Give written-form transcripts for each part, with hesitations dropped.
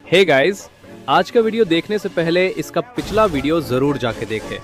Hey guys, आज का video देखने से पहले इसका पिछला वीडियो जरूर जाके देखें।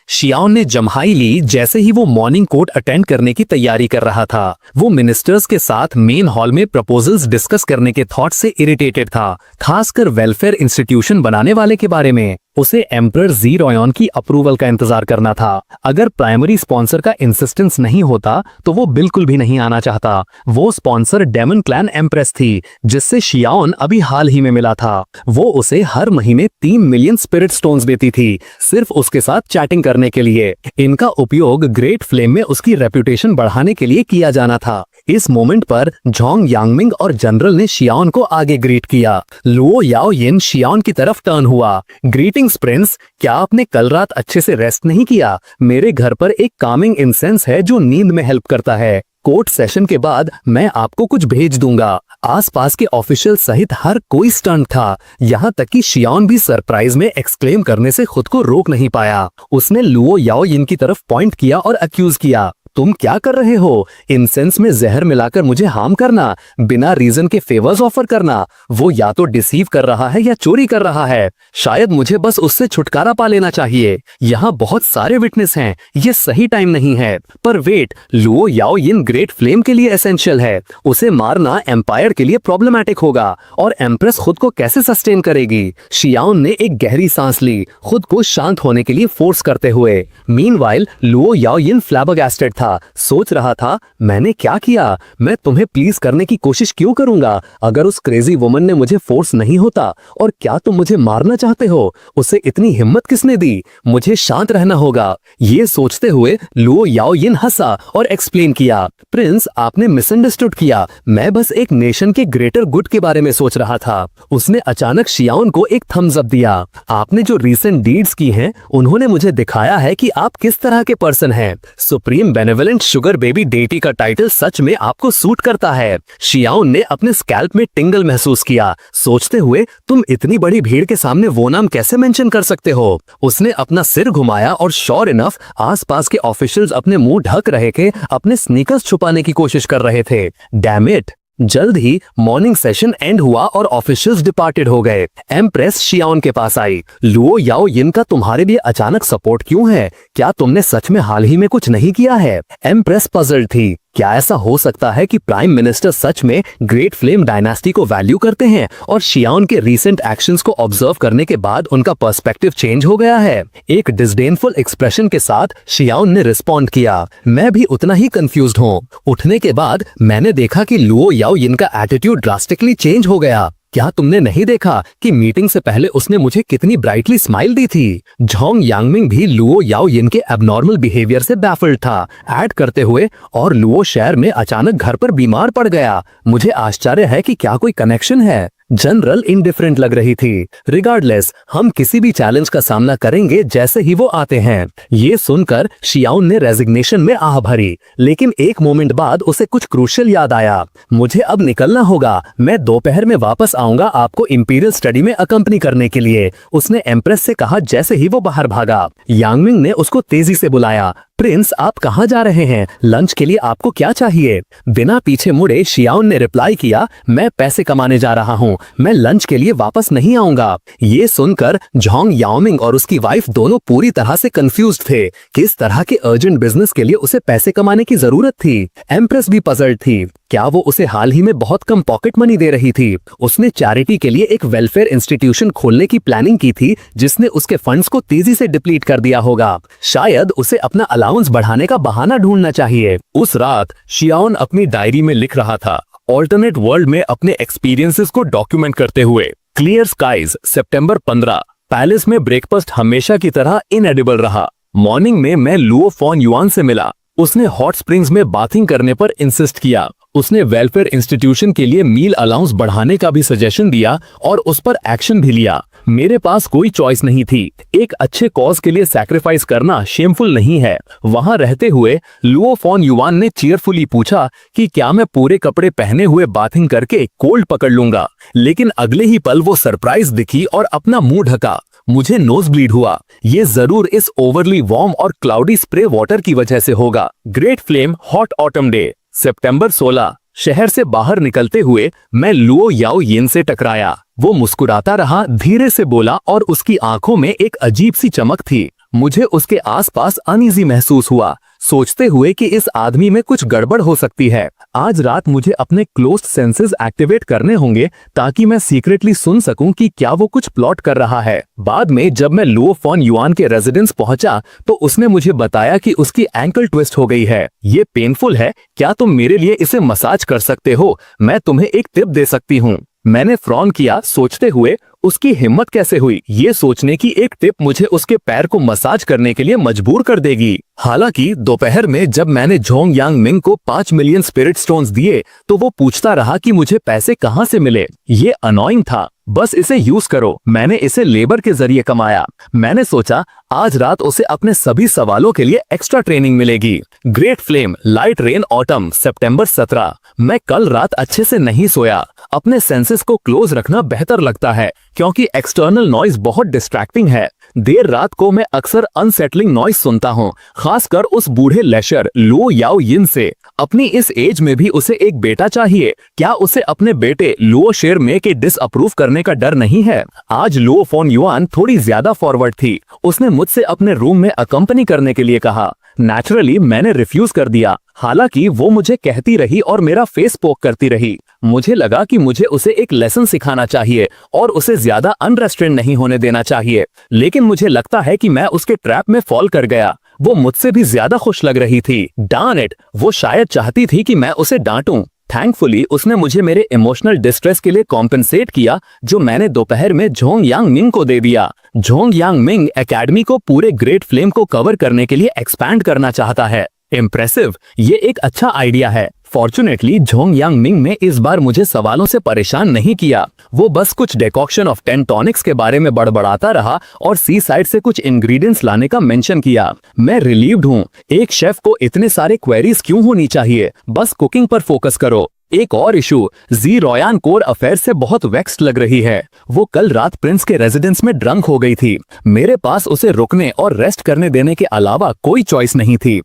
शियाओन ने जम्हाई ली जैसे ही वो मॉर्निंग कोर्ट अटेंड करने की तैयारी कर रहा था। वो मिनिस्टर्स के साथ मेन हॉल में प्रपोजल्स डिस्कस करने के थॉट से इरिटेटेड था, खासकर वेलफेयर इंस्टीट्यूशन बनाने वाले के बारे में। उसे एम्परर जी रॉयन की अप्रूवल का इंतजार करना था। अगर प्राइमरी स्पॉन्सर का इंसिस्टेंस नहीं होता तो वो बिल्कुल भी नहीं आना चाहता। वो स्पॉन्सर डेमन क्लैन एम्प्रेस थी, जिससे शियाओन अभी हाल ही में मिला था। वो उसे हर महीने 3 मिलियन स्पिरिट स्टोन्स देती थी, सिर्फ उसके साथ चैटिंग करने के लिए। इनका उपयोग ग्रेट फ्लेम में उसकी रेपुटेशन बढ़ाने के लिए किया जाना था। इस मोमेंट पर झोंग यांगमिंग और जनरल ने शियाओन को आगे ग्रीट किया। लुओ याओ यिन शियाओन की तरफ टर्न हुआ। ग्रीटिंग्स प्रिंस, क्या आपने कल रात अच्छे से रेस्ट नहीं किया? मेरे घर पर एक कामिंग इंसेंस है जो नींद में हेल्प करता है। कोर्ट सेशन के बाद मैं आपको कुछ भेज दूंगा। आसपास के ऑफिशियल सहित हर कोई स्टंट था, यहाँ तक कि शियाओन भी सरप्राइज में एक्सक्लेम करने से खुद को रोक नहीं पाया। उसने लुओ याओ यिन की तरफ पॉइंट किया और अक्यूज किया, तुम क्या कर रहे हो? इंसेंस में जहर मिलाकर मुझे हार्म करना, बिना रीजन के फेवर्स ऑफर करना। वो या तो डिसीव कर रहा है या चोरी कर रहा है। शायद मुझे बस उससे छुटकारा पा लेना चाहिए। यहाँ बहुत सारे विटनेस हैं, ये सही टाइम नहीं है। पर वेट, लुओ याओ यिन ग्रेट फ्लेम के लिए एसेंशियल है। उसे मारना एम्पायर के लिए प्रॉब्लमैटिक होगा, और एम्प्रेस खुद को कैसे सस्टेन करेगी? शियाओन ने एक गहरी सांस ली, खुद को शांत होने के लिए फोर्स करते हुए। मीनवाइल लुओ याओ यिन फ्लैबरगैस्टेड था, सोच रहा था, मैंने क्या किया? मैं तुम्हें प्लीज करने की कोशिश क्यों करूंगा? अगर उस क्रेजी वुमन ने मुझे फोर्स नहीं होता, और क्या तुम मुझे मारना चाहते हो? उसे इतनी हिम्मत किसने दी? मुझे शांत रहना होगा। ये सोचते हुए लुओ याओ यिन हंसा और एक्सप्लेन किया, प्रिंस, आपने मिसअंडरस्टूड किया। मैं बस एक नेशन के ग्रेटर गुड के बारे में सोच रहा था। उसने अचानक शियाओन को एक थम्स अप दिया। आपने जो रीसेंट डीड्स की हैं, उन्होंने मुझे दिखाया है कि आप किस तरह के पर्सन हैं। Supreme benevolent sugar baby deity का टाइटल सच में आपको सूट करता है। शियाओन ने अपने स्कैल्प में टिंगल महसूस किया, सोचते हुए, तुम इतनी बड़ी भीड़ के सामने वो नाम कैसे मेंशन कर सकते हो? उसने अपना सिर घुमाया और श्योर इनफ आसपास के ऑफिशियल्स अपने मुंह ढक रहे थे, अपने स्नीकर्स छुपाने की कोशिश कर रहे थे। Damn it. जल्द ही मॉर्निंग सेशन एंड हुआ और ऑफिशियल्स डिपार्टेड हो गए। एम्प्रेस शियाओन के पास आई। लुओ याओ यिन का तुम्हारे लिए अचानक सपोर्ट क्यों है? क्या तुमने सच में हाल ही में कुछ नहीं किया है? एम्प्रेस पजल्ड थी। क्या ऐसा हो सकता है कि प्राइम मिनिस्टर सच में ग्रेट फ्लेम डायनास्टी को वैल्यू करते हैं और शियाओन के रीसेंट एक्शंस को ऑब्जर्व करने के बाद उनका पर्सपेक्टिव चेंज हो गया है? एक डिसडेनफुल एक्सप्रेशन के साथ शियाओन ने रिस्पॉन्ड किया, मैं भी उतना ही कंफ्यूज्ड हूँ। उठने के बाद मैंने देखा कि लुओ याओ यिन का एटीट्यूड ड्रास्टिकली चेंज हो गया। क्या तुमने नहीं देखा कि मीटिंग से पहले उसने मुझे कितनी ब्राइटली स्माइल दी थी? झोंग यांगमिंग भी लुओ याओ यिन के एबनॉर्मल बिहेवियर से बैफल्ड था, ऐड करते हुए, और लुओ शहर में अचानक घर पर बीमार पड़ गया। मुझे आश्चर्य है कि क्या कोई कनेक्शन है? जनरल इंडिफरेंट लग रही थी। रिगार्डलेस, हम किसी भी चैलेंज का सामना करेंगे जैसे ही वो आते हैं। ये सुनकर शियाओन ने रेजिग्नेशन में आह भरी, लेकिन एक मोमेंट बाद उसे कुछ क्रूशियल याद आया। मुझे अब निकलना होगा, मैं दोपहर में वापस आऊंगा आपको इंपीरियल स्टडी में अकम्पनी करने के लिए, उसने एम्प्रेस से कहा जैसे ही वो बाहर भागा। यांगमिंग ने उसको तेजी से बुलाया, प्रिंस, आप कहाँ जा रहे हैं? लंच के लिए आपको क्या चाहिए? बिना पीछे मुड़े शियाओन ने रिप्लाई किया, मैं पैसे कमाने जा रहा हूँ, मैं लंच के लिए वापस नहीं आऊंगा। ये सुनकर झोंग याओमिंग और उसकी वाइफ दोनों पूरी तरह से कंफ्यूज्ड थे। किस तरह के अर्जेंट बिजनेस के लिए उसे पैसे कमाने की जरूरत थी? एम्प्रेस भी पजल्ड थी। क्या वो उसे हाल ही में बहुत कम पॉकेट मनी दे रही थी? उसने चैरिटी के लिए एक वेलफेयर इंस्टीट्यूशन खोलने की प्लानिंग की थी, जिसने उसके फंड्स को तेजी से डिप्लीट कर दिया होगा। शायद उसे अपना अलाउंस बढ़ाने का बहाना ढूंढना चाहिए। उस रात शियाओन अपनी डायरी में लिख रहा था, ऑल्टरनेट वर्ल्ड में अपने एक्सपीरियंसेस को डॉक्यूमेंट करते हुए। क्लियर स्काइज, सितंबर 15। पैलेस में ब्रेकफास्ट हमेशा की तरह इनएडिबल रहा। मॉर्निंग में मैं लुओ फॉन युआन से मिला। उसने हॉट स्प्रिंग्स में बाथिंग करने पर इंसिस्ट किया। उसने वेलफेयर इंस्टीट्यूशन के लिए मील अलाउंस बढ़ाने का भी सजेशन दिया और उस पर एक्शन भी लिया। मेरे पास कोई चॉइस नहीं थी। एक अच्छे कॉज के लिए सैक्रिफाइस करना शेमफुल नहीं है। वहां रहते हुए लुओ फॉन युआन ने चीयरफुली पूछा कि क्या मैं पूरे कपड़े पहने हुए बाथिंग करके कोल्ड पकड़ लूंगा, लेकिन अगले ही पल वो सरप्राइज दिखी और अपना मुंह ढका। मुझे नोज ब्लीड हुआ। ये जरूर इस ओवरली वार्म और क्लाउडी स्प्रे वाटर की वजह से होगा। Great flame hot autumn day, सितंबर 16। शहर से बाहर निकलते हुए मैं लुओ याओ यिन से टकराया। वो मुस्कुराता रहा, धीरे से बोला और उसकी आंखों में एक अजीब सी चमक थी। मुझे उसके आसपास अनईजी महसूस हुआ, सोचते हुए कि इस आदमी में कुछ गड़बड़ हो सकती है। आज रात मुझे अपने क्लोज्ड सेंसेस एक्टिवेट करने होंगे ताकि मैं सीक्रेटली सुन सकूं कि क्या वो कुछ प्लॉट कर रहा है। बाद में जब मैं लुओ फॉन युआन के रेजिडेंस पहुंचा तो उसने मुझे बताया कि उसकी एंकल ट्विस्ट हो गई है। ये पेनफुल है, क्या तुम मेरे लिए इसे मसाज कर सकते हो? मैं तुम्हें एक टिप दे सकती हूँ। मैंने फ्रॉन किया, सोचते हुए उसकी हिम्मत कैसे हुई ये सोचने की एक टिप मुझे उसके पैर को मसाज करने के लिए मजबूर कर देगी। हालांकि दोपहर में जब मैंने जोंग यांग मिंग को 5 मिलियन स्पिरिट स्टोन्स दिए तो वो पूछता रहा कि मुझे पैसे कहाँ से मिले। ये अनोइंग था। बस इसे यूज करो। मैंने इसे लेबर के जरिए कमाया। मैंने सोचा आज रात उसे अपने सभी सवालों के लिए एक्स्ट्रा ट्रेनिंग मिलेगी। Great flame light rain autumn, सितंबर 17। मैं कल रात अच्छे से नहीं सोया। अपने सेंसेस को क्लोज रखना बेहतर लगता है क्योंकि एक्सटर्नल नॉइज बहुत डिस्ट्रैक्टिंग है। देर रात को मैं अक्सर अनसेटलिंग नॉइज सुनता हूँ, खासकर उस बूढ़े लेशर लुओ याओ यिन से। अपनी इस एज में भी उसे एक बेटा चाहिए। क्या उसे अपने बेटे लुओ शेर में के डिसअप्रूव करने का डर नहीं है? आज लुओ फॉन युआन थोड़ी ज्यादा फॉरवर्ड थी। उसने मुझसे अपने रूम में अकम्पनी करने के लिए कहा। नेचुरली मैंने रिफ्यूज कर दिया। हालांकि वो मुझे कहती रही और मेरा फेस पोक करती रही। मुझे लगा कि मुझे उसे एक लेसन सिखाना चाहिए और उसे ज्यादा अनरेस्ट्रेंड नहीं होने देना चाहिए, लेकिन मुझे लगता है कि मैं उसके ट्रैप में फॉल कर गया। वो मुझसे भी ज्यादा खुश लग रही थी। डार्न इट, वो शायद चाहती थी कि मैं उसे डांटूं। थैंकफुली उसने मुझे मेरे इमोशनल डिस्ट्रेस के लिए कॉम्पेंसेट किया जो मैंने दोपहर में जोंग यांग मिंग को दे दिया। जोंग यांग मिंग एकेडमी को पूरे ग्रेट फ्लेम को कवर करने के लिए एक्सपैंड करना चाहता है। इम्प्रेसिव, ये एक अच्छा आइडिया है। फॉर्चुनेटली जोंग यांग मिंग ने इस बार मुझे सवालों से परेशान नहीं किया। वो बस कुछ डेकॉक्शन ऑफ 10 टॉनिक्स के बारे में बड़बड़ाता रहा और सी साइड से कुछ इंग्रेडिएंट्स लाने का मेंशन किया। मैं रिलीव्ड हूँ। एक शेफ को इतने सारे क्वेरीज क्यों होनी चाहिए? बस कुकिंग पर फोकस करो। एक और इशू, जी रोयान कोर अफेयर से बहुत वेक्स्ड लग रही है। वो कल रात प्रिंस के रेजिडेंस में ड्रंक हो गई थी। मेरे पास उसे रुकने और रेस्ट करने देने के अलावा कोई चॉइस नहीं थी।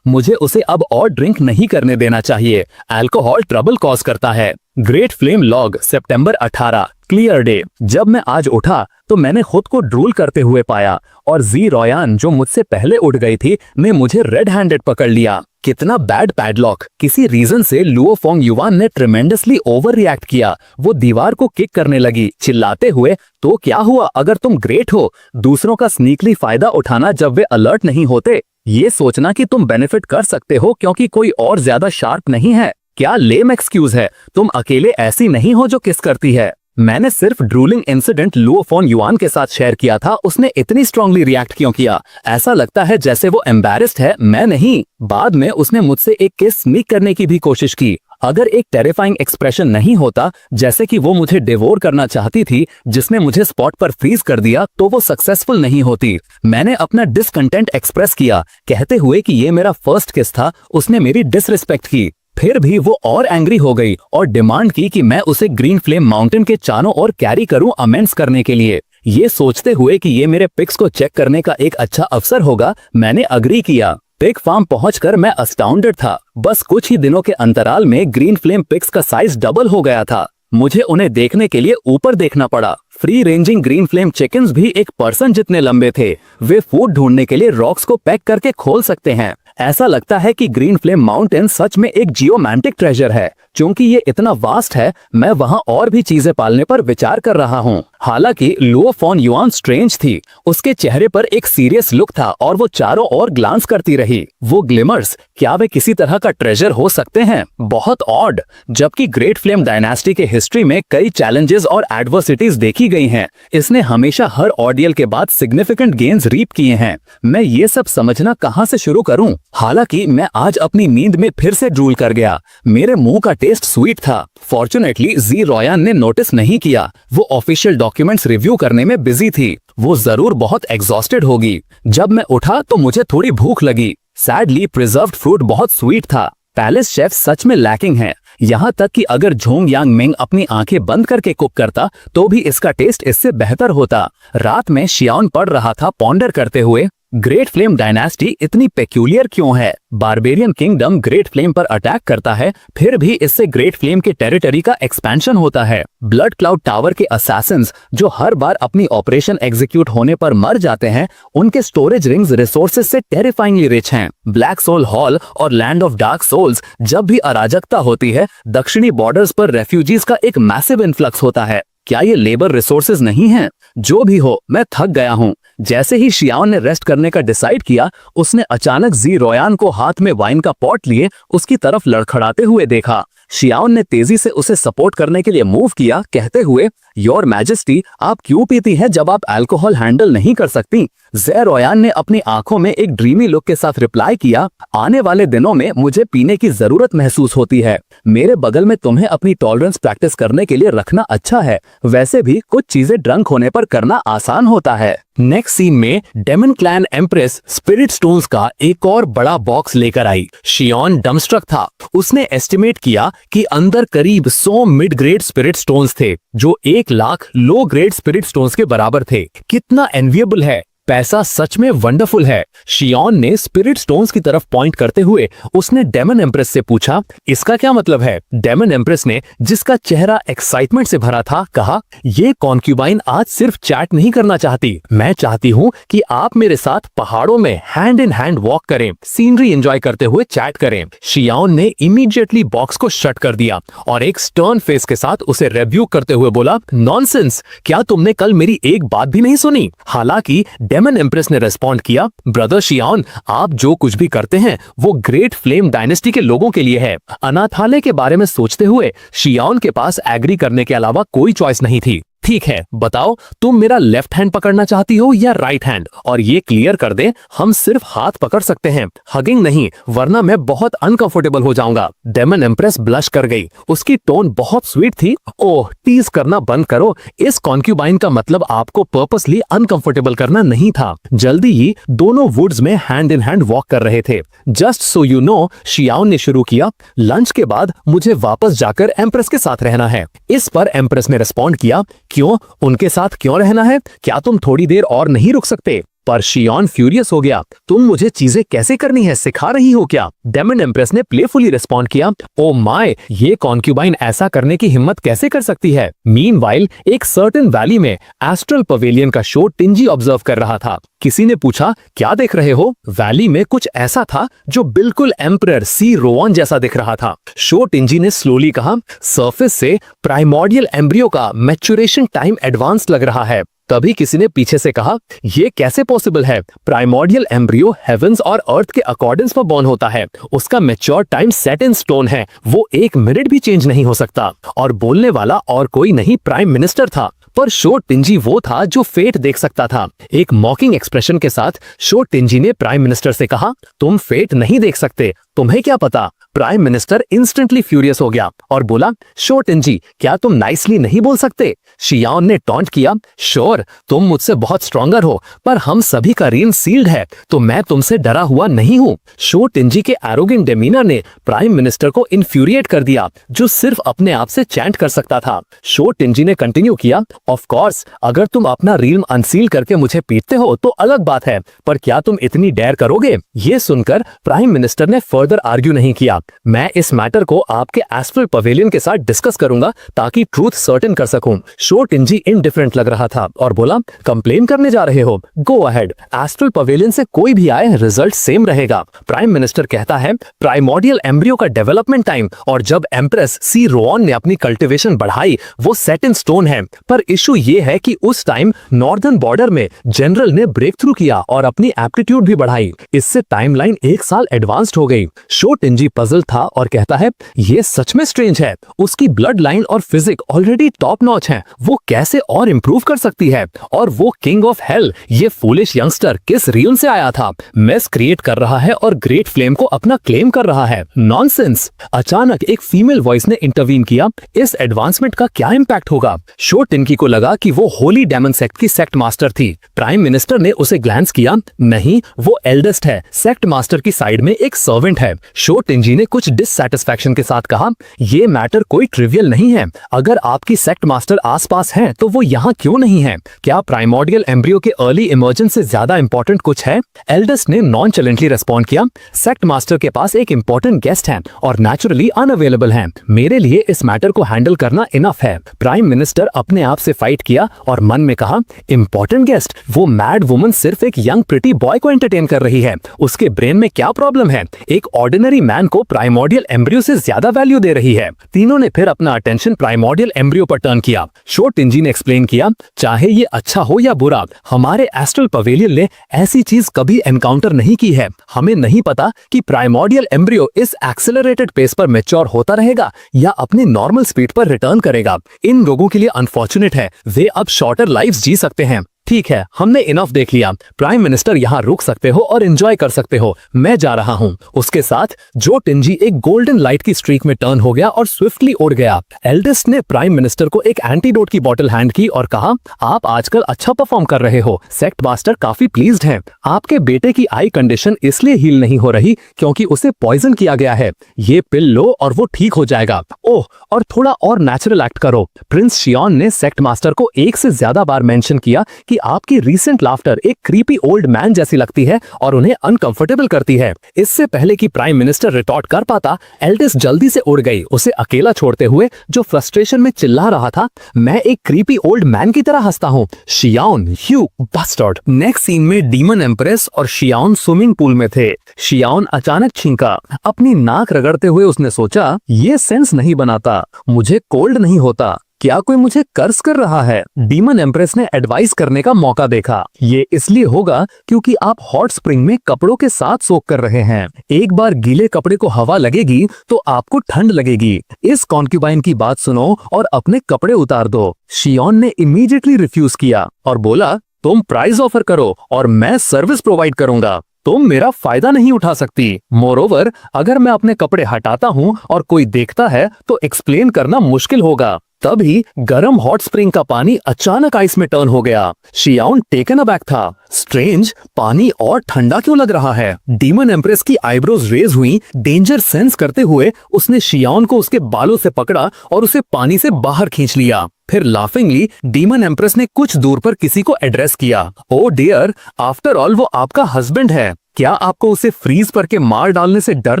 मुझे उसे अब और ड्रिंक नहीं करने देना चाहिए। अल्कोहल ट्रबल कॉज करता है। ग्रेट फ्लेम लॉग, सितंबर 18। Clear day. जब मैं आज उठा तो मैंने खुद को ड्रूल करते हुए पाया और जी रोयान जो मुझसे पहले उठ गई थी ने मुझे रेड हैंडेड पकड़ लिया। कितना बैड पैडलॉक। किसी रीजन से लुओ फॉन्ग युआन ने ट्रेमेंडसली ओवर रिएक्ट किया। वो दीवार को किक करने लगी, चिल्लाते हुए, तो क्या हुआ अगर तुम ग्रेट हो? दूसरों का स्नीकली फायदा उठाना जब वे अलर्ट नहीं होते। ये सोचना कि तुम बेनिफिट कर सकते हो क्योंकि कोई और ज्यादा शार्प नहीं है, क्या लेम एक्सक्यूज है? तुम अकेले ऐसी नहीं हो जो किस करती है। मैंने सिर्फ drooling incident Luo Fan Yuan के साथ शेयर किया था। उसने इतनी स्ट्रांगली रिएक्ट क्यों किया? ऐसा लगता है जैसे वो एम्बैरेस्ड है, मैं नहीं। बाद में उसने मुझसे एक किस स्नीक करने की भी कोशिश की। अगर एक टेरिफाइंग एक्सप्रेशन नहीं होता, जैसे कि वो मुझे डिवोर करना चाहती थी, जिसने मुझे स्पॉट पर फ्रीज कर दिया, तो वो सक्सेसफुल नहीं होती। मैंने अपना डिसकंटेंट एक्सप्रेस किया, कहते हुए कि ये मेरा फर्स्ट किस था। उसने मेरी डिसरिस्पेक्ट की। फिर भी वो और एंग्री हो गई और डिमांड की कि मैं उसे ग्रीन फ्लेम माउंटेन के चारों ओर कैरी करूं अमेंड्स करने के लिए। ये सोचते हुए कि ये मेरे पिक्स को चेक करने का एक अच्छा अवसर होगा, मैंने अग्री किया। पिग फार्म पहुंचकर मैं अस्टाउंडेड था। बस कुछ ही दिनों के अंतराल में ग्रीन फ्लेम पिग्स का साइज डबल हो गया था। मुझे उन्हें देखने के लिए ऊपर देखना पड़ा। Free ranging green flame chickens भी एक पर्सन जितने लंबे थे। वे फूड ढूंढने के लिए रॉक्स को पैक करके खोल सकते हैं। ऐसा लगता है कि ग्रीन फ्लेम माउंटेन सच में एक जियोमैंटिक ट्रेजर है। क्योंकि ये इतना वास्ट है, मैं वहां और भी चीजें पालने पर विचार कर रहा हूँ। हालांकि लुओ फॉन युआन स्ट्रेंज थी। उसके चेहरे पर एक सीरियस लुक था और वो चारों ओर ग्लांस करती रही। वो ग्लिमर्स, क्या वे किसी तरह का ट्रेजर हो सकते हैं? बहुत ऑड। जबकि ग्रेट फ्लेम डायनेस्टी के हिस्ट्री में कई चैलेंजेस और एडवर्सिटीज देखी गई हैं, इसने हमेशा हर ऑर्डियल के बाद सिग्निफिकेंट गेन्स रीप किए हैं। मैं ये सब समझना कहाँ से शुरू करूँ? हालांकि मैं आज अपनी नींद में फिर से ड्रूल कर गया। मेरे मुंह का टेस्ट स्वीट था। फॉर्चुनेटली जी रोयान ने नोटिस नहीं किया। वो ऑफिशियल डॉक्यूमेंट्स रिव्यू करने में बिजी थी। वो जरूर बहुत एग्जॉस्टेड होगी। जब मैं उठा तो मुझे थोड़ी भूख लगी। सैडली प्रिजर्व्ड फ्रूट बहुत स्वीट था। पैलेस शेफ सच में लैकिंग है। यहाँ तक कि अगर झोंग यांग मिंग अपनी आंखें बंद करके कुक करता तो भी इसका टेस्ट इससे बेहतर होता। रात में शियान पढ़ रहा था पॉन्डर करते हुए, ग्रेट फ्लेम डायनेस्टी इतनी पेक्यूलियर क्यों है? बारबेरियन किंगडम ग्रेट फ्लेम पर अटैक करता है, फिर भी इससे ग्रेट फ्लेम के टेरिटरी का एक्सपेंशन होता है। ब्लड क्लाउड टावर के असैसिन्स जो हर बार अपनी ऑपरेशन एग्जीक्यूट होने पर मर जाते हैं, उनके स्टोरेज रिंग्स रिसोर्सेज से टेरिफाइंगली रिच हैं। ब्लैक सोल हॉल और लैंड ऑफ डार्क सोल्स जब भी अराजकता होती है, दक्षिणी बॉर्डर्स पर रेफ्यूजीज का एक मैसिव इन्फ्लक्स होता है। क्या ये लेबर रिसोर्सेज नहीं हैं? जो भी हो, मैं थक गया हूँ। जैसे ही शियान ने रेस्ट करने का डिसाइड किया, उसने अचानक जी रोयान को हाथ में वाइन का पॉट लिए उसकी तरफ लड़खड़ाते हुए देखा। शियान ने तेजी से उसे सपोर्ट करने के लिए मूव किया, कहते हुए, योर मैजेस्टी, आप क्यों पीती हैं जब आप अल्कोहल हैंडल नहीं कर सकती? जे रोयान ने अपनी आंखों में एक ड्रीमी लुक के साथ रिप्लाई किया, आने वाले दिनों में मुझे पीने की जरूरत महसूस होती है। मेरे बगल में तुम्हें अपनी टॉलरेंस प्रैक्टिस करने के लिए रखना अच्छा है। वैसे भी कुछ चीजें ड्रंक होने पर करना आसान होता है। नेक्स्ट सीन में demon clan empress spirit stones का एक और बड़ा बॉक्स लेकर आई। शियान डमस्ट्रक था। उसने एस्टिमेट किया कि अंदर करीब 100 मिड ग्रेड स्पिरिट स्टोन्स थे, जो 1 lakh low grade spirit stones के बराबर थे। कितना एनविएबल है। पैसा सच में वंडरफुल है। शियान ने स्पिरिट स्टोन्स की तरफ पॉइंट करते हुए उसने डेमन एम्प्रेस से पूछा, इसका क्या मतलब है? डेमन एम्प्रेस ने, जिसका चेहरा एक्साइटमेंट से भरा था, कहा, ये कॉन्क्यूबाइन आज सिर्फ चैट नहीं करना चाहती। मैं चाहती हूँ कि आप मेरे साथ पहाड़ों में हैंड इन हैंड वॉक करें, सीनरी एंजॉय करते हुए चैट करें। शियान ने इमीडिएटली बॉक्स को शट कर दिया और एक स्टर्न फेस के साथ उसे रिब्यूक करते हुए बोला, नॉनसेंस, क्या तुमने कल मेरी एक बात भी नहीं सुनी? हालांकि डेमन एम्प्रेस ने रेस्पॉन्ड किया, ब्रदर शियान, आप जो कुछ भी करते हैं वो ग्रेट फ्लेम डायनेस्टी के लोगों के लिए है। अनाथालय के बारे में सोचते हुए शियान के पास एग्री करने के अलावा कोई चॉइस नहीं थी। ठीक है, बताओ, तुम मेरा लेफ्ट हैंड पकड़ना चाहती हो या राइट हैंड? और ये क्लियर कर दे, हम सिर्फ हाथ पकड़ सकते हैं, हगिंग नहीं, वरना मैं बहुत अनकंफर्टेबल हो जाऊंगा। डेमन एम्प्रेस ब्लश कर गई। उसकी टोन बहुत स्वीट थी। ओह, टीज करना बंद करो। इस कॉन्क्यूबाइन का मतलब आपको पर्पसली अनकंफर्टेबल करना नहीं था। जल्दी ही दोनों वुड्स में हैंड इन हैंड वॉक कर रहे थे। जस्ट सो यू नो, शियान ने शुरू किया, लंच के बाद मुझे वापस जाकर एम्प्रेस के साथ रहना है। इस पर एम्प्रेस ने रिस्पॉन्ड किया, क्यों? उनके साथ क्यों रहना है? क्या तुम थोड़ी देर और नहीं रुक सकते? पर शियान फ्यूरियस हो गया, तुम मुझे चीजें कैसे करनी है सिखा रही हो क्या? डेमन एम्प्रेस ने प्लेफुली रिस्पॉन्ड किया, ओ माय, ये कॉन्क्यूबाइन ऐसा करने की हिम्मत कैसे कर सकती है? मीनवाइल एक सर्टेन वैली में एस्ट्रल पवेलियन का शो टिंजी ऑब्जर्व कर रहा था। किसी ने पूछा, क्या देख रहे हो? वैली में कुछ ऐसा था जो बिल्कुल एम्परर सी रोवान जैसा दिख रहा था। शो टिंजी ने स्लोली कहा, सरफेस से प्राइमोर्डियल एम्ब्रियो का मैच्योरेशन टाइम एडवांस लग रहा है। तभी किसी ने पीछे से कहा, ये कैसे पॉसिबल है? प्राइमोर्डियल एम्ब्रियो हेवेंस और अर्थ के अकॉर्डेंस पर बॉर्न होता है। उसका mature time set in stone है। वो 1 मिनट भी चेंज नहीं हो सकता। और बोलने वाला और कोई नहीं, प्राइम मिनिस्टर था। पर शो टिंजी वो था जो फेट देख सकता था। एक मॉकिंग एक्सप्रेशन के साथ शो टिंजी ने प्राइम मिनिस्टर से कहा, तुम फेट नहीं देख सकते, तुम्हें क्या पता? प्राइम मिनिस्टर इंस्टेंटली फ्यूरियस हो गया और बोला, शो टिंजी, क्या तुम नाइसली नहीं बोल सकते? शियान ने टॉन्ट किया, श्योर, तुम मुझसे बहुत स्ट्रॉन्गर हो, पर हम सभी का रीन सील्ड है, तो मैं तुमसे डरा हुआ नहीं हूँ। शो टिंजी के एरोगेंट डेमीनर ने प्राइम मिनिस्टर को इन्फ्यूरिएट कर दिया, जो सिर्फ अपने आप से चैंट कर सकता था। शो टिंजी ने कंटिन्यू किया, ऑफ कोर्स, अगर तुम अपना रील्म अनसील करके मुझे पीटते हो तो अलग बात है, पर क्या तुम इतनी डेयर करोगे? ये सुनकर प्राइम मिनिस्टर ने फर्दर आर्ग्यू नहीं किया। मैं इस मैटर को आपके एस्ट्रल पवेलियन के साथ डिस्कस करूंगा ताकि ट्रूथ सर्टेन कर सकूं। शो टिंजी इनडिफरेंट लग रहा था और बोला, कंप्लेन करने जा रहे हो? गो अहेड, एस्ट्रल पवेलियन से कोई भी आए, रिजल्ट सेम रहेगा। प्राइम मिनिस्टर कहता है, प्राइमोर्डियल एम्ब्रियो का डेवलपमेंट टाइम और जब एम्प्रेस सी रोवान ने अपनी कल्टिवेशन बढ़ाई, वो सेट इन स्टोन है। पर इशू ये है कि उस टाइम नॉर्दर्न बॉर्डर में जनरल ने ब्रेक थ्रू किया और अपनी एप्टीट्यूड भी बढ़ाई। इससे टाइमलाइन 1 साल एडवांस्ड हो गई। शो टिंजी पजल था और कहता है ये सच में स्ट्रेंज है, उसकी ब्लड लाइन और फिजिक ऑलरेडी टॉप नॉच है, वो कैसे और इम्प्रूव कर सकती है, और वो किंग ऑफ हेल ये फूलिश यंगस्टर किस रीजन से आया था, मेस क्रिएट कर रहा है और ग्रेट फ्लेम को अपना क्लेम कर रहा है, नॉनसेंस। अचानक एक फीमेल वॉइस ने इंटरवीन किया, इस एडवांसमेंट का क्या इम्पैक्ट होगा। शो टिनकी को लगा कि वो होली डेमन सेक्ट की सेक्ट मास्टर थी। प्राइम मिनिस्टर ने उसे ग्लैंस किया, नहीं वो एल्डेस्ट है, सेक्ट मास्टर की साइड में एक सर्वेंट है। शो टिनजी ने कुछ डिससैटिस्फैक्शन के साथ कहा, ये मैटर कोई ट्रिवियल नहीं है, अगर आपकी सेक्ट मास्टर आसपास हैं तो वो यहाँ क्यों नहीं है, क्या प्राइमोर्डियल एम्ब्रियो के अर्ली इमर्जेंस से ज्यादा इंपॉर्टेंट कुछ है। एल्डेस्ट ने नॉनचलेंटली रिस्पॉन्ड किया, सेक्ट मास्टर के पास एक इंपॉर्टेंट गेस्ट है और नेचुरली अनअवेलेबल है, मेरे लिए इस मैटर को हैंडल करना इनफ है। प्राइम मिनिस्टर अपने आप से फाइट किया और मन में कहा, इंपॉर्टेंट गेस्ट, वो मैड वुमन सिर्फ एक यंग प्रिटी बॉय को एंटरटेन कर रही है, उसके ब्रेन में क्या प्रॉब्लम है, एक ऑर्डिनरी मैन को प्राइमोर्डियल एम्ब्रियो से ज्यादा वैल्यू दे रही है। तीनों ने फिर अपना अटेंशन प्राइमोर्डियल एम्ब्रियो पर टर्न किया। शो टिनजी ने एक्सप्लेन किया, चाहे ये अच्छा हो या बुरा, हमारे एस्ट्रल पवेलियन ने ऐसी चीज कभी एनकाउंटर नहीं की है, हमें नहीं पता कि प्राइमोर्डियल एम्ब्रियो इस एक्सेलरेटेड पेस पर मैच्योर होता रहेगा या अपनी नॉर्मल स्पीड पर रिटर्न करेगा। इन लोगों के लिए अनफॉर्चुनेट है, वे अब शॉर्टर लाइफ्स जी सकते हैं। ठीक है, हमने इनफ देख लिया, प्राइम मिनिस्टर यहाँ रुक सकते हो और एंजॉय कर सकते हो, मैं जा रहा हूँ। उसके साथ जो टिनजी एक गोल्डन लाइट की स्ट्रीक में टर्न हो गया और स्विफ्टली उड़ गया। एल्डेस्ट ने प्राइम मिनिस्टर को एक एंटीडोट की बॉटल हैंड की और कहा, आप आजकल अच्छा परफॉर्म कर रहे हो, सेक्ट मास्टर काफी प्लीज्ड हैं। आपके बेटे की आई कंडीशन इसलिए हील नहीं हो रही क्योंकि उसे पॉइजन किया गया है, ये पिल लो और वो ठीक हो जाएगा। ओह, और थोड़ा और नेचुरल एक्ट करो। प्रिंस शियोन ने सेक्ट मास्टर को एक से ज्यादा बार मेंशन किया कि आपकी रीसेंट लाफ्टर एक क्रीपी ओल्ड मैन जैसी लगती है और उन्हें अनकंफर्टेबल करती है। इससे पहले कि प्राइम मिनिस्टर रिटॉर्ट कर पाता, एल्डेस्ट जल्दी से उड़ गई, उसे अकेला छोड़ते हुए, जो फ्रस्ट्रेशन में चिल्ला रहा था, मैं एक क्रीपी ओल्ड मैन की तरह हंसता हूँ। शियाओन, यू बास्टर्ड। नेक्स्ट सीन में डीमन एम्प्रेस और शियाओन स्विमिंग पूल में थे। शियाओन अचानक छींका, अपनी नाक रगड़ते हुए उसने सोचा, ये सेंस नहीं बनाता, मुझे कोल्ड नहीं होता, क्या कोई मुझे कर्ज कर रहा है। डीमन एम्प्रेस ने एडवाइस करने का मौका देखा, ये इसलिए होगा क्योंकि आप हॉट स्प्रिंग में कपड़ों के साथ सोक कर रहे हैं, एक बार गीले कपड़े को हवा लगेगी तो आपको ठंड लगेगी। इस कॉन्क्यूबाइन की बात सुनो और अपने कपड़े उतार दो। शियोन ने इमीडिएटली रिफ्यूज किया और बोला, तुम प्राइस ऑफर करो और मैं सर्विस प्रोवाइड करूंगा, तुम मेरा फायदा नहीं उठा सकती। मोरओवर, अगर मैं अपने कपड़े हटाता हूँ और कोई देखता है तो एक्सप्लेन करना मुश्किल होगा। तभी गर्म हॉट स्प्रिंग का पानी अचानक आइस में टर्न हो गया। शियाओन टेकन अबैक था, स्ट्रेंज, पानी और ठंडा क्यों लग रहा है। डीमन एम्प्रेस की आईब्रोज रेज हुई, डेंजर सेंस करते हुए उसने शियाओन को उसके बालों से पकड़ा और उसे पानी से बाहर खींच लिया। फिर लाफिंगली डीमन एम्प्रेस ने कुछ दूर पर किसी को एड्रेस किया, ओ डियर, आफ्टर ऑल वो आपका हस्बैंड है, क्या आपको उसे फ्रीज करके मार डालने से डर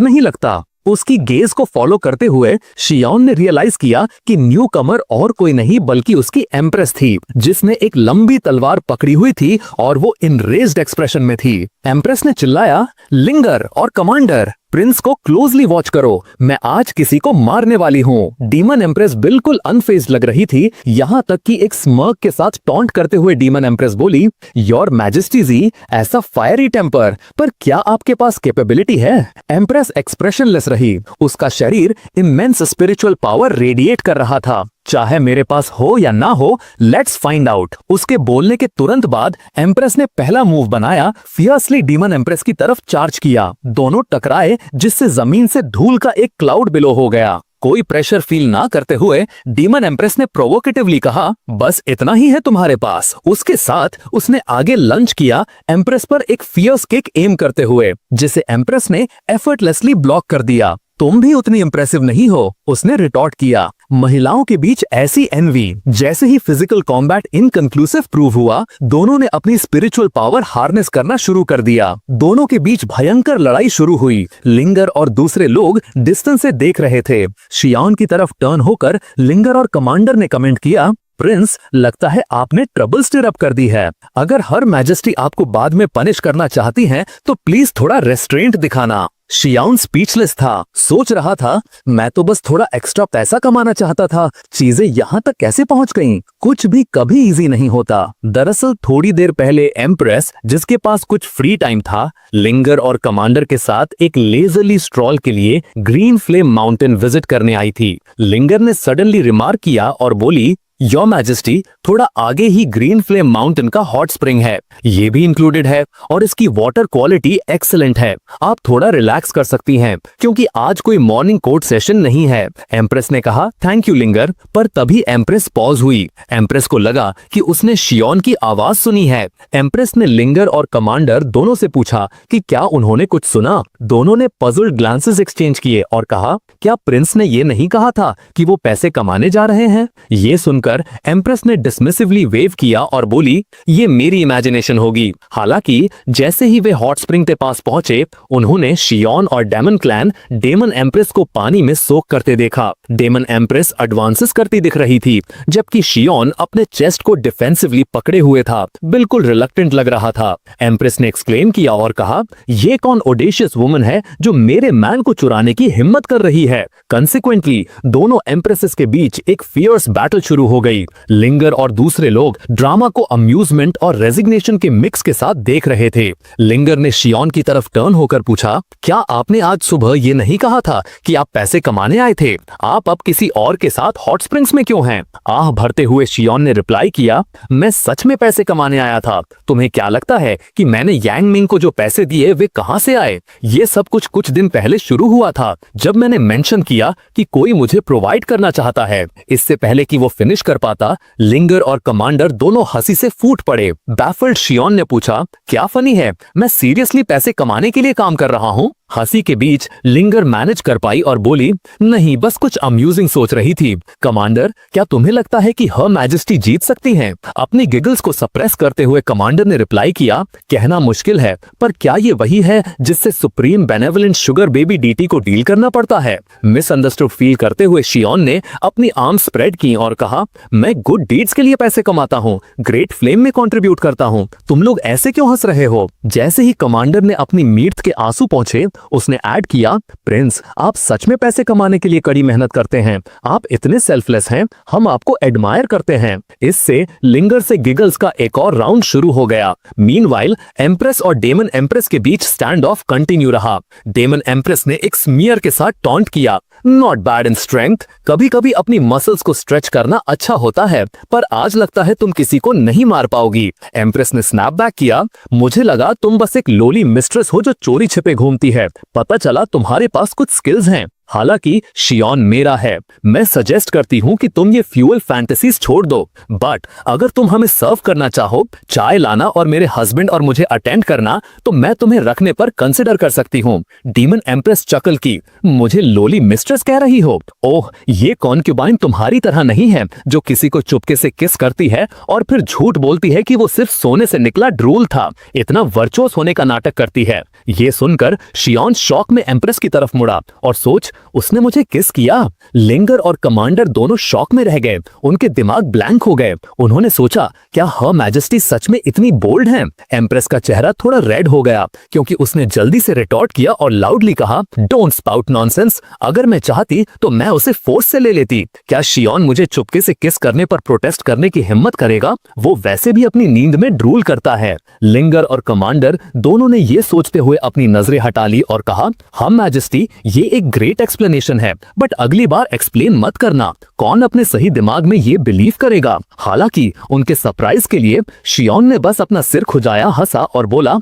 नहीं लगता। उसकी गेज को फॉलो करते हुए शियाओन ने रियलाइज किया कि न्यू कमर और कोई नहीं बल्कि उसकी एम्प्रेस थी, जिसने एक लंबी तलवार पकड़ी हुई थी और वो इनरेज्ड एक्सप्रेशन में थी। एम्प्रेस ने चिल्लाया, लिंगर और कमांडर, प्रिंस को क्लोजली वॉच करो, मैं आज किसी को मारने वाली हूँ। डीमन एम्प्रेस बिल्कुल अनफेज्ड लग रही थी, यहाँ तक कि एक स्मर्क के साथ टॉन्ट करते हुए डीमन एम्प्रेस बोली, योर मैजेस्टी जी, ऐसा फायरी टेम्पर, पर क्या आपके पास कैपेबिलिटी है। एम्प्रेस एक्सप्रेशनलेस रही, उसका शरीर इमेंस स्पिरिचुअल पावर रेडिएट कर रहा था। चाहे मेरे पास हो या ना हो, लेट्स फाइंड आउट। उसके बोलने के तुरंत बाद एम्प्रेस ने पहला मूव बनाया, फियर्सली डीमन एम्प्रेस की तरफ चार्ज किया। दोनों टकराए, जिससे जमीन से धूल का एक क्लाउड बिलो हो गया। कोई प्रेशर फील ना करते हुए डीमन एम्प्रेस ने प्रोवोकेटिवली कहा, बस इतना ही है तुम्हारे पास। उसके साथ उसने आगे लंच किया, एम्प्रेस पर एक फियर्स किक एम करते हुए, जिसे एम्प्रेस ने एफर्टलेसली ब्लॉक कर दिया। तुम भी उतनी इंप्रेसिव नहीं हो, उसने रिटॉर्ट किया। महिलाओं के बीच ऐसी एनवी। जैसे ही फिजिकल कॉम्बैट इनकंक्लूसिव प्रूव हुआ, दोनों ने अपनी स्पिरिचुअल पावर हार्नेस करना शुरू कर दिया। दोनों के बीच भयंकर लड़ाई शुरू हुई। लिंगर और दूसरे लोग डिस्टेंस से देख रहे थे। शियाओन की तरफ टर्न होकर लिंगर और कमांडर ने कमेंट किया, प्रिंस, लगता है आपने ट्रबल स्टिर अप कर दी है। अगर हर मैजेस्टी आपको बाद में पनिश करना चाहती हैं, तो प्लीज थोड़ा रेस्ट्रेंट दिखाना। शियान स्पीचलेस था, सोच रहा था मैं तो बस थोड़ा एक्स्ट्रा पैसा कमाना चाहता था, चीजें यहाँ तक कैसे पहुंच गईं? कुछ भी कभी इजी नहीं होता। दरअसल थोड़ी देर पहले एम्प्रेस, जिसके पास कुछ फ्री टाइम था, लिंगर और कमांडर के साथ एक लेजरली स्ट्रॉल के लिए ग्रीन फ्लेम माउंटेन विजिट करने आई थी। लिंगर ने सडनली रिमार्क किया और बोली, योर मैजेस्टी, थोड़ा आगे ही ग्रीन फ्लेम माउंटेन का हॉट स्प्रिंग है, ये भी इंक्लूडेड है और इसकी वाटर क्वालिटी एक्सीलेंट है। आप थोड़ा रिलैक्स कर सकती हैं क्योंकि आज कोई मॉर्निंग कोर्ट सेशन नहीं है। एम्प्रेस ने कहा, थैंक यू लिंगर, पर तभी एम्प्रेस पॉज हुई। एम्प्रेस को लगा कि उसने शियोन की आवाज सुनी है। एम्प्रेस ने लिंगर और कमांडर दोनों से पूछा कि क्या उन्होंने कुछ सुना। दोनों ने पजल्ड ग्लांसेस एक्सचेंज किए और कहा, क्या प्रिंस ने ये नहीं कहा था कि वो पैसे कमाने जा रहे हैं? ये सुनकर एम्प्रेस ने डिसमिसिवली वेव किया और बोली, ये मेरी इमेजिनेशन होगी। हालांकि जैसे ही वे हॉट स्प्रिंग के पास पहुंचे, उन्होंने शियोन और डेमन क्लैन डेमन एम्प्रेस को पानी में सोक करते देखा। डेमन एम्प्रेस एडवांसेस करती दिख रही थी, जबकि शियोन अपने चेस्ट को डिफेंसिवली पकड़े हुए था, बिल्कुल रिलक्टेंट लग रहा था। एम्प्रेस ने एक्सक्लेम किया और कहा, ये कौन ओडेशियस वुमन है जो मेरे मैन को चुराने की हिम्मत कर रही है? कंसिक्वेंटली दोनों एम्प्रेसेस के बीच एक फियर्स बैटल शुरू हो गई। लिंगर और दूसरे लोग ड्रामा को अम्यूजमेंट और रेजिग्नेशन के मिक्स के साथ देख रहे थे। लिंगर ने शियोन की तरफ टर्न होकर पूछा, क्या आपने आज सुबह ये नहीं कहा था कि आप पैसे कमाने आए थे? आप अब किसी और के साथ हॉट स्प्रिंग्स में क्यों हैं? आह भरते हुए शियोन ने रिप्लाई किया, मैं सच में पैसे कमाने आया था। तुम्हें क्या लगता है कि मैंने यांग मिंग को जो पैसे दिए वे कहां से आए? ये सब कुछ दिन पहले शुरू हुआ था, जब मैंने मेंशन किया कि कोई मुझे प्रोवाइड करना चाहता है। इससे पहले कि वो फिनिश कर पाता, लिंगर और कमांडर दोनों हंसी से फूट पड़े। बैफल्ड शियोन ने पूछा, क्या फनी है? मैं सीरियसली पैसे कमाने के लिए काम कर रहा हूँ। हंसी के बीच लिंगर मैनेज कर पाई और बोली, नहीं, बस कुछ अम्यूजिंग सोच रही थी। कमांडर, क्या तुम्हें लगता है कि हर मैजेस्टी जीत सकती हैं? अपनी गिगल्स को सप्रेस करते हुए कमांडर ने रिप्लाई किया, कहना मुश्किल है, पर क्या ये वही है जिससे supreme benevolent sugar baby deity को डील करना पड़ता है? मिसअंडरस्टूड फील करते हुए शियोन ने अपनी आर्म स्प्रेड की और कहा, मैं गुड डीड्स के लिए पैसे कमाता हूँ, ग्रेट फ्लेम में कंट्रीब्यूट करता हूँ। तुम लोग ऐसे क्यों हंस रहे हो? जैसे ही कमांडर ने अपनी मीट के आंसू पहुंचे, उसने ऐड किया, प्रिंस, आप सच में पैसे कमाने के लिए कड़ी मेहनत करते हैं। आप इतने सेल्फलेस हैं, हम आपको एडमायर करते हैं। इससे लिंगर से गिगल्स का एक और राउंड शुरू हो गया। मीनवाइल एम्प्रेस और डेमन एम्प्रेस के बीच स्टैंड ऑफ कंटिन्यू रहा। डेमन एम्प्रेस ने एक स्मीयर के साथ टॉन्ट किया, नॉट बैड इन स्ट्रेंथ। कभी कभी अपनी मसल्स को स्ट्रेच करना अच्छा होता है, पर आज लगता है तुम किसी को नहीं मार पाओगी। एम्प्रेस ने स्नैप बैक किया, मुझे लगा तुम बस एक लोली मिस्ट्रेस हो जो चोरी छिपे घूमती है। पता चला तुम्हारे पास कुछ स्किल्स हैं। हालांकि शियोन मेरा है, मैं सजेस्ट करती हूं कि तुम ये फ्यूल फैंटेसीज छोड़ दो, बट अगर तुम हमें सर्व करना चाहो, चाय लाना और मेरे हस्बैंड और मुझे अटेंड करना, तो मैं तुम्हें रखने पर कंसिडर कर सकती हूँ। डीमन एम्प्रेस चकल की, मुझे लोली मिस्ट्रेस कह रही हो? ओह, ये कॉन्क्यूबाइन तुम्हारी तरह नहीं है जो किसी को चुपके से किस करती है और फिर झूठ बोलती है कि वो सिर्फ सोने से निकला ड्रूल था। इतना वर्चुअस होने का नाटक करती है। ये सुनकर शियोन शॉक में एम्प्रेस की तरफ मुड़ा और सोच, उसने मुझे किस किया? लिंगर और कमांडर दोनों शॉक में रह गए, उनके दिमाग ब्लैंक हो गए। उन्होंने सोचा, क्या हर मैजेस्टी सच में इतनी बोल्ड हैं? एम्प्रेस का चेहरा थोड़ा रेड हो गया क्योंकि उसने जल्दी से रिटॉर्ट किया और लाउडली कहा, डोंट स्पाउट नॉनसेंस। अगर मैं चाहती तो मैं उसे फोर्स से ले लेती। क्या शियोन मुझे चुपके से किस करने पर प्रोटेस्ट करने की हिम्मत करेगा? वो वैसे भी अपनी नींद में ड्रूल करता है। लिंगर और कमांडर दोनों ने ये सोचते हुए अपनी नजरें हटा ली और कहा, हम मैजेस्टी, ये एक ग्रेट एक्सप्लेनेशन है, बट अगली बार एक्सप्लेन मत करना। कौन अपने सही दिमाग में ये बिलीव करेगा? हालांकि उनके सरप्राइज के लिए शियोन ने बस अपना सिर खुजाया, हंसा और बोला,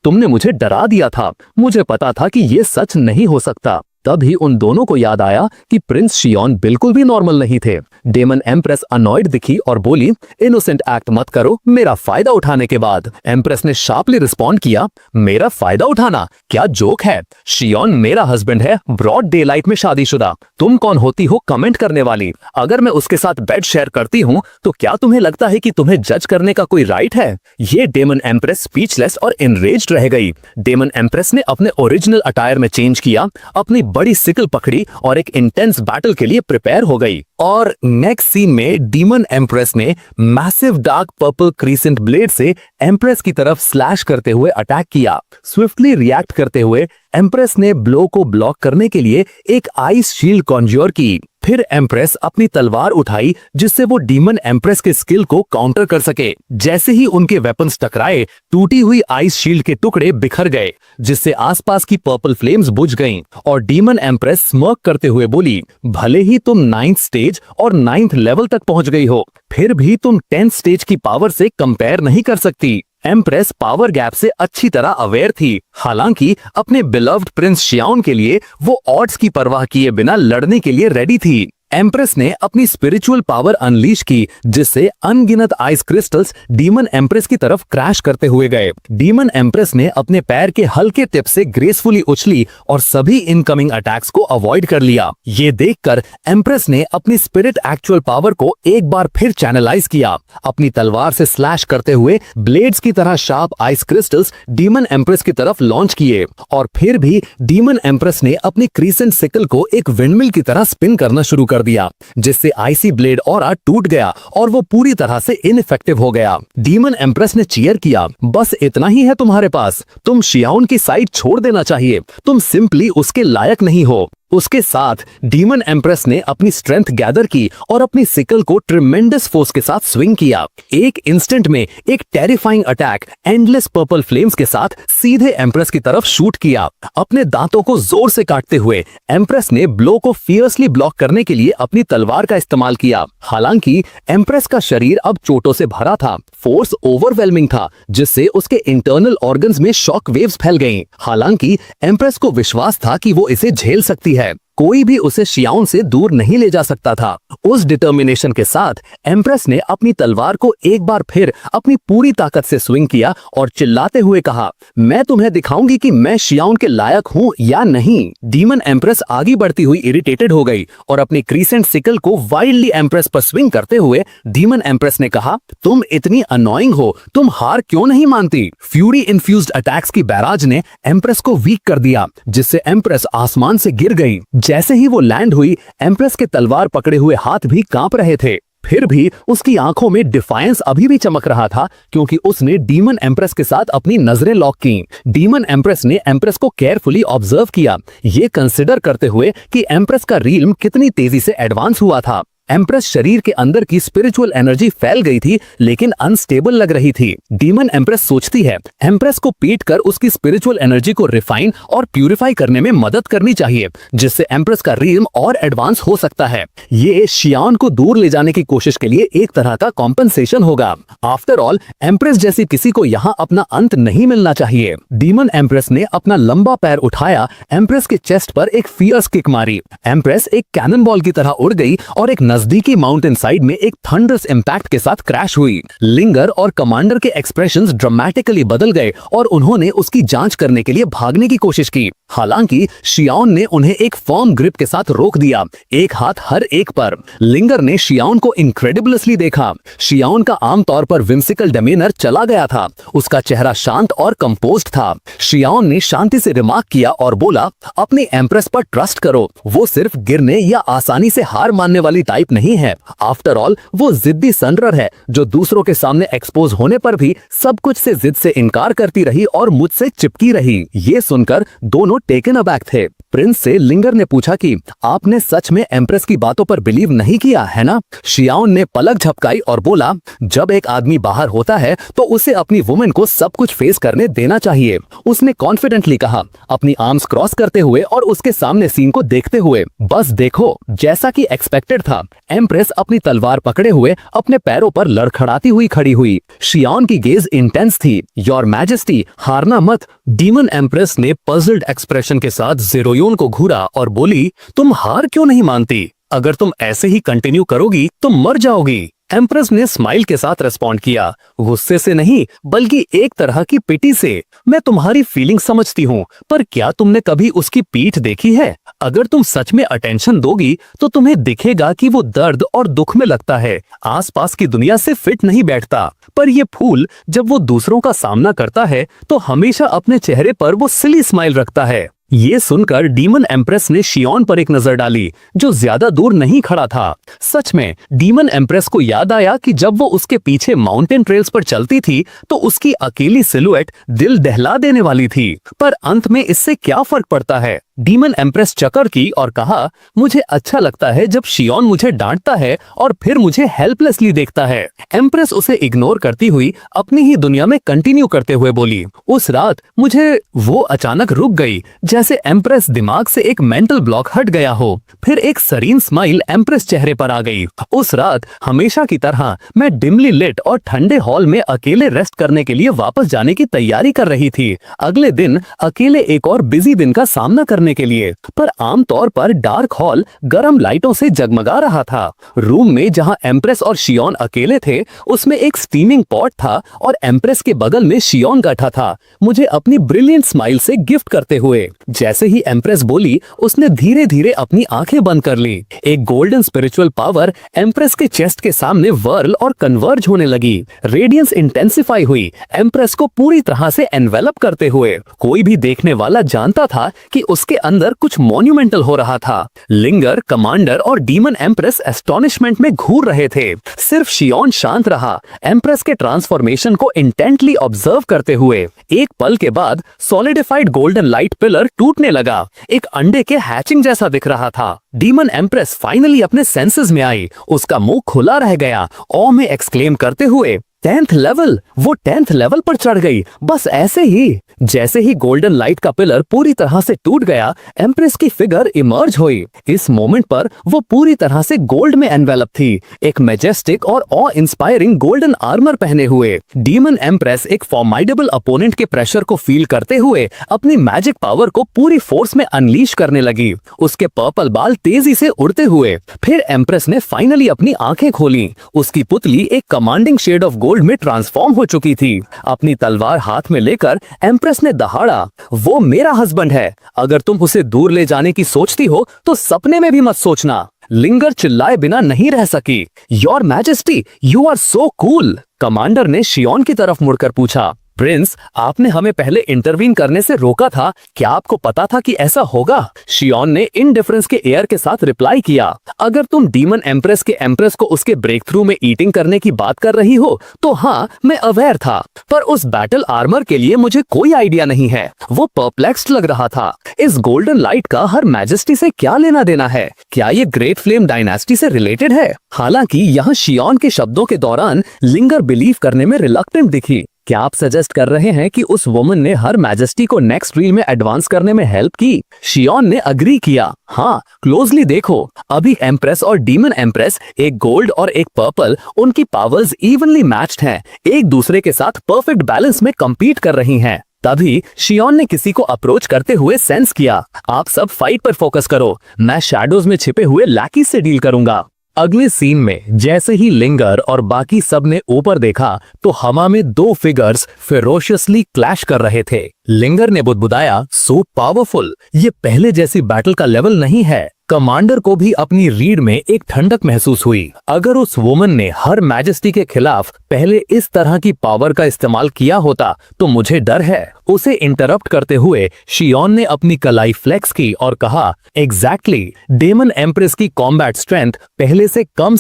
तुमने मुझे डरा दिया था, मुझे पता था कि ये सच नहीं हो सकता। तभी उन दोनों को याद आया कि प्रिंस शियोन बिल्कुल भी नॉर्मल नहीं थे। डेमन एम्प्रेस अनॉयड दिखी और बोली, इनोसेंट एक्ट मत करो मेरा फायदा उठाने के बाद। एम्प्रेस ने शार्पली रिस्पॉन्ड किया, मेरा फायदा उठाना? क्या जोक है? शियोन मेरा हस्बैंड है, ब्रॉड डे लाइट में शादीशुदा। तुम कौन होती हो कमेंट करने वाली? अगर मैं उसके साथ बेड शेयर करती हूँ तो क्या तुम्हें लगता है कि तुम्हें जज करने का कोई राइट है? ये डेमन एम्प्रेस स्पीचलेस और एनरेज्ड रह गई। डेमन एम्प्रेस ने अपने ओरिजिनल अटायर में चेंज किया, अपनी बड़ी सिकल पकड़ी और एक इंटेंस बैटल के लिए प्रिपेयर हो गई। और नेक्स्ट सीन में डीमन एम्प्रेस ने massive dark purple crescent blade से एम्प्रेस की तरफ स्लैश करते हुए अटैक किया। स्विफ्टली रिएक्ट करते हुए एम्प्रेस ने ब्लो को ब्लॉक करने के लिए एक आइस शील्ड कॉन्ज्योर की। फिर एम्प्रेस अपनी तलवार उठाई जिससे वो डीमन एम्प्रेस के स्किल को काउंटर कर सके। जैसे ही उनके वेपन्स टकराए, टूटी हुई आइस शील्ड के टुकड़े बिखर गए, जिससे आसपास की पर्पल फ्लेम्स बुझ गईं और डीमन एम्प्रेस स्मर्क करते हुए बोली, भले ही तुम 9th स्टेज और 9th लेवल तक पहुंच गई हो, फिर भी तुम 10th स्टेज की पावर से कंपेयर नहीं कर सकती। एम्प्रेस पावर गैप से अच्छी तरह अवेयर थी। हालांकि अपने बिलव्ड प्रिंस शियाओन के लिए वो ऑड्स की परवाह किए बिना लड़ने के लिए रेडी थी। एम्प्रेस ने अपनी स्पिरिचुअल पावर अनलीश की, जिससे अनगिनत आइस क्रिस्टल्स डीमन एम्प्रेस की तरफ क्रैश करते हुए गए। डीमन एम्प्रेस ने अपने पैर के हल्के टिप से ग्रेसफुली उछली और सभी इनकमिंग अटैक्स को अवॉइड कर लिया। ये देखकर एम्प्रेस ने अपनी स्पिरिट एक्चुअल पावर को एक बार फिर चैनलाइज किया। अपनी तलवार से स्लैश करते हुए ब्लेड्स की तरह sharp ice crystals demon empress की तरफ लॉन्च किए और फिर भी डीमन एम्प्रेस ने अपनी क्रीसेंट सिकल को एक विंडमिल की तरह स्पिन करना शुरू कर दिया, जिससे आईसी ब्लेड ऑरा टूट गया और वो पूरी तरह से इनइफेक्टिव हो गया। डीमन एम्प्रेस ने चीयर किया, बस इतना ही है तुम्हारे पास, तुम शियाओन की साइड छोड़ देना चाहिए, तुम सिंपली उसके लायक नहीं हो। उसके साथ डीमन एम्प्रेस ने अपनी स्ट्रेंथ गैदर की और अपनी सिकल को ट्रिमेंडस फोर्स के साथ स्विंग किया। एक इंस्टेंट में एक terrifying attack endless purple flames के साथ सीधे एम्प्रेस की तरफ शूट किया। अपने दांतों को जोर से काटते हुए एम्प्रेस ने ब्लो को फियर्सली ब्लॉक करने के लिए अपनी तलवार का इस्तेमाल किया। हालांकि एम्प्रेस का शरीर अब चोटों से भरा था, फोर्स ओवरवेलमिंग था, जिससे उसके इंटरनल ऑर्गन्स में शॉक वेव्स फैल गईं। हालांकि एम्प्रेस को विश्वास था कि वो इसे झेल सकती है, कोई भी उसे शियाओन से दूर नहीं ले जा सकता था। उस डिटर्मिनेशन के साथ एम्प्रेस ने अपनी तलवार को एक बार फिर अपनी पूरी ताकत से स्विंग किया और चिल्लाते हुए कहा, मैं तुम्हें दिखाऊंगी कि मैं शियाओन के लायक हूं या नहीं। डीमन एम्प्रेस आगे बढ़ती हुई इरिटेटेड हो गई और अपनी क्रीसेंट सिकल को वाइल्डली एम्प्रेस पर स्विंग करते हुए डीमन एम्प्रेस ने कहा, तुम इतनी अनोइंग हो, तुम हार क्यों नहीं मानती। फ्यूरी इन्फ्यूज्ड अटैक्स की बैराज ने एम्प्रेस को वीक कर दिया, जिससे एम्प्रेस आसमान से गिर गई। जैसे ही वो लैंड हुई, एम्प्रेस के तलवार पकड़े हुए हाथ भी कांप रहे थे। फिर भी उसकी आंखों में डिफायंस अभी भी चमक रहा था, क्योंकि उसने डीमन एम्प्रेस के साथ अपनी नजरें लॉक की। डीमन एम्प्रेस ने एम्प्रेस को केयरफुली ऑब्जर्व किया, ये कंसिडर करते हुए कि एम्प्रेस का रील्म कितनी तेजी से एडवांस हुआ था। एम्प्रेस शरीर के अंदर की स्पिरिचुअल एनर्जी फैल गई थी, लेकिन अनस्टेबल लग रही थी। डीमन एम्प्रेस सोचती है, एम्प्रेस को पीट कर उसकी स्पिरिचुअल एनर्जी को रिफाइन और प्यूरिफाई करने में मदद करनी चाहिए, जिससे एम्प्रेस का रील्म और एडवांस हो सकता है। ये शियाओन को दूर ले जाने की कोशिश के लिए एक तरह का कॉम्पनसेशन होगा। आफ्टर ऑल, एम्प्रेस जैसी किसी को यहाँ अपना अंत नहीं मिलना चाहिए। डीमन एम्प्रेस ने अपना लंबा पैर उठाया, एम्प्रेस के चेस्ट पर एक फियर्स किक मारी। एम्प्रेस एक कैनन बॉल की तरह उड़ गई और एक नजदीकी माउंटेन साइड में एक थंडरस इंपैक्ट के साथ क्रैश हुई। लिंगर और कमांडर के एक्सप्रेशंस ड्रामेटिकली बदल गए और उन्होंने उसकी जांच करने के लिए भागने की कोशिश की। हालांकि शियाओन ने उन्हें एक फर्म ग्रिप के साथ रोक दिया, एक हाथ हर एक पर। लिंगर ने शियाओन को इनक्रेडिबलसली देखा। शियाओन का आमतौर पर विम्सिकल डेमेनर चला गया था, उसका चेहरा शांत और कंपोज्ड था। शियाओन ने शांति से रिमार्क किया और बोला, अपनी एम्प्रेस पर ट्रस्ट करो, वो सिर्फ गिरने या आसानी से हार मानने वाली टाइप नहीं है। आफ्टर ऑल, वो जिद्दी सनरर है जो दूसरों के सामने एक्सपोज होने पर भी सब कुछ से जिद से इनकार करती रही और मुझसे चिपकी रही। ये सुनकर दोनों टेकन अबैक थे। प्रिंस से लिंगर ने पूछा कि आपने सच में एम्प्रेस की बातों पर बिलीव नहीं किया है ना? शियाओन ने पलक झपकाई और बोला, जब एक आदमी बाहर होता है तो उसे अपनी वुमेन को सब कुछ फेस करने देना चाहिए। उसने कॉन्फिडेंटली कहा, अपनी आर्म्स क्रॉस करते हुए और उसके सामने सीन को देखते हुए। बस देखो, जैसा कि एक्सपेक्टेड था, एम्प्रेस अपनी तलवार पकड़े हुए अपने पैरों पर लड़खड़ाती हुई खड़ी हुई। शियाओन की गेज इंटेंस थी। योर मैजेस्टी, हारना मत। डीमन एम्प्रेस ने पजल्ड एक्सप्रेशन के साथ ज़ेरोयोन को घूरा और बोली, तुम हार क्यों नहीं मानती? अगर तुम ऐसे ही कंटिन्यू करोगी तो मर जाओगी। एम्प्रेस ने स्माइल के साथ रिस्पॉन्ड किया, गुस्से से नहीं बल्कि एक तरह की पिटी से। मैं तुम्हारी फीलिंग समझती हूँ, पर क्या तुमने कभी उसकी पीठ देखी है? अगर तुम सच में अटेंशन दोगी तो तुम्हें दिखेगा कि वो दर्द और दुख में लगता है, आसपास की दुनिया से फिट नहीं बैठता। पर ये फूल जब वो दूसरों का सामना करता है तो हमेशा अपने चेहरे पर वो सिली स्माइल रखता है। ये सुनकर डीमन एम्प्रेस ने शियोन पर एक नजर डाली, जो ज्यादा दूर नहीं खड़ा था। सच में डीमन एम्प्रेस को याद आया कि जब वो उसके पीछे माउंटेन ट्रेल्स पर चलती थी तो उसकी अकेली सिलुएट दिल दहला देने वाली थी। पर अंत में इससे क्या फर्क पड़ता है? डीमन एम्प्रेस चकर की और कहा, मुझे अच्छा लगता है जब शियोन मुझे डांटता है और फिर मुझे हेल्पलेसली देखता है। एम्प्रेस उसे इग्नोर करती हुई अपनी ही दुनिया में कंटिन्यू करते हुए बोली, उस रात मुझे वो अचानक रुक गई, जैसे एम्प्रेस दिमाग से एक मेंटल ब्लॉक हट गया हो। फिर एक सरीन स्माइल एम्प्रेस चेहरे पर आ गई। उस रात हमेशा की तरह मैं डिमली लिट और ठंडे हॉल में अकेले रेस्ट करने के लिए वापस जाने की तैयारी कर रही थी। अगले दिन अकेले एक और बिजी दिन का सामना करने के लिए, पर आमतौर पर डार्क हॉल गर्म लाइटों से जगमगा रहा था। रूम में जहां एम्प्रेस और शियोन अकेले थे, उसमें एक स्टीमिंग पॉट था और एम्प्रेस के बगल में शियोन बैठा था, मुझे अपनी ब्रिलियंट स्माइल से गिफ्ट करते हुए। जैसे ही एम्प्रेस बोली, उसने धीरे धीरे अपनी आंखें बंद कर ली। एक गोल्डन स्पिरिचुअल पावर एम्प्रेस के चेस्ट के सामने वर्ल और कन्वर्ज होने लगी। रेडियंस इंटेंसिफाई हुई, एम्प्रेस को पूरी तरह से एनवेलप करते हुए। कोई भी देखने वाला जानता था कि उसके अंदर कुछ मॉन्यूमेंटल हो रहा था। लिंगर, कमांडर और डीमन एम्प्रेस एस्टोनिशमेंट में घूर रहे थे। सिर्फ शियोन शांत रहा, एम्प्रेस के ट्रांसफॉर्मेशन को इंटेंटली ऑब्जर्व करते हुए। एक पल के बाद सॉलिडिफाइड गोल्डन लाइट पिलर टूटने लगा, एक अंडे के हैचिंग जैसा दिख रहा था। डीमन एम्प्रेस फाइनली अपने सेंसेस में आई, उसका मुंह खुला रह गया, ऑ में एक्सक्लेम करते हुए, 10th लेवल! वो 10th लेवल पर चढ़ गई, बस ऐसे ही। जैसे ही गोल्डन लाइट का पिलर पूरी तरह से टूट गया, एम्प्रेस की फिगर इमर्ज हुई। इस मोमेंट पर वो पूरी तरह से गोल्ड में एनवेलप थी, एक मैजेस्टिक और ऑ इंस्पायरिंग गोल्डन आर्मर पहने हुए। डीमन एम्प्रेस एक फॉर्माइडेबल अपोनेंट के प्रेशर को फील करते हुए अपनी मैजिक पावर को पूरी फोर्स में अनलीश करने लगी, उसके पर्पल बाल तेजी से उड़ते हुए। फिर एम्प्रेस ने फाइनली अपनी आंखें खोली, उसकी पुतली एक कमांडिंग शेड ऑफ गोल्ड में ट्रांसफॉर्म हो चुकी थी। अपनी तलवार हाथ में लेकर एम्प्रेस ने दहाड़ा, वो मेरा हस्बैंड है, अगर तुम उसे दूर ले जाने की सोचती हो तो सपने में भी मत सोचना। लिंगर चिल्लाए बिना नहीं रह सकी, your majesty, you are so cool. Commander ने शियोन की तरफ मुड़कर पूछा, प्रिंस, आपने हमें पहले इंटरवीन करने से रोका था, क्या आपको पता था कि ऐसा होगा? शियोन ने इनडिफरेंस के एयर के साथ रिप्लाई किया, अगर तुम डीमन एम्प्रेस के एम्प्रेस को उसके ब्रेक थ्रू में ईटिंग करने की बात कर रही हो तो हाँ, मैं अवेयर था, पर उस बैटल आर्मर के लिए मुझे कोई आइडिया नहीं है। वो परप्लेक्स्ड लग रहा था। इस गोल्डन लाइट का हर मैजेस्टी से क्या लेना देना है? क्या ये ग्रेट फ्लेम डायनेस्टी से रिलेटेड है? हालांकि यहाँ शियोन के शब्दों के दौरान लिंगर बिलीव करने में रिलक्टेंट दिखी। क्या आप सजेस्ट कर रहे हैं कि उस वुमन ने हर मैजेस्टी को नेक्स्ट रील में एडवांस करने में हेल्प की? शियोन ने अग्री किया, हाँ, क्लोजली देखो, अभी एम्प्रेस और डीमन एम्प्रेस, एक गोल्ड और एक पर्पल, उनकी पावर्स इवनली मैच्ड हैं, एक दूसरे के साथ परफेक्ट बैलेंस में compete कर रही हैं। तभी शियोन ने किसी को अप्रोच करते हुए सेंस किया, आप सब फाइट पर फोकस करो, मैं शैडोज में छिपे हुए लैकी से डील करूंगा। अगले सीन में जैसे ही लिंगर और बाकी सब ने ऊपर देखा तो हवा में दो फिगर्स फेरोशियसली क्लैश कर रहे थे। लिंगर ने बुदबुदाया, सो पावरफुल, ये पहले जैसी बैटल का लेवल नहीं है। कमांडर को भी अपनी रीढ़ में एक ठंडक महसूस हुई। अगर उस वुमन ने हर मैजेस्टी के खिलाफ पहले इस तरह की पावर का इस्तेमाल किया होता तो मुझे डर है। उसे इंटरप्ट करते हुए शियोन ने अपनी कलाई फ्लेक्स की और कहा, एग्जैक्टली, डेमन एम्प्रेस की कॉम्बैट स्ट्रेंथ पहले से कम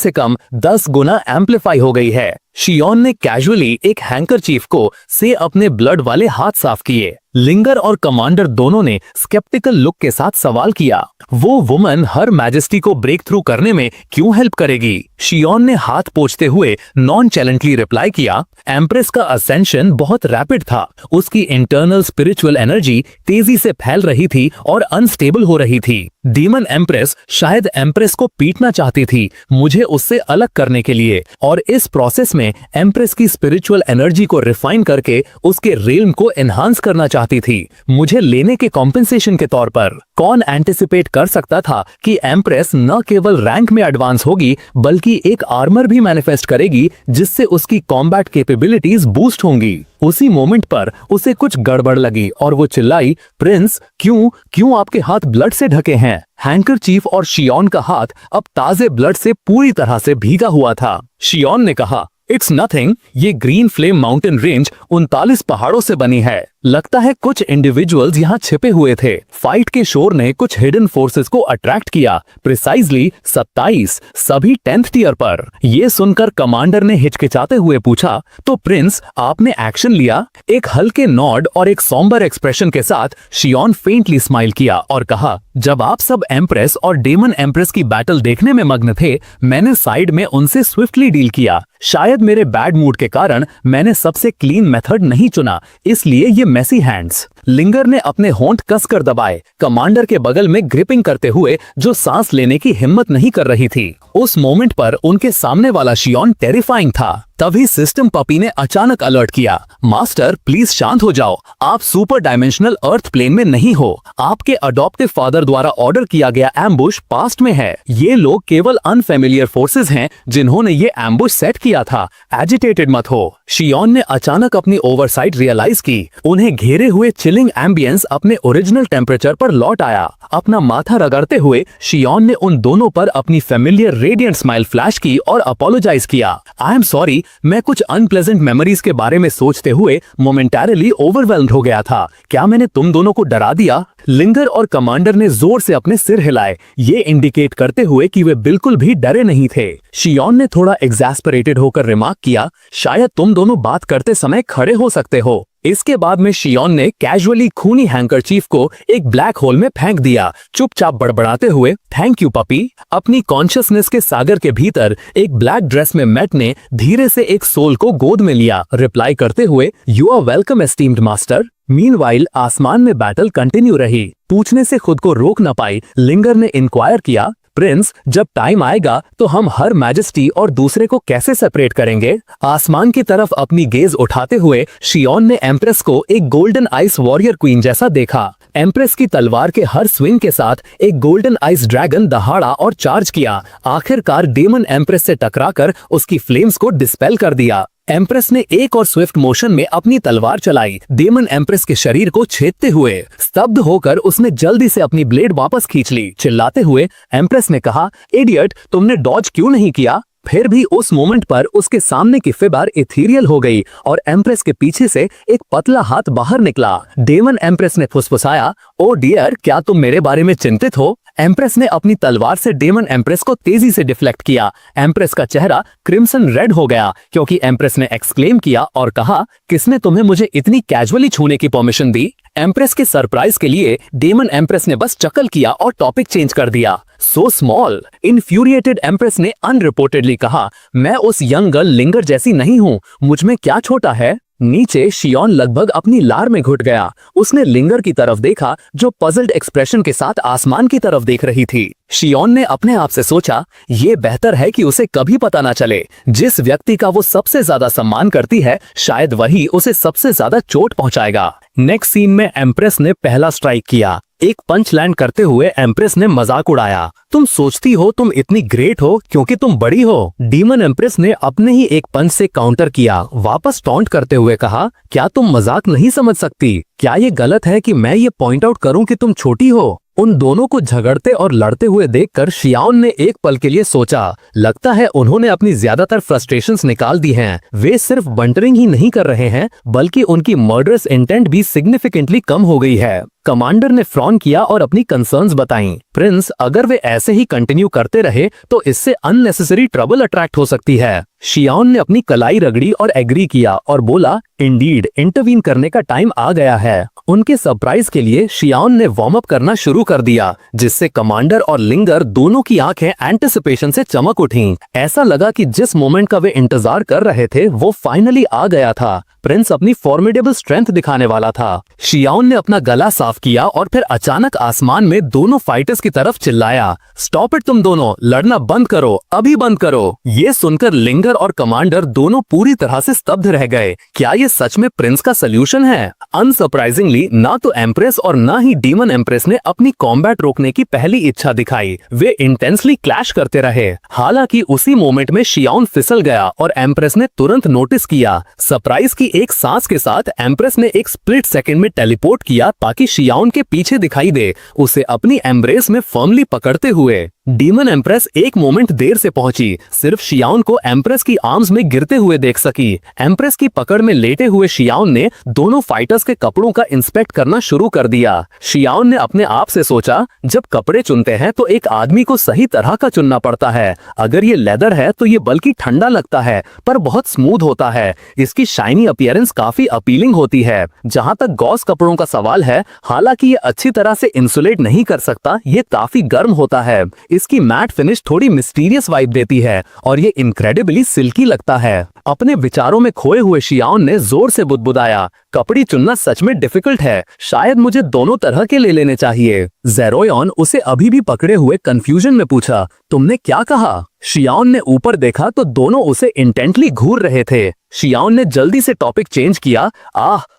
10 गुना एम्पलीफाई हो गई है। शियोन ने कैजुअली एक हैंकरचीफ को से अपने ब्लड वाले हाथ साफ किए। लिंगर और कमांडर दोनों ने स्केप्टिकल लुक के साथ सवाल किया, वो वुमन हर मैजेस्टी को ब्रेक थ्रू करने में क्यों हेल्प करेगी? शियोन ने हाथ पोंछते हुए नॉन चैलेंटली रिप्लाई किया, एम्प्रेस का असेंशन बहुत रैपिड था, उसकी इंटरनल स्पिरिचुअल एनर्जी तेजी से फैल रही थी और अनस्टेबल हो रही थी। डीमन एम्प्रेस शायद एम्प्रेस को पीटना चाहती थी, मुझे उससे अलग करने के लिए, और इस प्रोसेस में एम्प्रेस की स्पिरिचुअल एनर्जी को रिफाइन करके उसके रिल्म को एनहांस करना चाहती थी, मुझे लेने के कॉम्पेंसेशन के तौर पर। कौन एंटिसिपेट कर सकता था कि एम्प्रेस न केवल रैंक में एडवांस होगी बल्कि एक आर्मर भी मैनिफेस्ट करेगी जिससे उसकी कॉम्बैट कैपेबिलिटीज बूस्ट होंगी। उसी मोमेंट पर उसे कुछ गड़बड़ लगी और वो चिल्लाई, प्रिंस, क्यों आपके हाथ ब्लड से ढके हैं? हैंकरचीफ और शियोन का हाथ अब ताजे ब्लड से पूरी तरह से भीगा हुआ था। शियोन ने कहा, इट्स नथिंग, ये ग्रीन फ्लेम माउंटेन रेंज 39 पहाड़ों से बनी है। लगता है कुछ इंडिविजुअल्स यहाँ छिपे हुए थे। फाइट के शोर ने कुछ हिडन फोर्सेस को अट्रैक्ट किया, प्रिसाइजली 27, सभी 10th टियर पर। ये सुनकर कमांडर ने हिचकिचाते हुए पूछा, तो प्रिंस आपने एक्शन लिया? एक हल्के नॉड और एक सॉम्बर एक्सप्रेशन के साथ शियोन फेंटली स्माइल किया और कहा, जब आप सब एम्प्रेस और डेमन एम्प्रेस की बैटल देखने में मग्न थे, मैंने साइड में उनसे स्विफ्टली डील किया। शायद मेरे बैड मूड के कारण मैंने सबसे क्लीन मेथड नहीं चुना, इसलिए ये मेसी हैंड्स। लिंगर ने अपने होंठ कसकर दबाए, कमांडर के बगल में ग्रिपिंग करते हुए, जो सांस लेने की हिम्मत नहीं कर रही थी। उस मोमेंट पर उनके सामने वाला शियोन टेरिफाइंग था। तभी सिस्टम पपी ने अचानक अलर्ट किया, मास्टर प्लीज शांत हो जाओ, आप सुपर डायमेंशनल अर्थ प्लेन में नहीं हो। आपके अडॉप्टिव फादर द्वारा ऑर्डर किया गया एम्बुश पास्ट में है। ये लोग केवल अनफेमिलियर फोर्सेस हैं जिन्होंने ये एम्बुश सेट किया था। एजिटेटेड मत हो। शियोन ने अचानक अपनी ओवरसाइट रियलाइज की। उन्हें घेरे हुए चिलिंग एम्बियंस अपने ओरिजिनल टेम्परेचर पर लौट आया। अपना माथा रगड़ते हुए शियोन ने उन दोनों पर अपनी फेमिलियर रेडियंट स्माइल फ्लैश की और अपोलोजाइज किया। आई एम सॉरी, मैं कुछ अनप्लेजेंट मेमोरीज के बारे में सोचते हुए मोमेंटरली ओवरवेल्म्ड हो गया था। क्या मैंने तुम दोनों को डरा दिया? लिंगर और कमांडर ने जोर से अपने सिर हिलाए, ये इंडिकेट करते हुए कि वे बिल्कुल भी डरे नहीं थे। शियोन ने थोड़ा एग्जैस्परेटेड होकर रिमार्क किया, शायद तुम दोनों बात करते समय खड़े हो सकते हो। इसके बाद में शियोन ने कैजुअली खूनी हैंकरचीफ को एक ब्लैक होल में फेंक दिया, चुपचाप बड़बड़ाते हुए, थैंक यू पपी। अपनी कॉन्शियसनेस के सागर के भीतर एक ब्लैक ड्रेस में मैट ने धीरे से एक सोल को गोद में लिया, रिप्लाई करते हुए, you are welcome esteemed master. Meanwhile आसमान में बैटल कंटिन्यू रही। पूछने से खुद को रोक न पाई लिंगर ने इंक्वायर किया, प्रिंस जब टाइम आएगा तो हम हर मैजेस्टी और दूसरे को कैसे सेपरेट करेंगे? आसमान की तरफ अपनी गेज उठाते हुए शियोन ने एम्प्रेस को एक गोल्डन आइस वॉरियर क्वीन जैसा देखा। एम्प्रेस की तलवार के हर स्विंग के साथ एक गोल्डन आइस ड्रैगन दहाड़ा और चार्ज किया। आखिरकार डेमन एम्प्रेस से टकराकर उसकी फ्लेम्स को डिस्पेल कर दिया। एम्प्रेस ने एक और स्विफ्ट मोशन में अपनी तलवार चलाई, डेमन एम्प्रेस के शरीर को छेदते हुए। स्तब्ध होकर उसने जल्दी से अपनी ब्लेड वापस खींच ली। चिल्लाते हुए एम्प्रेस ने कहा, इडियट, तुमने डॉज क्यों नहीं किया? फिर भी उस मोमेंट पर उसके सामने की फिबर इथीरियल हो गई और एम्प्रेस के पीछे से एक पतला हाथ बाहर निकला। डेमन एम्प्रेस ने फुसफुसाया, ओ डियर, क्या तुम मेरे बारे में चिंतित हो? एम्प्रेस ने अपनी तलवार से डेमन एम्प्रेस को तेजी से डिफ्लेक्ट किया। एम्प्रेस का चेहरा क्रिम्सन रेड हो गया क्योंकि एम्प्रेस ने एक्सक्लेम किया और कहा, किसने तुम्हें मुझे इतनी कैजुअली छूने की परमिशन दी? एम्प्रेस के सरप्राइज के लिए डेमन एम्प्रेस ने बस चकल किया और टॉपिक चेंज कर दिया। So small. इन्फ्यूरिएटेड एम्प्रेस ने अनरिपोर्टेडली कहा, मैं उस यंग गर्ल लिंगर जैसी नहीं हूँ, मुझ में क्या छोटा है? नीचे शियोन लगभग अपनी लार में घुट गया। उसने लिंगर की तरफ देखा जो पजल्ड एक्सप्रेशन के साथ आसमान की तरफ देख रही थी। शियोन ने अपने आप से सोचा, ये बेहतर है कि उसे कभी पता ना चले। जिस व्यक्ति का वो सबसे ज्यादा सम्मान करती है, शायद वही उसे सबसे ज्यादा चोट पहुंचाएगा। नेक्स्ट सीन में एम्प्रेस ने पहला स्ट्राइक किया। एक पंच लैंड करते हुए एम्प्रेस ने मजाक उड़ाया, तुम सोचती हो तुम इतनी ग्रेट हो क्योंकि तुम बड़ी हो। डीमन एम्प्रेस ने अपने ही एक पंच से काउंटर किया, वापस टॉन्ट करते हुए कहा, क्या तुम मजाक नहीं समझ सकती? क्या ये गलत है कि मैं ये पॉइंट आउट करूं कि तुम छोटी हो? उन दोनों को झगड़ते और लड़ते हुए देखकर शियोन ने एक पल के लिए सोचा, लगता है उन्होंने अपनी ज्यादातर फ्रस्ट्रेशंस निकाल दी हैं। वे सिर्फ बंटरिंग ही नहीं कर रहे हैं बल्कि उनकी मर्डरस इंटेंट भी सिग्निफिकेंटली कम हो गई है। कमांडर ने फ्रॉन किया और अपनी कंसर्न्स बताईं। प्रिंस, अगर वे ऐसे ही कंटिन्यू करते रहे तो इससे अननेसेसरी ट्रबल अट्रैक्ट हो सकती है। शियोन ने अपनी कलाई रगड़ी और एग्री किया और बोला, इंडीड, इंटरवीन करने का टाइम आ गया है। उनके सरप्राइज के लिए शियोन ने वार्म अप करना शुरू कर दिया, जिससे कमांडर और लिंगर दोनों की आंखें एंटिसिपेशन से चमक उठीं। ऐसा लगा कि जिस मोमेंट का वे इंतजार कर रहे थे वो फाइनली आ गया था। प्रिंस अपनी फॉर्मिडेबल स्ट्रेंथ दिखाने वाला था। शियोन ने अपना गला साफ किया और फिर अचानक आसमान में दोनों फाइटर्स की तरफ चिल्लाया, स्टॉप इट, तुम दोनों, लड़ना बंद करो, अभी बंद करो। ये सुनकर लिंगर और कमांडर दोनों पूरी तरह से स्तब्ध रह गए। क्या ये सच में प्रिंस का सोल्यूशन है? अनसरप्राइजिंगली ना तो एम्प्रेस और ना ही डीमन एम्प्रेस ने अपनी कॉम्बैट रोकने की पहली इच्छा दिखाई। वे इंटेंसली क्लैश करते रहे। हालांकि उसी मोमेंट में शियोन फिसल गया और एम्प्रेस ने तुरंत नोटिस किया। सरप्राइज की एक सांस के साथ एम्प्रेस ने एक स्प्लिट सेकंड में टेलीपोर्ट किया ताकि शियोन के पीछे दिखाई दे, उसे अपनी एम्ब्रेस में फर्मली पकड़ते हुए। डीमन एम्प्रेस एक मोमेंट देर से पहुंची, सिर्फ शियाओन को एम्प्रेस की आर्म्स में गिरते हुए देख सकी। एम्प्रेस की पकड़ में लेटे हुए शियाओन ने दोनों फाइटर्स के कपड़ों का इंस्पेक्ट करना शुरू कर दिया। शियाओन ने अपने आप से सोचा, जब कपड़े चुनते हैं तो एक आदमी को सही तरह का चुनना पड़ता है। अगर ये लेदर है तो ये बल्कि ठंडा लगता है पर बहुत स्मूथ होता है। इसकी शाइनी अपीयरेंस काफी अपीलिंग होती है। जहां तक गॉस कपड़ों का सवाल है, हालांकि ये अच्छी तरह से इंसुलेट नहीं कर सकता, ये काफी गर्म होता है। इसकी मैट फिनिश थोड़ी मिस्टीरियस वाइब देती है और ये इनक्रेडिबली सिल्की लगता है। अपने विचारों में खोए हुए शियाओन ने जोर से बुदबुदाया, कपड़े चुनना सच में डिफिकल्ट है, शायद मुझे दोनों तरह के ले लेने चाहिए। ज़ेरोयॉन उसे अभी भी पकड़े हुए कंफ्यूजन में पूछा, तुमने क्या कहा? शियाओन ने ऊपर देखा तो दोनों उसे इंटेंटली घूर रहे थे। शियाओन ने जल्दी से टॉपिक चेंज किया,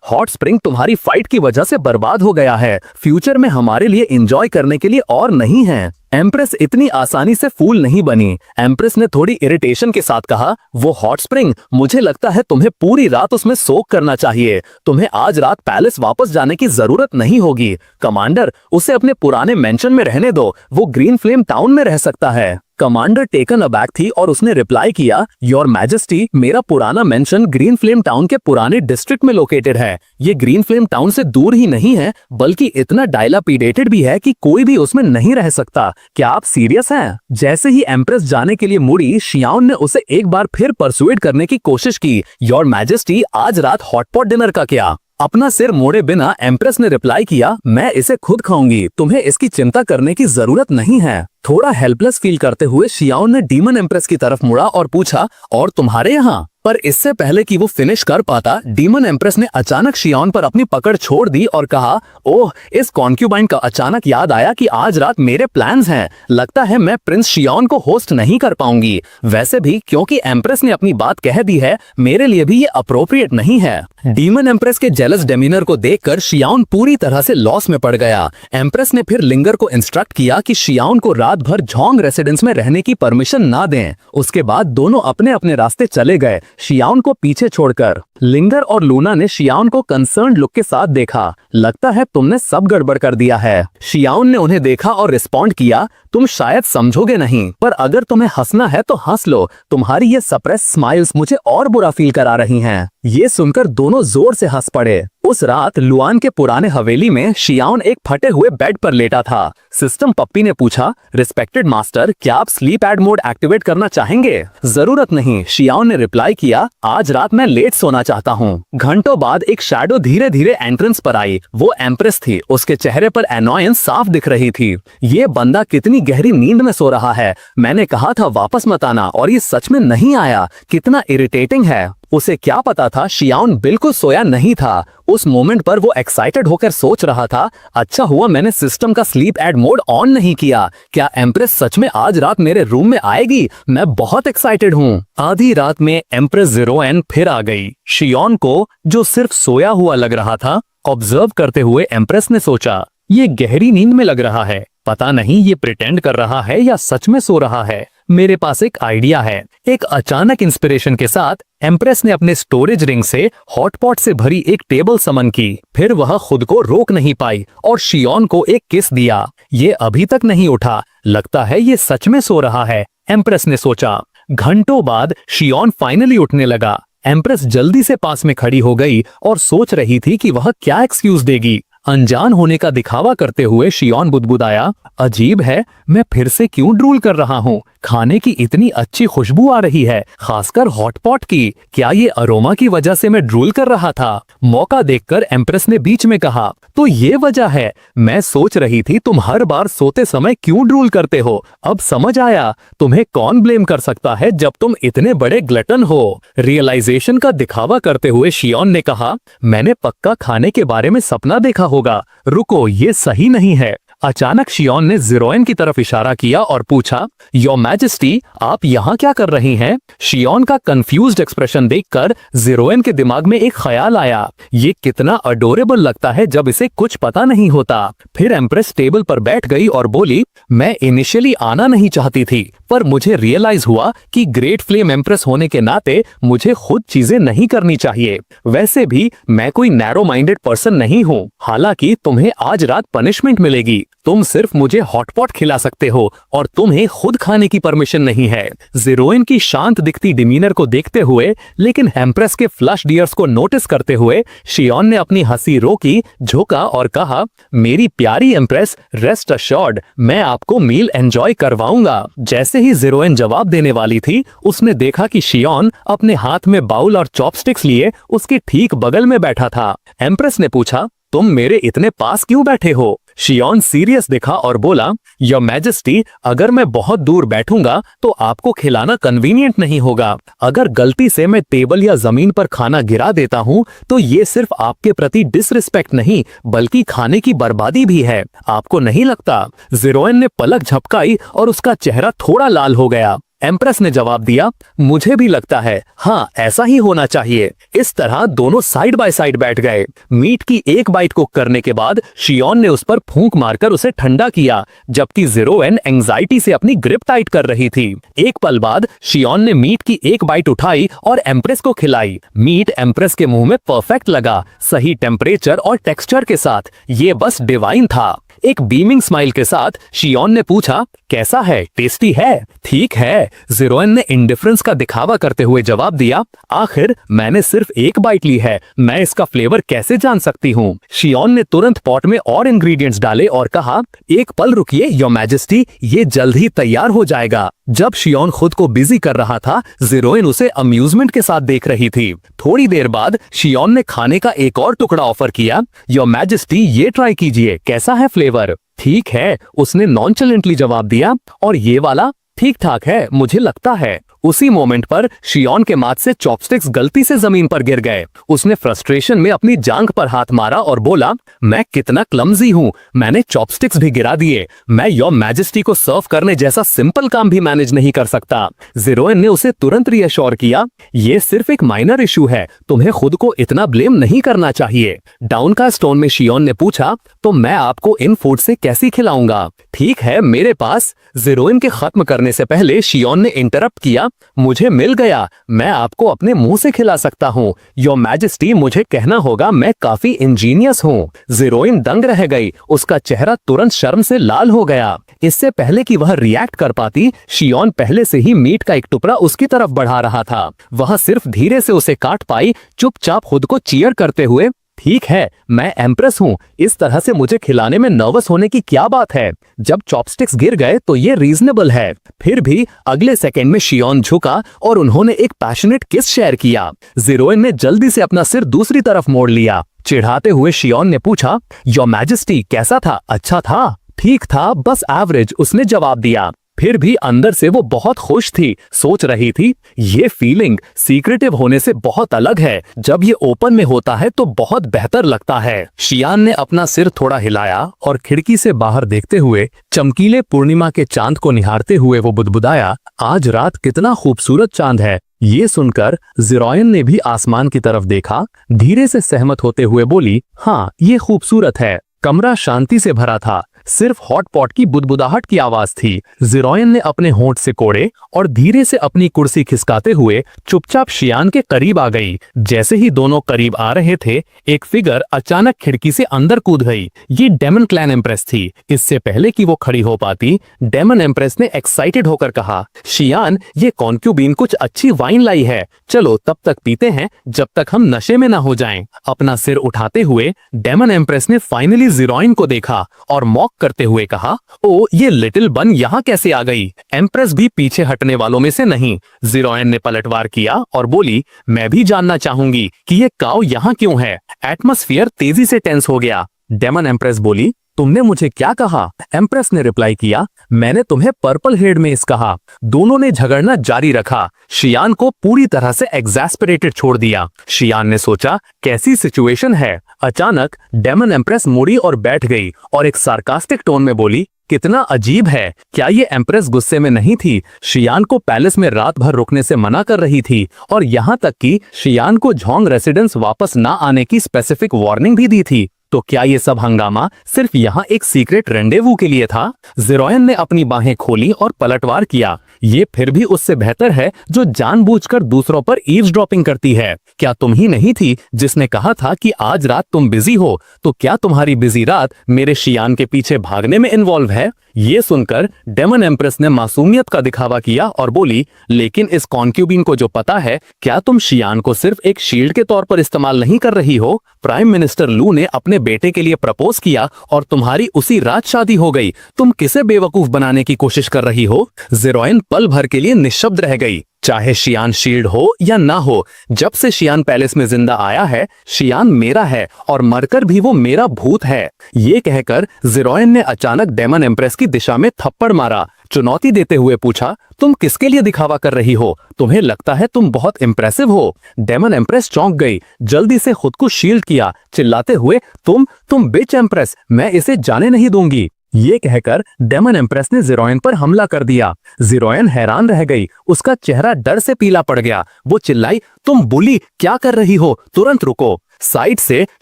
हॉट स्प्रिंग तुम्हारी फाइट की वजह से बर्बाद हो गया है, फ्यूचर में हमारे लिए एंजॉय करने के लिए और नहीं है। एम्प्रेस इतनी आसानी से फूल नहीं बनी। एम्प्रेस ने थोड़ी इरिटेशन के साथ कहा, वो हॉट स्प्रिंग, मुझे लगता है तुम्हें पूरी रात उसमें सोक करना चाहिए। तुम्हें आज रात पैलेस वापस जाने की जरूरत नहीं होगी। कमांडर, उसे अपने पुराने मेंशन में रहने दो, वो ग्रीन फ्लेम टाउन में रह सकता है। कमांडर टेकन अबैक थी और उसने रिप्लाई किया, योर मैजेस्टी, मेरा पुराना मेंशन ग्रीन फ्लेम टाउन के पुराने डिस्ट्रिक्ट में लोकेटेड है। ये ग्रीन फ्लेम टाउन से दूर ही नहीं है, बल्कि इतना डायलापिडेटेड भी है कि कोई भी उसमें नहीं रह सकता। क्या आप सीरियस हैं? जैसे ही एम्प्रेस जाने के लिए मुड़ी, शियाओन ने उसे एक बार फिर परसुएड करने की कोशिश की, योर मैजेस्टी, आज रात हॉटपॉट डिनर का क्या? अपना सिर मोड़े बिना एम्प्रेस ने रिप्लाई किया, मैं इसे खुद खाऊंगी, तुम्हें इसकी चिंता करने की जरूरत नहीं है। थोड़ा हेल्पलेस फील करते हुए शियाओन ने डीमन एम्प्रेस की तरफ मुड़ा और पूछा, और तुम्हारे यहाँ? पर इससे पहले कि वो फिनिश कर पाता, डीमन एम्प्रेस ने अचानक शियाओन पर अपनी पकड़ छोड़ दी और कहा, ओह, इस कॉन्क्यूबाइन का अचानक याद आया कि आज रात मेरे प्लान्स हैं। लगता है मैं प्रिंस शियाओन को होस्ट नहीं कर पाऊंगी। वैसे भी क्योंकि एम्प्रेस ने अपनी बात कह दी है, मेरे लिए भी ये अप्रोप्रिएट नहीं है। डीमन एम्प्रेस के जेलस डेमीनर को देखकर शियाओन पूरी तरह से लॉस में पड़ गया। एम्प्रेस ने फिर लिंगर को इंस्ट्रक्ट किया कि शियाओन को रात भर झोंग रेसिडेंस में रहने की परमिशन ना दें। उसके बाद दोनों अपने अपने रास्ते चले गए, शियाओन को पीछे छोड़कर। लिंगर और लूना ने शियाओन को कंसर्न्ड लुक के साथ देखा। लगता है तुमने सब गड़बड़ कर दिया है। शियाओन ने उन्हें देखा और रिस्पॉन्ड किया, तुम शायद समझोगे नहीं, पर अगर तुम्हें हंसना है तो हंस लो। तुम्हारी ये सप्रेस स्माइल्स मुझे और बुरा फील करा रही हैं। ये सुनकर दोनों जोर से हंस पड़े। उस रात लुआन के पुराने हवेली में शियाओन एक फटे हुए बेड पर लेटा था। सिस्टम पप्पी ने पूछा, रिस्पेक्टेड मास्टर, क्या आप स्लीप एड मोड एक्टिवेट करना चाहेंगे? जरूरत नहीं, शियाओन ने रिप्लाई किया, आज रात मैं लेट सोना चाहता हूँ। घंटों बाद एक शैडो धीरे धीरे एंट्रेंस पर आई। वो एम्प्रेस थी। उसके चेहरे पर एनॉयंस साफ दिख रही थी। ये बंदा कितनी गहरी नींद में सो रहा है। मैंने कहा था वापस मत आना और ये सच में नहीं आया। कितना इरिटेटिंग है। उसे क्या पता था शियाओन बिल्कुल सोया नहीं था। उस मोमेंट पर वो एक्साइटेड होकर सोच रहा था, अच्छा हुआ मैंने सिस्टम का स्लीप एड मोड ऑन नहीं किया। क्या एम्प्रेस सच में आज रात मेरे रूम में आएगी? मैं बहुत एक्साइटेड हूँ। आधी रात में एम्प्रेस ज़ेरोएन फिर आ गई। शियाओन को, जो सिर्फ सोया हुआ लग रहा था, ऑब्जर्व करते हुए एम्प्रेस ने सोचा, ये गहरी नींद में लग रहा है। पता नहीं ये प्रिटेंड कर रहा है या सच में सो रहा है। मेरे पास एक आइडिया है। एक अचानक इंस्पिरेशन के साथ एम्प्रेस ने अपने स्टोरेज रिंग से हॉटपॉट से भरी एक टेबल समन की। फिर वह खुद को रोक नहीं पाई और शियाओन को एक किस दिया। ये अभी तक नहीं उठा। लगता है ये सच में सो रहा है, एम्प्रेस ने सोचा। घंटों बाद शियाओन फाइनली उठने लगा। एम्प्रेस जल्दी से पास में खड़ी हो गई और सोच रही थी कि वह क्या एक्सक्यूज देगी। अनजान होने का दिखावा करते हुए शियाओन बुदबुदाया, अजीब है, मैं फिर से क्यों ड्रूल कर रहा हूँ? खाने की इतनी अच्छी खुशबू आ रही है, खासकर हॉटपॉट की। क्या ये अरोमा की वजह से मैं ड्रूल कर रहा था? मौका देखकर एम्प्रेस ने बीच में कहा, तो ये वजह है। मैं सोच रही थी तुम हर बार सोते समय क्यों ड्रूल करते हो। अब समझ आया। तुम्हें कौन ब्लेम कर सकता है जब तुम इतने बड़े ग्लटन हो। रियलाइजेशन का दिखावा करते हुए शियाओन ने कहा, मैंने पक्का खाने के बारे में सपना देखा होगा। रुको, ये सही नहीं है। अचानक शियाओन ने ज़ेरोएन की तरफ इशारा किया और पूछा, योर मैजेस्टी, आप यहाँ क्या कर रही हैं? शियाओन का कंफ्यूज्ड एक्सप्रेशन देखकर ज़ेरोएन के दिमाग में एक ख्याल आया, ये कितना अडोरेबल लगता है जब इसे कुछ पता नहीं होता। फिर एम्प्रेस टेबल पर बैठ गई और बोली, मैं इनिशियली आना नहीं चाहती थी, पर मुझे रियलाइज हुआ कि ग्रेट फ्लेम एम्प्रेस होने के नाते मुझे खुद चीजें नहीं करनी चाहिए। वैसे भी मैं कोई नैरो माइंडेड पर्सन नहीं हूँ। हालांकि तुम्हें आज रात पनिशमेंट मिलेगी। तुम सिर्फ मुझे हॉटपॉट खिला सकते हो और तुम्हें खुद खाने की परमिशन नहीं है। ज़ीरोइन की शांत दिखती डिमीनर को देखते हुए लेकिन एम्प्रेस के फ्लश डियर्स को नोटिस करते हुए शियोन ने अपनी हंसी रोकी, झुका और कहा, मेरी प्यारी एम्प्रेस, रेस्ट अश्योर्ड, मैं आपको मील एंजॉय करवाऊंगा। जैसे ही ज़ीरोइन जवाब देने वाली थी, उसने देखा कि शियोन अपने हाथ में बाउल और चॉपस्टिक्स लिए उसके ठीक बगल में बैठा था। एम्प्रेस ने पूछा, तुम मेरे इतने पास क्यों बैठे हो? शियोन सीरियस दिखा और बोला, योर मैजेस्टी, अगर मैं बहुत दूर बैठूंगा तो आपको खिलाना कन्वीनियंट नहीं होगा। अगर गलती से मैं टेबल या जमीन पर खाना गिरा देता हूं तो ये सिर्फ आपके प्रति डिसरिस्पेक्ट नहीं बल्कि खाने की बर्बादी भी है। आपको नहीं लगता? ज़ीरोइन ने पलक झपकाई और उसका चेहरा थोड़ा लाल हो गया। एम्प्रेस ने जवाब दिया, मुझे भी लगता है, हाँ ऐसा ही होना चाहिए। इस तरह दोनों साइड बाय साइड बैठ गए। मीट की एक बाइट कुक करने के बाद शियोन ने उस पर फूंक मारकर उसे ठंडा किया, जबकि ज़ीरोइन एंजाइटी से अपनी ग्रिप टाइट कर रही थी। एक पल बाद शियोन ने मीट की एक बाइट उठाई और एम्प्रेस को खिलाई। मीट एम्प्रेस के मुंह में परफेक्ट लगा, सही टेम्परेचर और टेक्सचर के साथ। ये बस डिवाइन था। एक बीमिंग स्माइल के साथ शियोन ने पूछा, कैसा है? टेस्टी है? ठीक है, ज़ीरोइन ने इंडिफरेंस का दिखावा करते हुए जवाब दिया, आखिर मैंने सिर्फ एक बाइट ली है, मैं इसका फ्लेवर कैसे जान सकती हूँ? शियोन ने तुरंत पॉट में और इंग्रेडिएंट्स डाले और कहा, एक पल रुकिए योर मैजेस्टी, ये जल्द ही तैयार हो जाएगा। जब शियोन खुद को बिजी कर रहा था, ज़ीरोइन उसे अम्यूजमेंट के साथ देख रही थी। थोड़ी देर बाद शियोन ने खाने का एक और टुकड़ा ऑफर किया, योर मैजेस्टी, ये ट्राई कीजिए, कैसा है फ्लेवर? ठीक है, उसने नॉनचलेंटली जवाब दिया, और ये वाला? ठीक ठाक है, मुझे लगता है। उसी मोमेंट पर शियोन के माथ से चॉपस्टिक्स गलती से जमीन पर गिर गए। उसने फ्रस्ट्रेशन में अपनी जांघ पर हाथ मारा और बोला, मैं कितना क्लमजी हूँ, मैंने चॉपस्टिक्स भी गिरा दिए। मैं योर मैजेस्टी को सर्व करने जैसा सिंपल काम भी मैनेज नहीं कर सकता। ज़ीरोइन ने उसे तुरंत रीअश्योर किया, ये सिर्फ एक माइनर इशू है, तुम्हें खुद को इतना ब्लेम नहीं करना चाहिए। डाउनकास्ट टोन में शियोन ने पूछा, तो मैं आपको इन फूड से कैसे खिलाऊंगा? ठीक है, मेरे पास। ज़ीरोइन के खत्म करने से पहले शियोन ने इंटरप्ट किया, मुझे मिल गया, मैं आपको अपने मुंह से खिला सकता हूँ। योर मैजेस्टी, मुझे कहना होगा मैं काफी इंजीनियस हूँ। ज़ीरोइन दंग रह गई, उसका चेहरा तुरंत शर्म से लाल हो गया। इससे पहले कि वह रिएक्ट कर पाती, शियोन पहले से ही मीट का एक टुकड़ा उसकी तरफ बढ़ा रहा था। वह सिर्फ धीरे से उसे काट पाई, चुपचाप खुद को चीयर करते हुए, ठीक है, मैं एम्प्रेस हूँ, इस तरह से मुझे खिलाने में नर्वस होने की क्या बात है? जब चॉपस्टिक्स गिर गए तो ये रीजनेबल है। फिर भी अगले सेकंड में शियोन झुका और उन्होंने एक पैशनेट किस शेयर किया। ज़ीरोइन ने जल्दी से अपना सिर दूसरी तरफ मोड़ लिया। चिढ़ाते हुए शियोन ने पूछा, योर मैजेस्टी, कैसा था? अच्छा था? ठीक था, बस एवरेज, उसने जवाब दिया। फिर भी अंदर से वो बहुत खुश थी, सोच रही थी, ये फीलिंग सीक्रेटिव होने से बहुत अलग है, जब ये ओपन में होता है तो बहुत बेहतर लगता है। शियान ने अपना सिर थोड़ा हिलाया और खिड़की से बाहर देखते हुए चमकीले पूर्णिमा के चांद को निहारते हुए वो बुदबुदाया, आज रात कितना खूबसूरत चांद है। ये सुनकर ज़ीरोइन ने भी आसमान की तरफ देखा, धीरे से सहमत होते हुए बोली, हाँ ये खूबसूरत है। कमरा शांति से भरा था, सिर्फ हॉट पॉट की बुदबुदाहट की आवाज थी। ज़ीरोइन ने अपने होंठ से कोड़े और धीरे से अपनी कुर्सी खिसकाते हुए चुपचाप शियान के करीब आ गई। जैसे ही दोनों करीब आ रहे थे, एक फिगर अचानक खिड़की से अंदर कूद गई। ये डेमन क्लैन एम्प्रेस थी। इससे पहले कि वो खड़ी हो पाती, डेमन एम्प्रेस ने एक्साइटेड होकर कहा, शियान, ये कॉन्क्यूबिन कुछ अच्छी वाइन लाई है, चलो तब तक पीते हैं जब तक हम नशे में ना हो जाएं। अपना सिर उठाते हुए डेमन एम्प्रेस ने फाइनली ज़ीरोइन को देखा और मॉक करते हुए कहा, ओ ये लिटिल बन यहाँ कैसे आ गई? एम्प्रेस भी पीछे हटने वालों में से नहीं। ज़ीरोइन ने पलटवार किया और बोली, मैं भी जानना चाहूंगी कि ये काऊ यहाँ क्यों है। एटमॉस्फेयर तेजी से टेंस हो गया। डेमन एम्प्रेस बोली, तुमने मुझे क्या कहा? एम्प्रेस ने रिप्लाई किया, मैंने तुम्हें पर्पल हेड में इस कहा। दोनों ने झगड़ना जारी रखा। शियान को पूरी तरह से एग्जैस्परेटेड छोड़ दिया। शियान ने सोचा, कैसी सिचुएशन है। अचानक डेमन एम्प्रेस मुड़ी और बैठ गई और एक सार्कास्टिक टोन में बोली, कितना अजीब है, क्या ये एम्प्रेस गुस्से में नहीं थी? शियान को पैलेस में रात भर रुकने से मना कर रही थी और यहाँ तक कि शियान को झोंग रेसिडेंस वापस ना आने की स्पेसिफिक वार्निंग भी दी थी। तो क्या ये सब हंगामा सिर्फ यहाँ एक सीक्रेट रेंडेवू के लिए था? ज़ीरोइन ने अपनी बाहें खोली और पलटवार किया। ये फिर भी उससे बेहतर है जो जानबूझकर दूसरों पर ईव्सड्रॉपिंग करती है। क्या तुम ही नहीं थी जिसने कहा था कि आज रात तुम बिजी हो, तो क्या तुम्हारी बिजी रात मेरे शियान के पीछे भागने में इन्वॉल्व है? ये सुनकर डेमन एम्प्रेस ने मासूमियत का दिखावा किया और बोली, लेकिन इस कॉन्क्यूबिन को जो पता है, क्या तुम शियान को सिर्फ एक शील्ड के तौर पर इस्तेमाल नहीं कर रही हो? प्राइम मिनिस्टर लू ने अपने बेटे के लिए प्रपोज किया और तुम्हारी उसी रात शादी हो गई। तुम किसे बेवकूफ बनाने की कोशिश कर रही हो? ज़ेरोइन पल भर के लिए निशब्द रह गई। चाहे शियान शील्ड हो या ना हो, जब से शियान पैलेस में जिंदा आया है, शियान मेरा है और मरकर भी वो मेरा भूत है। ये कहकर ज़ेरोइन ने अचानक डेमन एम्प्रेस की दिशा में थप्पड़ मारा। चुनौती देते हुए पूछा, तुम किसके लिए दिखावा कर रही हो? तुम्हें लगता है तुम बहुत इंप्रेसिव हो? डेमन एम्प्रेस चौंक गई, जल्दी से खुद को शील्ड किया, चिल्लाते हुए, तुम बिच एम्प्रेस, मैं इसे जाने नहीं दूंगी। ये कहकर डेमन एम्प्रेस ने ज़ेरोइन पर हमला कर दिया। ज़ेरोइन हैरान रह गई, उसका चेहरा डर से पीला पड़ गया। वो चिल्लाई, तुम बुली, क्या कर रही हो? तुरंत रुको। साइड से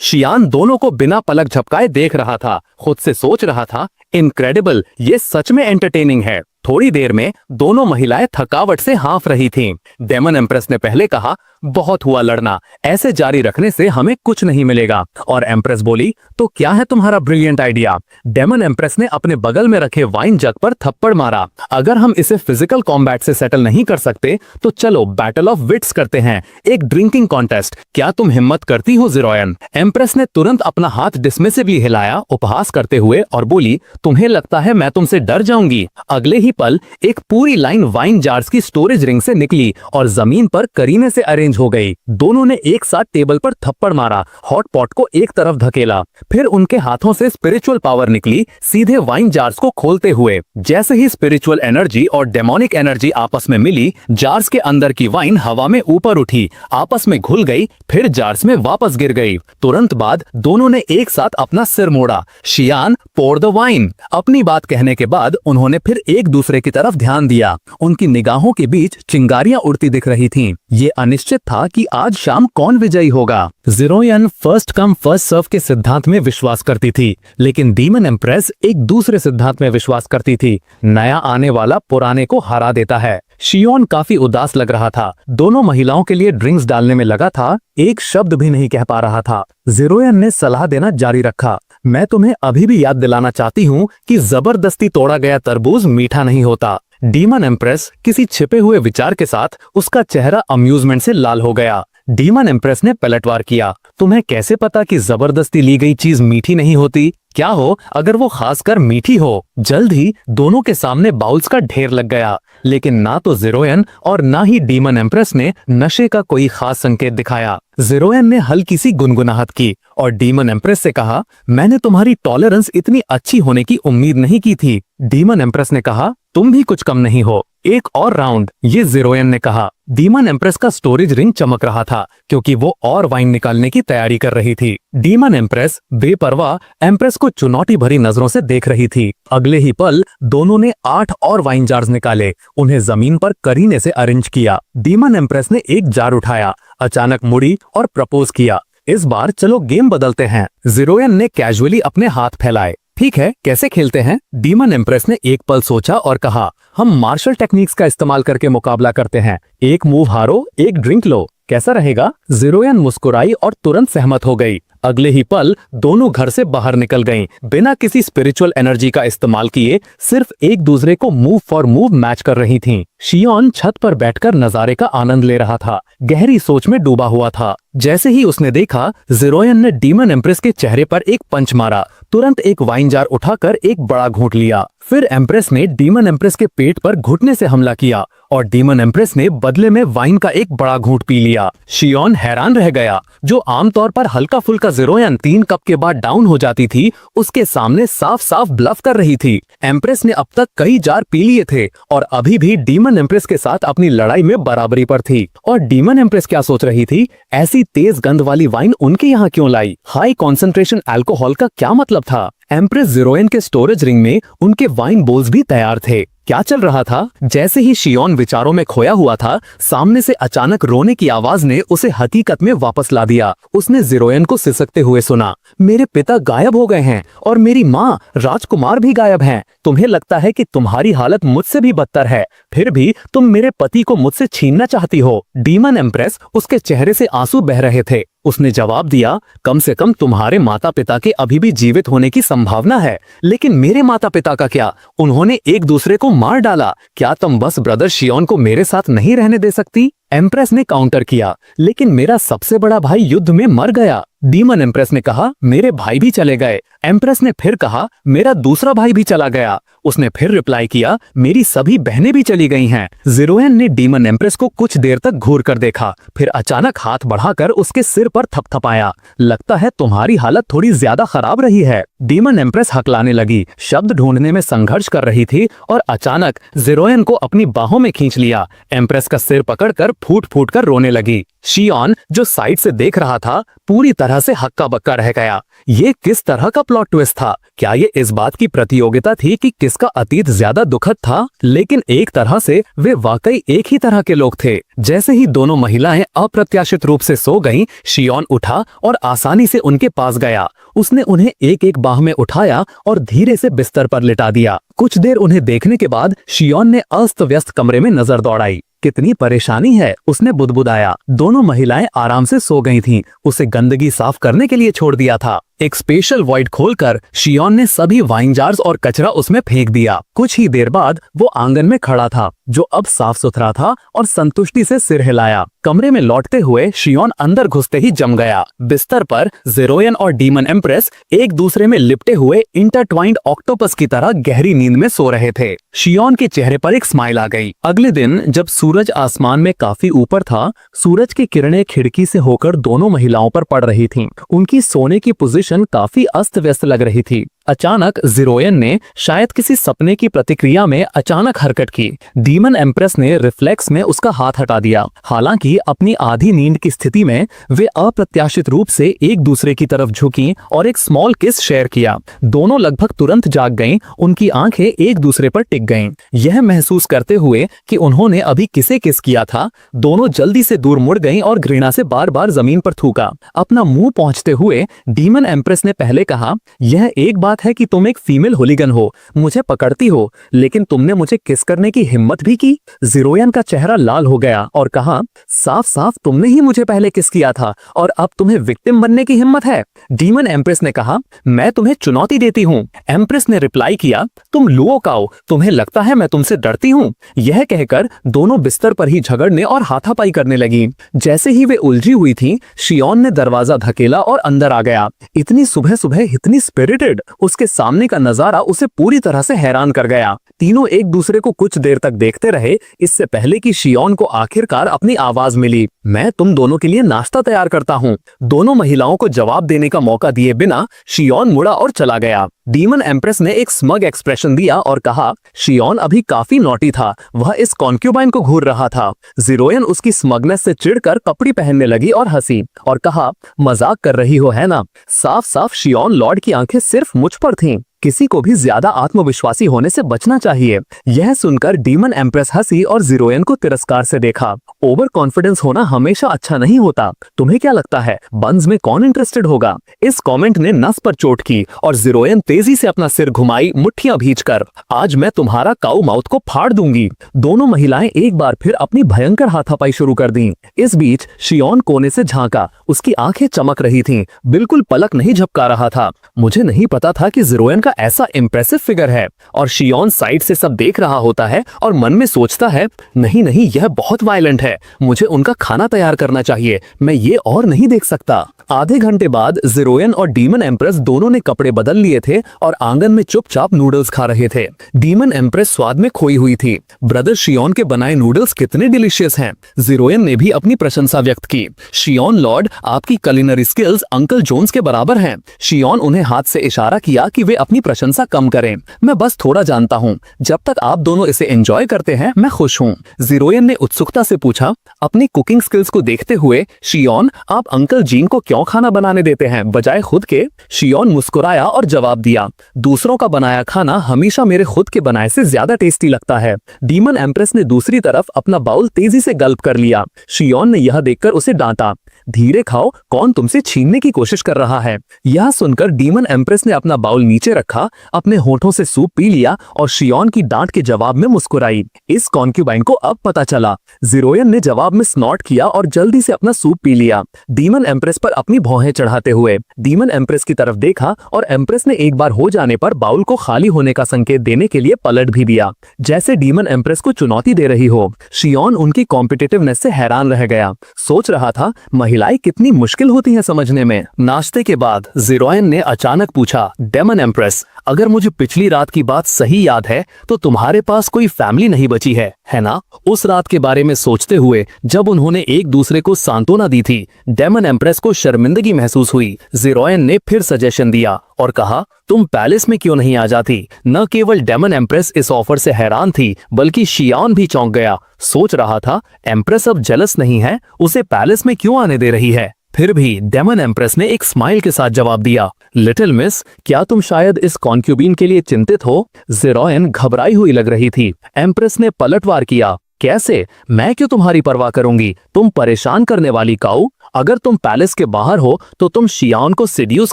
शियान दोनों को बिना पलक झपकाए देख रहा था, खुद से सोच रहा था, इनक्रेडिबल, ये सच में एंटरटेनिंग है। थोड़ी देर में दोनों महिलाएं थकावट से हाँफ रही थीं। डेमन एम्प्रेस ने पहले कहा, बहुत हुआ लड़ना, ऐसे जारी रखने से हमें कुछ नहीं मिलेगा। और एम्प्रेस बोली, तो क्या है तुम्हारा ब्रिलियंट आइडिया? डेमन एम्प्रेस ने अपने बगल में रखे वाइन जग पर थप्पड़ मारा। अगर हम इसे फिजिकल कॉम्बैट से सेटल नहीं कर सकते तो चलो बैटल ऑफ विट्स करते हैं, एक ड्रिंकिंग कॉन्टेस्ट। क्या तुम हिम्मत करती हो ज़ेरोइन? एम्प्रेस ने तुरंत अपना हाथ डिसमिसिवली हिलाया, उपहास करते हुए, और बोली, तुम्हें लगता है मैं तुमसे डर जाऊंगी? अगले ही पल एक पूरी लाइन वाइन जार्स की स्टोरेज रिंग से निकली और जमीन पर करीने से अरेंज हो गई। दोनों ने एक साथ टेबल पर थप्पड़ मारा, हॉट पॉट को एक तरफ धकेला, फिर उनके हाथों से स्पिरिचुअल पावर निकली, सीधे वाइन जार्स को खोलते हुए। जैसे ही स्पिरिचुअल एनर्जी और डेमोनिक एनर्जी आपस में मिली, जार्स के अंदर की वाइन हवा में ऊपर उठी, आपस में घुल गई, फिर जार्स में वापस गिर गई। तुरंत बाद दोनों ने एक साथ अपना सिर मोड़ा। शियान, पोर द वाइन। अपनी बात कहने के बाद उन्होंने फिर एक दूसरे की तरफ ध्यान दिया। उनकी निगाहों के बीच चिंगारियां उड़ती दिख रही थीं। ये अनिश्चित था कि आज शाम कौन विजयी होगा। ज़ेरोइन फर्स्ट कम फर्स्ट सर्व के सिद्धांत में विश्वास करती थी, लेकिन डीमन एम्प्रेस एक दूसरे सिद्धांत में विश्वास करती थी, नया आने वाला पुराने को हरा देता है। शियोन काफी उदास लग रहा था, दोनों महिलाओं के लिए ड्रिंक्स डालने में लगा था, एक शब्द भी नहीं कह पा रहा था। ज़ेरोइन ने सलाह देना जारी रखा, मैं तुम्हें अभी भी याद दिलाना चाहती हूँ कि जबरदस्ती तोड़ा गया तरबूज मीठा नहीं होता। डीमन एम्प्रेस किसी छिपे हुए विचार के साथ, उसका चेहरा अम्यूजमेंट से लाल हो गया। डीमन एम्प्रेस ने पलटवार किया, तुम्हें कैसे पता कि जबरदस्ती ली गई चीज मीठी नहीं होती? क्या हो अगर वो खासकर मीठी हो? जल्द ही दोनों के सामने बाउल्स का ढेर लग गया, लेकिन ना तो ज़ेरोइन और ना ही डीमन एम्प्रेस ने नशे का कोई खास संकेत दिखाया। ज़ेरोइन ने हल्की सी गुनगुनाहट की और डीमन एम्प्रेस से कहा, मैंने तुम्हारी टॉलरेंस इतनी अच्छी होने की उम्मीद नहीं की थी। डीमन एम्प्रेस ने कहा, तुम भी कुछ कम नहीं हो, एक और राउंड, ये ज़ेरोइन ने कहा। डीमन एम्प्रेस का स्टोरेज रिंग चमक रहा था क्योंकि वो और वाइन निकालने की तैयारी कर रही थी। डीमन एम्प्रेस बेपरवाह एम्प्रेस को चुनौती भरी नजरों से देख रही थी। अगले ही पल दोनों ने 8 और वाइन जार्स निकाले, उन्हें जमीन पर करीने से अरेंज किया। डीमन एम्प्रेस ने एक जार उठाया, अचानक मुड़ी और प्रपोज किया, इस बार चलो गेम बदलते हैं। ज़ेरोइन ने कैजुअली अपने हाथ फैलाए, ठीक है, कैसे खेलते हैं? डीमन एम्प्रेस ने एक पल सोचा और कहा, हम मार्शल टेक्निक्स का इस्तेमाल करके मुकाबला करते हैं, एक मूव हारो एक ड्रिंक लो, कैसा रहेगा? ज़ेरोइन मुस्कुराई और तुरंत सहमत हो गई। अगले ही पल दोनों घर से बाहर निकल गईं, बिना किसी स्पिरिचुअल एनर्जी का इस्तेमाल किए, सिर्फ एक दूसरे को मूव फॉर मूव मैच कर रही थीं। शियोन छत पर बैठकर नजारे का आनंद ले रहा था, गहरी सोच में डूबा हुआ था। जैसे ही उसने देखा ज़ेरोइन ने डीमन एम्प्रेस के चेहरे पर एक पंच मारा, तुरंत एक वाइन जार उठाकर एक बड़ा घूंट लिया। फिर एम्प्रेस ने डीमन एम्प्रेस के पेट पर घुटने से हमला किया और डीमन एम्प्रेस ने बदले में वाइन का एक बड़ा घूंट पी लिया। शियोन हैरान रह गया, जो आमतौर पर हल्का फुल्का ज़ेरोइन 3 कप के बाद डाउन हो जाती थी, उसके सामने साफ साफ ब्लफ कर रही थी। एम्प्रेस ने अब तक कई जार पी लिए थे और अभी भी डीमन एम्प्रेस के साथ अपनी लड़ाई में बराबरी पर थी। और डीमन एम्प्रेस क्या सोच रही थी, ऐसी तेज गंध वाली वाइन उनके यहाँ क्यों लाई? हाई कॉन्सेंट्रेशन अल्कोहल का क्या मतलब था? एम्प्रेस ज़ेरोइन के स्टोरेज रिंग में उनके वाइन बोल्स भी तैयार थे। क्या चल रहा था? जैसे ही शियोन विचारों में खोया हुआ था, सामने से अचानक रोने की आवाज ने उसे हकीकत में वापस ला दिया। उसने जिरोयन को सिसकते हुए सुना, मेरे पिता गायब हो गए हैं और मेरी माँ राजकुमार भी गायब हैं। तुम्हें लगता है कि तुम्हारी हालत मुझसे भी बदतर है, फिर भी तुम मेरे पति को मुझसे छीनना चाहती हो। डीमन एम्प्रेस उसके चेहरे से आंसू बह रहे थे। उसने जवाब दिया, कम से कम तुम्हारे माता पिता के अभी भी जीवित होने की संभावना है, लेकिन मेरे माता पिता का क्या? उन्होंने एक दूसरे को मार डाला। क्या तुम बस ब्रदर शियोन को मेरे साथ नहीं रहने दे सकती? एम्प्रेस ने काउंटर किया, लेकिन मेरा सबसे बड़ा भाई युद्ध में मर गया। डीमन एम्प्रेस ने कहा, मेरे भाई भी चले गए। एम्प्रेस ने फिर कहा, मेरा दूसरा भाई भी चला गया। उसने फिर रिप्लाई किया, मेरी सभी बहनें भी चली गई हैं। जिरोयन ने डीमन एम्प्रेस को कुछ देर तक घूर कर देखा, फिर अचानक हाथ बढ़ाकर उसके सिर पर थपथपाया। लगता है तुम्हारी हालत थोड़ी ज्यादा खराब रही है। डीमन एम्प्रेस हकलाने लगी, शब्द ढूंढने में संघर्ष कर रही थी और अचानक जिरोयन को अपनी बाहों में खींच लिया। एम्प्रेस का सिर पकड़कर फूट फूट कर रोने लगी। शियोन, जो साइड से देख रहा था, पूरी तरह से हक्का बक्का रह गया। ये किस तरह का प्लॉट ट्विस्ट था? क्या ये इस बात की प्रतियोगिता थी कि किसका अतीत ज्यादा दुखद था? लेकिन एक तरह से वे वाकई एक ही तरह के लोग थे। जैसे ही दोनों महिलाएं अप्रत्याशित रूप से सो गईं, शियोन उठा और आसानी से उनके पास गया। उसने उन्हें एक एक बाह में उठाया और धीरे से बिस्तर पर लिटा दिया। कुछ देर उन्हें देखने के बाद शियोन ने अस्त व्यस्त कमरे में नजर दौड़ाई। कितनी परेशानी है, उसने बुदबुदाया। दोनों महिलाएं आराम से सो गई थीं। उसे गंदगी साफ करने के लिए छोड़ दिया था। एक स्पेशल वॉइड खोलकर शियोन ने सभी वाइन जार्स और कचरा उसमें फेंक दिया। कुछ ही देर बाद वो आंगन में खड़ा था, जो अब साफ सुथरा था, और संतुष्टि से सिर हिलाया। कमरे में लौटते हुए शियोन अंदर घुसते ही जम गया। बिस्तर पर जिरोयन और डीमन एम्प्रेस एक दूसरे में लिपटे हुए इंटरट्वाइंड ऑक्टोपस की तरह गहरी नींद में सो रहे थे। शियोन के चेहरे पर एक स्माइल आ गई। अगले दिन जब सूरज आसमान में काफी ऊपर था, सूरज की किरणें खिड़की से होकर दोनों महिलाओं पर पड़ रही थीं। उनकी सोने की पोजीशन काफी अस्त व्यस्त लग रही थी। अचानक जिरोयन ने शायद किसी सपने की प्रतिक्रिया में अचानक हरकत की। डीमन एम्प्रेस ने रिफ्लेक्स में उसका हाथ हटा दिया। हालांकि अपनी आधी नींद की स्थिति में वे अप्रत्याशित रूप से एक दूसरे की तरफ झुकीं और एक स्मॉल किस शेयर किया। दोनों लगभग तुरंत जाग गईं। उनकी आंखें एक दूसरे पर टिक गईं। यह महसूस करते हुए कि उन्होंने अभी किसे किस किया था, दोनों जल्दी से दूर मुड़ गईं और घृणा से बार बार जमीन पर थूका। अपना मुंह पहुंचते हुए डीमन एम्प्रेस ने पहले कहा, यह एक बात है कि तुम एक फीमेल होलीगन हो, मुझे पकड़ती हो, लेकिन तुमने मुझे किस करने की हिम्मत भी की। जिरोयन का चेहरा लाल हो गया और कहा, साफ साफ तुमने ही मुझे पहले किस किया था और अब तुम्हें विक्टिम बनने की हिम्मत है। डीमन एम्प्रेस ने कहा, मैं तुम्हें चुनौती देती हूँ। एम्प्रेस ने रिप्लाई किया, तुम लुओकाओ, तुम्हें लगता है मैं तुमसे डरती हूँ? यह कहकर दोनों बिस्तर पर ही झगड़ने और हाथापाई करने लगी। जैसे ही वे उलझी हुई थीं, शियोन ने दरवाजा धकेला और अंदर आ गया। इतनी सुबह सुबह इतनी स्पिरिटेड, उसके सामने का नजारा उसे पूरी तरह से हैरान कर गया। तीनों एक दूसरे को कुछ देर तक देखते रहे, इससे पहले कि शियोन को आखिरकार अपनी आवाज मिली, मैं तुम दोनों के लिए नाश्ता तैयार करता हूँ। दोनों महिलाओं को जवाब देने का मौका दिए बिना शियोन मुड़ा और चला गया। डीमन एम्प्रेस ने एक स्मग एक्सप्रेशन दिया और कहा, शियोन अभी काफी नॉटी था, वह इस कॉन्क्यूबाइन को घूर रहा था। जिरोयन उसकी स्मगनेस से चिढ़कर कपड़ी पहनने लगी और हंसी और कहा, मजाक कर रही हो है ना? साफ साफ शियोन लॉर्ड की आंखें सिर्फ मुझ पर थीं। किसी को भी ज्यादा आत्मविश्वासी होने से बचना चाहिए। यह सुनकर डीमन एम्प्रेस हंसी और जिरोयन को तिरस्कार से देखा। ओवर कॉन्फिडेंस होना हमेशा अच्छा नहीं होता। तुम्हें क्या लगता है बंस में कौन इंटरेस्टेड होगा? इस कमेंट ने नस पर चोट की और जिरोयन तेजी से अपना सिर घुमाई, मुट्ठियां भींचकर, आज मैं तुम्हारा काऊ माउथ को फाड़ दूंगी। दोनों महिलाएं एक बार फिर अपनी भयंकर हाथापाई शुरू कर दी। इस बीच शियोन कोने से झांका, उसकी आंखें चमक रही थीं, बिल्कुल पलक नहीं झपका रहा था। मुझे नहीं पता था कि जिरोयन ऐसा इंप्रेसिव फिगर है। और शियोन साइड से सब देख रहा होता है और मन में सोचता है, नहीं नहीं, यह बहुत वायलेंट है, मुझे उनका खाना तैयार करना चाहिए, मैं ये और नहीं देख सकता। आधे घंटे बाद जिरोयन और डीमन एम्प्रेस दोनों ने कपड़े बदल लिए थे और आंगन में चुपचाप नूडल्स खा रहे थे। डीमन एम्प्रेस स्वाद में खोई हुई थी। ब्रदर शियोन के बनाए नूडल्स कितने डिलीशियस हैं। जिरोयन ने भी अपनी प्रशंसा व्यक्त की। शियोन लॉर्ड, आपकी कुलिनरी स्किल्स अंकल जोन्स के बराबर हैं। शियोन उन्हें हाथ से इशारा किया कि वे अपनी अपनी प्रशंसा कम करें। मैं बस थोड़ा जानता हूँ, जब तक आप दोनों इसे एंजॉय करते हैं मैं खुश हूँ। ज़िरोयन ने उत्सुकता से पूछा। अपनी कुकिंग स्किल्स को देखते हुए शियोन, आप अंकल जीन को क्यों खाना बनाने देते हैं बजाय खुद के? शियोन मुस्कुराया और जवाब दिया, दूसरों का बनाया खाना हमेशा मेरे खुद के बनाए से ज्यादा टेस्टी लगता है। डीमन एम्प्रेस ने दूसरी तरफ अपना बाउल तेजी से गल्प कर लिया। शियोन ने यह देखकर उसे डांटा, धीरे खाओ, कौन तुमसे छीनने की कोशिश कर रहा है? यह सुनकर डीमन एम्प्रेस ने अपना बाउल नीचे रखा, अपने होठों से सूप पी लिया और शियोन की डांट के जवाब में मुस्कुराई। इस कॉन्क्यूबाइन को अब पता चला। ज़िरोयन ने जवाब में स्नॉट किया और जल्दी से अपना सूप पी लिया, डीमन एम्प्रेस पर अपनी भौहें चढ़ाते हुए। डीमन एम्प्रेस की तरफ देखा और एम्प्रेस ने एक बार हो जाने पर बाउल को खाली होने का संकेत देने के लिए पलट भी दिया, जैसे डीमन एम्प्रेस को चुनौती दे रही हो। शियोन उनकी कॉम्पिटिटिवनेस से हैरान रह गया, सोच रहा था महिलाएं कितनी मुश्किल होती हैं समझने में। नाश्ते के बाद ज़िरोयन ने अचानक पूछा, डेमन एम्प्रेस, अगर मुझे पिछली रात की बात सही याद है तो तुम्हारे पास कोई फैमिली नहीं बची है ना? उस रात के बारे में सोचते हुए जब उन्होंने एक दूसरे को सांत्वना दी थी, डेमन एम्प्रेस को शर्मिंदगी महसूस हुई। ज़िरोयन ने फिर सजेशन दिया और कहा, तुम पैलेस में क्यों नहीं आ जाती? न केवल डेमन एम्प्रेस इस ऑफर से हैरान थी, बल्कि शियान भी चौंक गया। सोच रहा था, एम्प्रेस अब जेलस नहीं है, उसे पैलेस में क्यों आने दे रही है? फिर भी डेमन एम्प्रेस ने एक स्माइल के साथ जवाब दिया, लिटिल मिस, क्या तुम शायद इस कॉन्क्यूबिन के लिए चिंतित हो? ज़िरोयन घबराई हुई लग रही थी। एम्प्रेस ने पलटवार किया, कैसे? मैं क्यों तुम्हारी परवाह करूंगी? तुम परेशान करने वाली काऊ। अगर तुम पैलेस के बाहर हो तो तुम शियान को सिड्यूस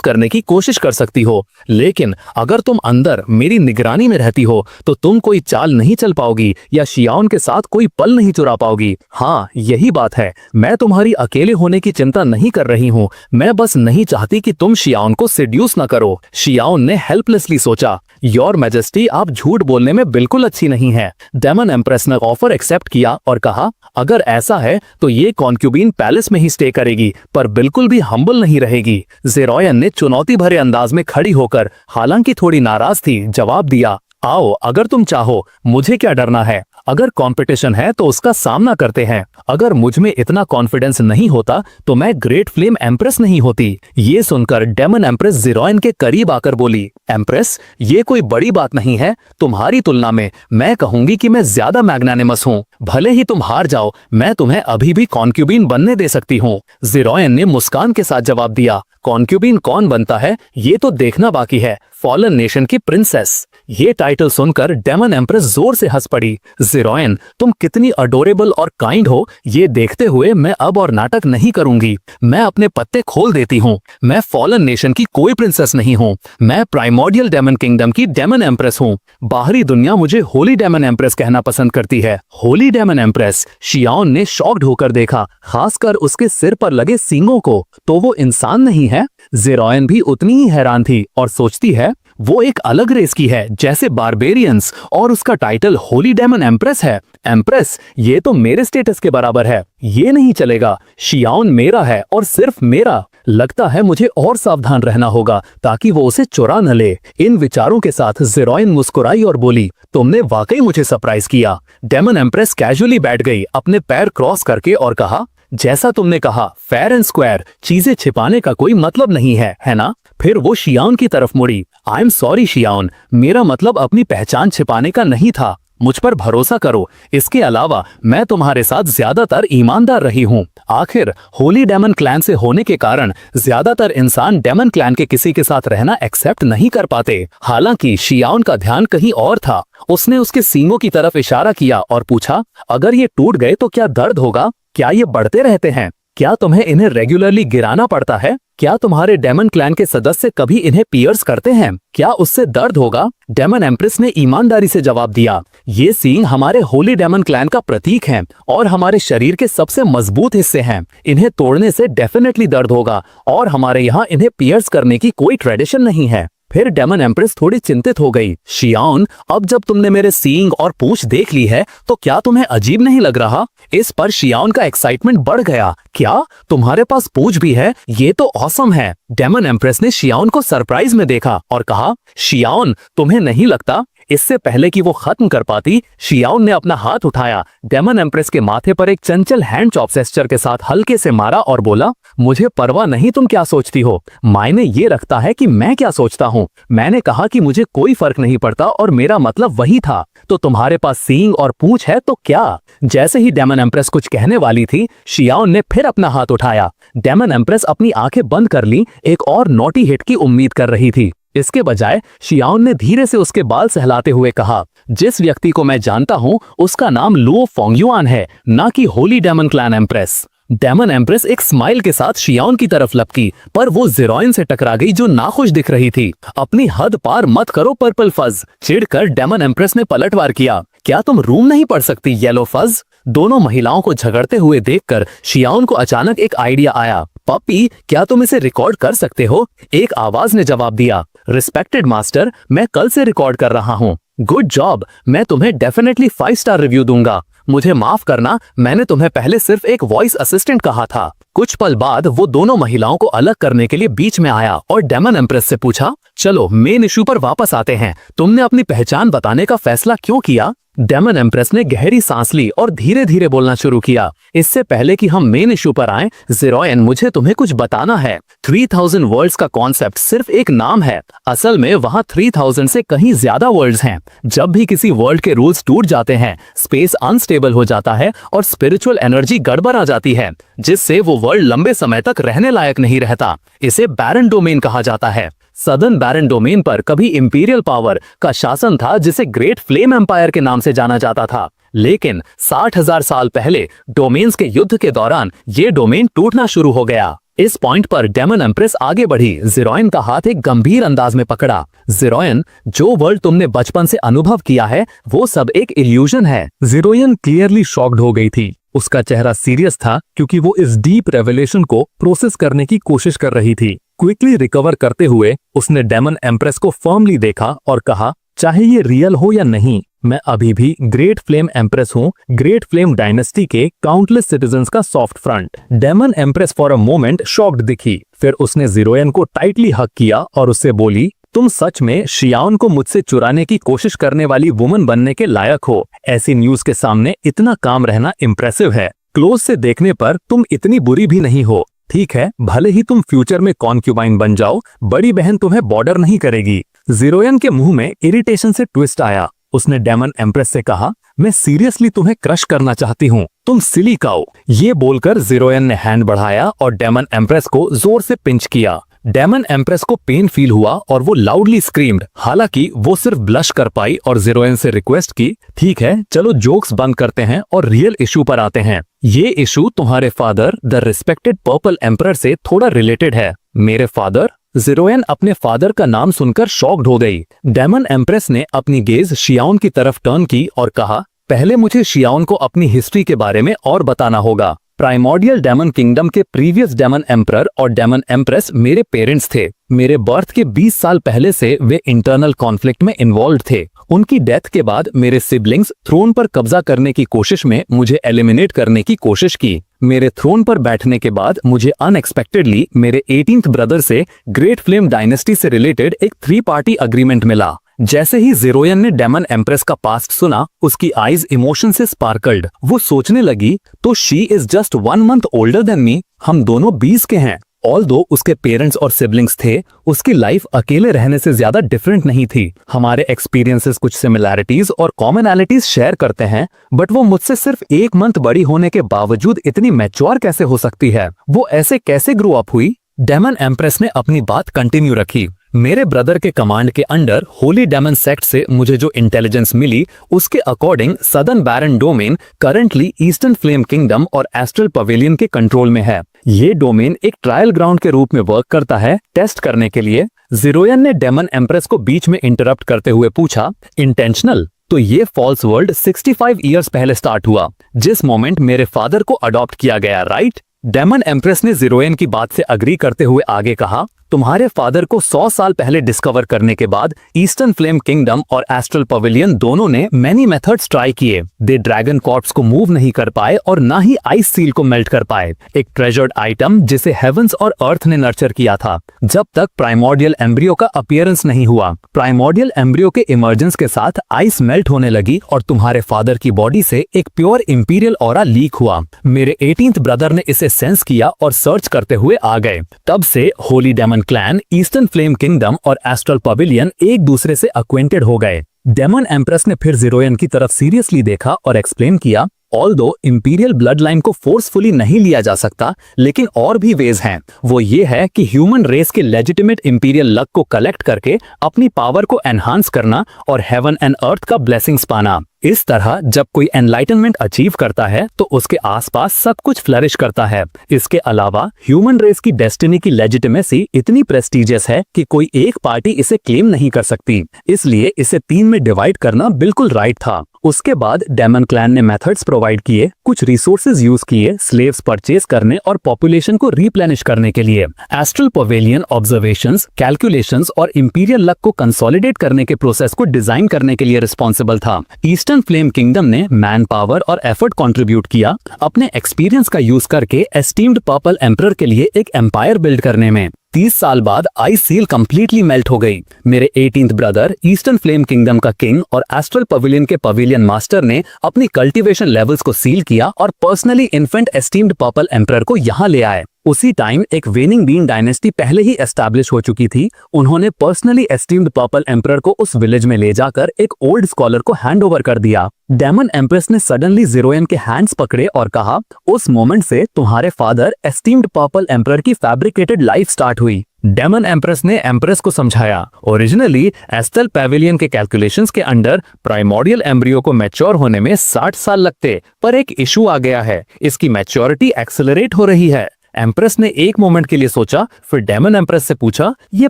करने की कोशिश कर सकती हो, लेकिन अगर तुम अंदर मेरी निगरानी में रहती हो तो तुम कोई चाल नहीं चल पाओगी या शियान के साथ कोई पल नहीं चुरा पाओगी। हाँ, यही बात है। मैं तुम्हारी अकेले होने की चिंता नहीं कर रही हूँ, मैं बस नहीं चाहती कि तुम शियान को सिड्यूस न करो। शियान ने हेल्पलेसली सोचा, योर मैजेस्टी, आप झूठ बोलने में बिल्कुल अच्छी नहीं है। डेमन एम्प्रेस ने ऑफर एक्सेप्ट किया और कहा, अगर ऐसा है तो ये कॉन्क्यूबिन पैलेस में ही स्टे करेगी, पर बिल्कुल भी हम्बल नहीं रहेगी। ज़िरोयन ने चुनौती भरे अंदाज में खड़ी होकर, हालांकि थोड़ी नाराज थी, जवाब दिया, आओ, अगर तुम चाहो, मुझे क्या डरना है? अगर कंपटीशन है तो उसका सामना करते हैं। अगर मुझ में इतना कॉन्फिडेंस नहीं होता तो मैं ग्रेट फ्लेम एम्प्रेस नहीं होती। ये सुनकर डेमन एम्प्रेस ज़िरोयन के करीब आकर बोली, एम्प्रेस, ये कोई बड़ी बात नहीं है। तुम्हारी तुलना में मैं कहूंगी कि मैं ज्यादा मैग्नानिमस हूँ। भले ही तुम हार जाओ, मैं तुम्हें अभी भी कॉन्क्यूबिन बनने दे सकती हूँ। ज़िरोयन ने मुस्कान के साथ जवाब दिया, कॉन्क्यूबिन कौन बनता है ये तो देखना बाकी है, फॉलन नेशन की प्रिंसेस। ये टाइटल सुनकर डेमन एम्प्रेस जोर से हंस पड़ी। ज़िरोयन, तुम कितनी अडोरेबल और काइंड हो, ये देखते हुए मैं अब और नाटक नहीं करूंगी। मैं अपने पत्ते खोल देती हूँ। मैं फॉलन नेशन की कोई प्रिंसेस नहीं हूँ, मैं प्राइमोर्डियल डेमन किंगडम की डेमन एम्प्रेस हूँ। बाहरी दुनिया मुझे होली डेमन एम्प्रेस कहना पसंद करती है। Holi daemon empress? शियान ने शॉक्ड होकर देखा, खासकर उसके सिर पर लगे सींगों को। तो वो इंसान नहीं है? ज़िरोयन भी उतनी ही हैरान थी और सोचती है, वो एक अलग रेस की है, जैसे बारबेरियंस, और उसका टाइटल होली डेमन एम्प्रेस है। एम्प्रेस, ये तो मेरे स्टेटस के बराबर है। ये नहीं चलेगा। शियान मेरा है और सिर्फ मेरा। लगता है मुझे और सावधान रहना होगा ताकि वो उसे चुरा न ले। इन विचारों के साथ ज़िरोयन मुस्कुराई और बोली, तुमने वाकई मुझे सरप्राइज किया। डेमन एम्प्रेस कैजुअली बैठ गई, अपने पैर क्रॉस करके, और कहा, जैसा तुमने कहा, फेयर एंड स्क्वायर, चीजें छिपाने का कोई मतलब नहीं है ना? फिर वो शियान की तरफ मुड़ी, आई एम सॉरी शियान, मेरा मतलब अपनी पहचान छिपाने का नहीं था। मुझ पर भरोसा करो। इसके अलावा मैं तुम्हारे साथ ज्यादातर ईमानदार रही हूँ। आखिर होली डेमन क्लैन से होने के कारण ज्यादातर इंसान डेमन क्लैन के किसी के साथ रहना एक्सेप्ट नहीं कर पाते। हालांकि शियान का ध्यान कहीं और था। उसने उसके सींगों की तरफ इशारा किया और पूछा, अगर ये टूट गए तो क्या दर्द होगा? क्या ये बढ़ते रहते हैं? क्या तुम्हें इन्हें रेगुलरली गिराना पड़ता है? क्या तुम्हारे डेमन क्लैन के सदस्य कभी इन्हें पियर्स करते हैं? क्या उससे दर्द होगा? डेमन एम्प्रेस ने ईमानदारी से जवाब दिया, ये सींग हमारे होली डेमन क्लैन का प्रतीक हैं और हमारे शरीर के सबसे मजबूत हिस्से हैं। इन्हें तोड़ने से डेफिनेटली दर्द होगा और हमारे यहाँ इन्हें पियर्स करने की कोई ट्रेडिशन नहीं है। फिर डेमन एम्प्रेस थोड़ी चिंतित हो गई। शियान, अब जब तुमने मेरे सींग और पूंछ देख ली है तो क्या तुम्हें अजीब नहीं लग रहा? इस पर शियान का एक्साइटमेंट बढ़ गया। क्या तुम्हारे पास पूंछ भी है? ये तो ऑसम है। डेमन एम्प्रेस ने शियान को सरप्राइज में देखा और कहा, शियान, तुम्हें नहीं लगता इससे पहले कि वो खत्म कर पाती, शियाओन ने अपना हाथ उठाया, डेमन एम्प्रेस के माथे पर एक चंचल हैंड चॉप जेस्चर के साथ हल्के से मारा और बोला, मुझे परवाह नहीं तुम क्या सोचती हो, मायने ये रखता है कि मैं क्या सोचता हूँ। मैंने कहा कि मुझे कोई फर्क नहीं पड़ता और मेरा मतलब वही था। तो तुम्हारे पास सींग और पूंछ है तो क्या? जैसे ही डेमन एम्प्रेस कुछ कहने वाली थी, शियाओन ने फिर अपना हाथ उठाया। डेमन एम्प्रेस अपनी आंखें बंद कर ली, एक और नोटी हिट की उम्मीद कर रही थी। इसके बजाय शियाओन ने धीरे से उसके बाल सहलाते हुए कहा, जिस व्यक्ति को मैं जानता हूं उसका नाम लुओ फोंगयुआन है, ना कि holy demon clan empress. Demon empress एक स्माइल के साथ शियाओन की तरफ लपकी, पर वो ज़ेरोइन से टकरा गई जो नाखुश दिख रही थी। अपनी हद पार मत करो पर्पल फज। चिढ़कर डेमन एम्प्रेस ने पलटवार किया, क्या तुम रूम नहीं पढ़ सकती येलो फज? दोनों महिलाओं को झगड़ते हुए देखकर शियाओन को अचानक एक आइडिया आया। पप्पी, क्या तुम इसे रिकॉर्ड कर सकते हो? एक आवाज ने जवाब दिया, रिस्पेक्टेड मास्टर, मैं कल से रिकॉर्ड कर रहा हूँ। गुड जॉब, मैं तुम्हें डेफिनेटली 5 स्टार रिव्यू दूंगा। मुझे माफ करना, मैंने तुम्हें पहले सिर्फ एक वॉइस असिस्टेंट कहा था। कुछ पल बाद वो दोनों महिलाओं को अलग करने के लिए बीच में आया और डेमन एम्प्रेस से पूछा, चलो मेन इशू पर वापस आते हैं, तुमने अपनी पहचान बताने का फैसला क्यों किया? डेमन एम्प्रेस ने गहरी सांस ली और धीरे धीरे बोलना शुरू किया, इससे पहले कि हम मेन इशू पर आएं, ज़ेरोइन, मुझे तुम्हें कुछ बताना है। 3000 वर्ल्ड्स का कॉन्सेप्ट सिर्फ एक नाम है, असल में वहाँ 3000 से कहीं ज्यादा वर्ल्ड्स हैं। जब भी किसी वर्ल्ड के रूल्स टूट जाते हैं, स्पेस अनस्टेबल हो जाता है और स्पिरिचुअल एनर्जी गड़बड़ आ जाती है, जिससे वो वर्ल्ड लंबे समय तक रहने लायक नहीं रहता। इसे बैरन डोमेन कहा जाता है। सदर्न बैरन डोमेन पर कभी इंपीरियल पावर का शासन था, जिसे ग्रेट फ्लेम एम्पायर के नाम से जाना जाता था। लेकिन 60,000 साल पहले डोमेन्स के युद्ध के दौरान ये डोमेन टूटना शुरू हो गया। इस पॉइंट पर डेमन एम्प्रेस आगे बढ़ी, ज़ेरोइन का हाथ एक गंभीर अंदाज में पकड़ा। ज़ेरोइन, जो वर्ल्ड तुमने बचपन से अनुभव किया है वो सब एक इल्यूजन है। ज़ेरोइन क्लियरली शॉक्ड हो गई थी। उसका चेहरा सीरियस था क्योंकि वो इस डीप रेवलेशन को प्रोसेस करने की कोशिश कर रही थी। क्विकली रिकवर करते हुए उसने डेमन एम्प्रेस को फर्मली देखा और कहा, चाहे ये रियल हो या नहीं, मैं अभी भी ग्रेट फ्लेम एम्प्रेस हूँ, ग्रेट फ्लेम डायनेस्टी के काउंटलेस सिटीजन्स का soft front. Demon empress for a moment shocked दिखी, फिर उसने ज़ेरोइन को टाइटली हग किया और उससे बोली, तुम सच में शियाओन को मुझसे चुराने की कोशिश करने वाली वुमन बनने के लायक हो। ऐसी न्यूज के सामने इतना काम रहना इम्प्रेसिव है। क्लोज से देखने पर तुम इतनी बुरी भी नहीं हो। ठीक है, भले ही तुम फ्यूचर में कॉन्क्यूबाइन बन जाओ, बड़ी बहन तुम्हें बॉर्डर नहीं करेगी। ज़ेरोइन के मुंह में इरिटेशन से ट्विस्ट आया। उसने डेमन एम्प्रेस से कहा, मैं सीरियसली तुम्हें क्रश करना चाहती हूँ, तुम सिली काओ। ये बोलकर ज़ेरोइन ने हैंड बढ़ाया और डेमन एम्प्रेस को जोर से पिंच किया। डेमन एम्प्रेस को पेन फील हुआ और वो लाउडली स्क्रीम्ड। हालांकि वो सिर्फ ब्लश कर पाई और ज़ेरोइन से रिक्वेस्ट की, ठीक है, चलो जोक्स बंद करते हैं और रियल इशू पर आते हैं। ये इशू तुम्हारे father the respected purple emperor से थोड़ा रिलेटेड है। मेरे फादर? ज़ेरोइन अपने फादर का नाम सुनकर शॉक्ड हो गई। डेमन एम्प्रेस ने अपनी गेज शियाओन की तरफ टर्न की और कहा, पहले मुझे शियाओन को अपनी हिस्ट्री के बारे में और बताना होगा। प्राइमोर्डियल डेमन किंगडम के प्रीवियस डेमन एम्परर और डेमन एम्प्रेस मेरे पेरेंट्स थे। मेरे बर्थ के 20 साल पहले से वे इंटरनल कॉन्फ्लिक्ट में इन्वॉल्व थे। उनकी डेथ के बाद मेरे सिबलिंग्स थ्रोन पर कब्जा करने की कोशिश में मुझे एलिमिनेट करने की कोशिश की। मेरे थ्रोन पर बैठने के बाद मुझे अनएक्सपेक्टेडली मेरे 18th ब्रदर से ग्रेट फ्लेम डायनेस्टी से रिलेटेड एक 3 पार्टी अग्रीमेंट मिला। जैसे ही ज़ेरोइन ने डेमन एम्प्रेस का पास्ट सुना, उसकी आईज इमोशन से स्पार्कल्ड। वो सोचने लगी, तो she is just 1 month older than me, हम दोनों 20 के हैं। ऑल्दो उसके पेरेंट्स और सिबलिंग्स थे, उसकी लाइफ अकेले रहने से ज्यादा डिफरेंट नहीं थी। हमारे एक्सपीरियंसेस कुछ सिमिलैरिटीज और कॉमनैलिटीज शेयर करते हैं, बट वो मुझसे सिर्फ 1 मंथ बड़ी होने के बावजूद इतनी मैच्योर कैसे हो सकती है? वो ऐसे कैसे ग्रो अप हुई? डेमन एम्प्रेस ने अपनी बात कंटिन्यू रखी। मेरे ब्रदर के कमांड के अंडर होली डेमन सेक्ट से मुझे जो इंटेलिजेंस मिली, उसके according southern barren domain currently eastern flame kingdom और एस्ट्रल पवेलियन के कंट्रोल में है। ये डोमेन एक ट्रायल ग्राउंड के रूप में वर्क करता है टेस्ट करने के लिए। ज़ेरोइन ने डेमन एम्प्रेस को बीच में इंटरप्ट करते हुए पूछा, इंटेंशनल? तो ये फॉल्स वर्ल्ड 65 ईयर्स पहले स्टार्ट हुआ, जिस मोमेंट मेरे फादर को अडॉप्ट किया गया, राइट? डेमन एम्प्रेस ने ज़ेरोइन की बात से अग्री करते हुए आगे कहा, तुम्हारे फादर को 100 साल पहले डिस्कवर करने के बाद ईस्टर्न फ्लेम किंगडम और एस्ट्रल पवेलियन दोनों ने मैनी मेथड्स ट्राई किए। दे ड्रैगन कॉर्प्स को मूव नहीं कर पाए और ना ही आइस सील को मेल्ट कर पाए, एक ट्रेजर्ड आइटम जिसे हेवंस और अर्थ ने नर्चर किया था, जब तक प्राइमोर्डियल एम्ब्रियो का अपीयरेंस नहीं हुआ। प्राइमोर्डियल एम्ब्रियो के इमर्जेंस के साथ आइस मेल्ट होने लगी और तुम्हारे फादर की बॉडी से एक प्योर इंपीरियल ऑरा लीक हुआ। मेरे 18th ब्रदर ने इसे सेंस किया और सर्च करते हुए आ गए। तब से holy demon clan, eastern flame kingdom और एस्ट्रल पवेलियन एक दूसरे से अक्वेंटेड हो गए। डेमन एम्प्रेस ने फिर ज़ीरोयन की तरफ सीरियसली देखा और एक्सप्लेन किया, ऑल्दो इंपीरियल ब्लड लाइन को फोर्सफुली नहीं लिया जा सकता, लेकिन और भी वेज हैं। वो ये है कि ह्यूमन रेस के लेजिटिमेट इंपीरियल लक को कलेक्ट करके अपनी पावर को एनहांस करना और हेवन एंड अर्थ का ब्लेसिंग्स पाना। इस तरह जब कोई एनलाइटनमेंट अचीव करता है तो उसके आसपास सब कुछ फ्लरिश करता है। इसके अलावा ह्यूमन रेस की डेस्टिनी की लेजिटिमेसी इतनी प्रेस्टिजियस है कि कोई एक पार्टी इसे क्लेम नहीं कर सकती, इसलिए इसे 3 में डिवाइड करना बिल्कुल राइट था। उसके बाद डेमन क्लैन ने मेथड्स प्रोवाइड किए, कुछ रिसोर्सेज यूज किए स्लेव्स परचेज करने और पॉपुलेशन को रिप्लेनिश करने के लिए। एस्ट्रल पवेलियन ऑब्जर्वेशंस, कैलकुलेशंस और इंपीरियल लक को कंसोलिडेट करने के प्रोसेस को डिजाइन करने के लिए रिस्पॉन्सिबल था। ईस्टर्न फ्लेम किंगडम ने मैन पावर और एफर्ट कंट्रीब्यूट किया, अपने एक्सपीरियंस का यूज करके एस्टीम्ड पर्पल एम्परर के लिए एक एम्पायर बिल्ड करने में। 30 साल बाद आइस सील कंप्लीटली मेल्ट हो गई। मेरे 18th brother, eastern flame kingdom का किंग और एस्ट्रल पवेलियन के पवेलियन मास्टर ने अपनी कल्टीवेशन लेवल्स को सील किया और personally infant esteemed purple emperor को यहाँ ले आए। उसी टाइम एक वेनिंग बीन डायनेस्टी पहले ही एस्टैब्लिश हो चुकी थी। उन्होंने पर्सनली एस्टीम्ड पर्पल एम्परर को उस विलेज में ले जाकर एक ओल्ड स्कॉलर को हैंड ओवर कर दिया। डेमन एम्प्रेस ने सडनली ज़ीरोयन के हैंड्स पकड़े और कहा, उस मोमेंट से तुम्हारे फादर एस्टीम्ड पर्पल एम्परर की फैब्रिकेटेड लाइफ स्टार्ट हुई। डेमन एम्प्रेस ने एम्प्रेस को समझाया, ओरिजिनली एस्ट्रल पवेलियन के कैलकुलेशंस के अंडर प्राइमोर्डियल एम्ब्रियो को मैच्योर होने में 60 साल लगते, पर एक इशू आ गया है, इसकी मैच्योरिटी एक्सेलरेट हो रही है। एम्प्रेस ने एक मोमेंट के लिए सोचा, फिर डेमन एम्प्रेस से पूछा, ये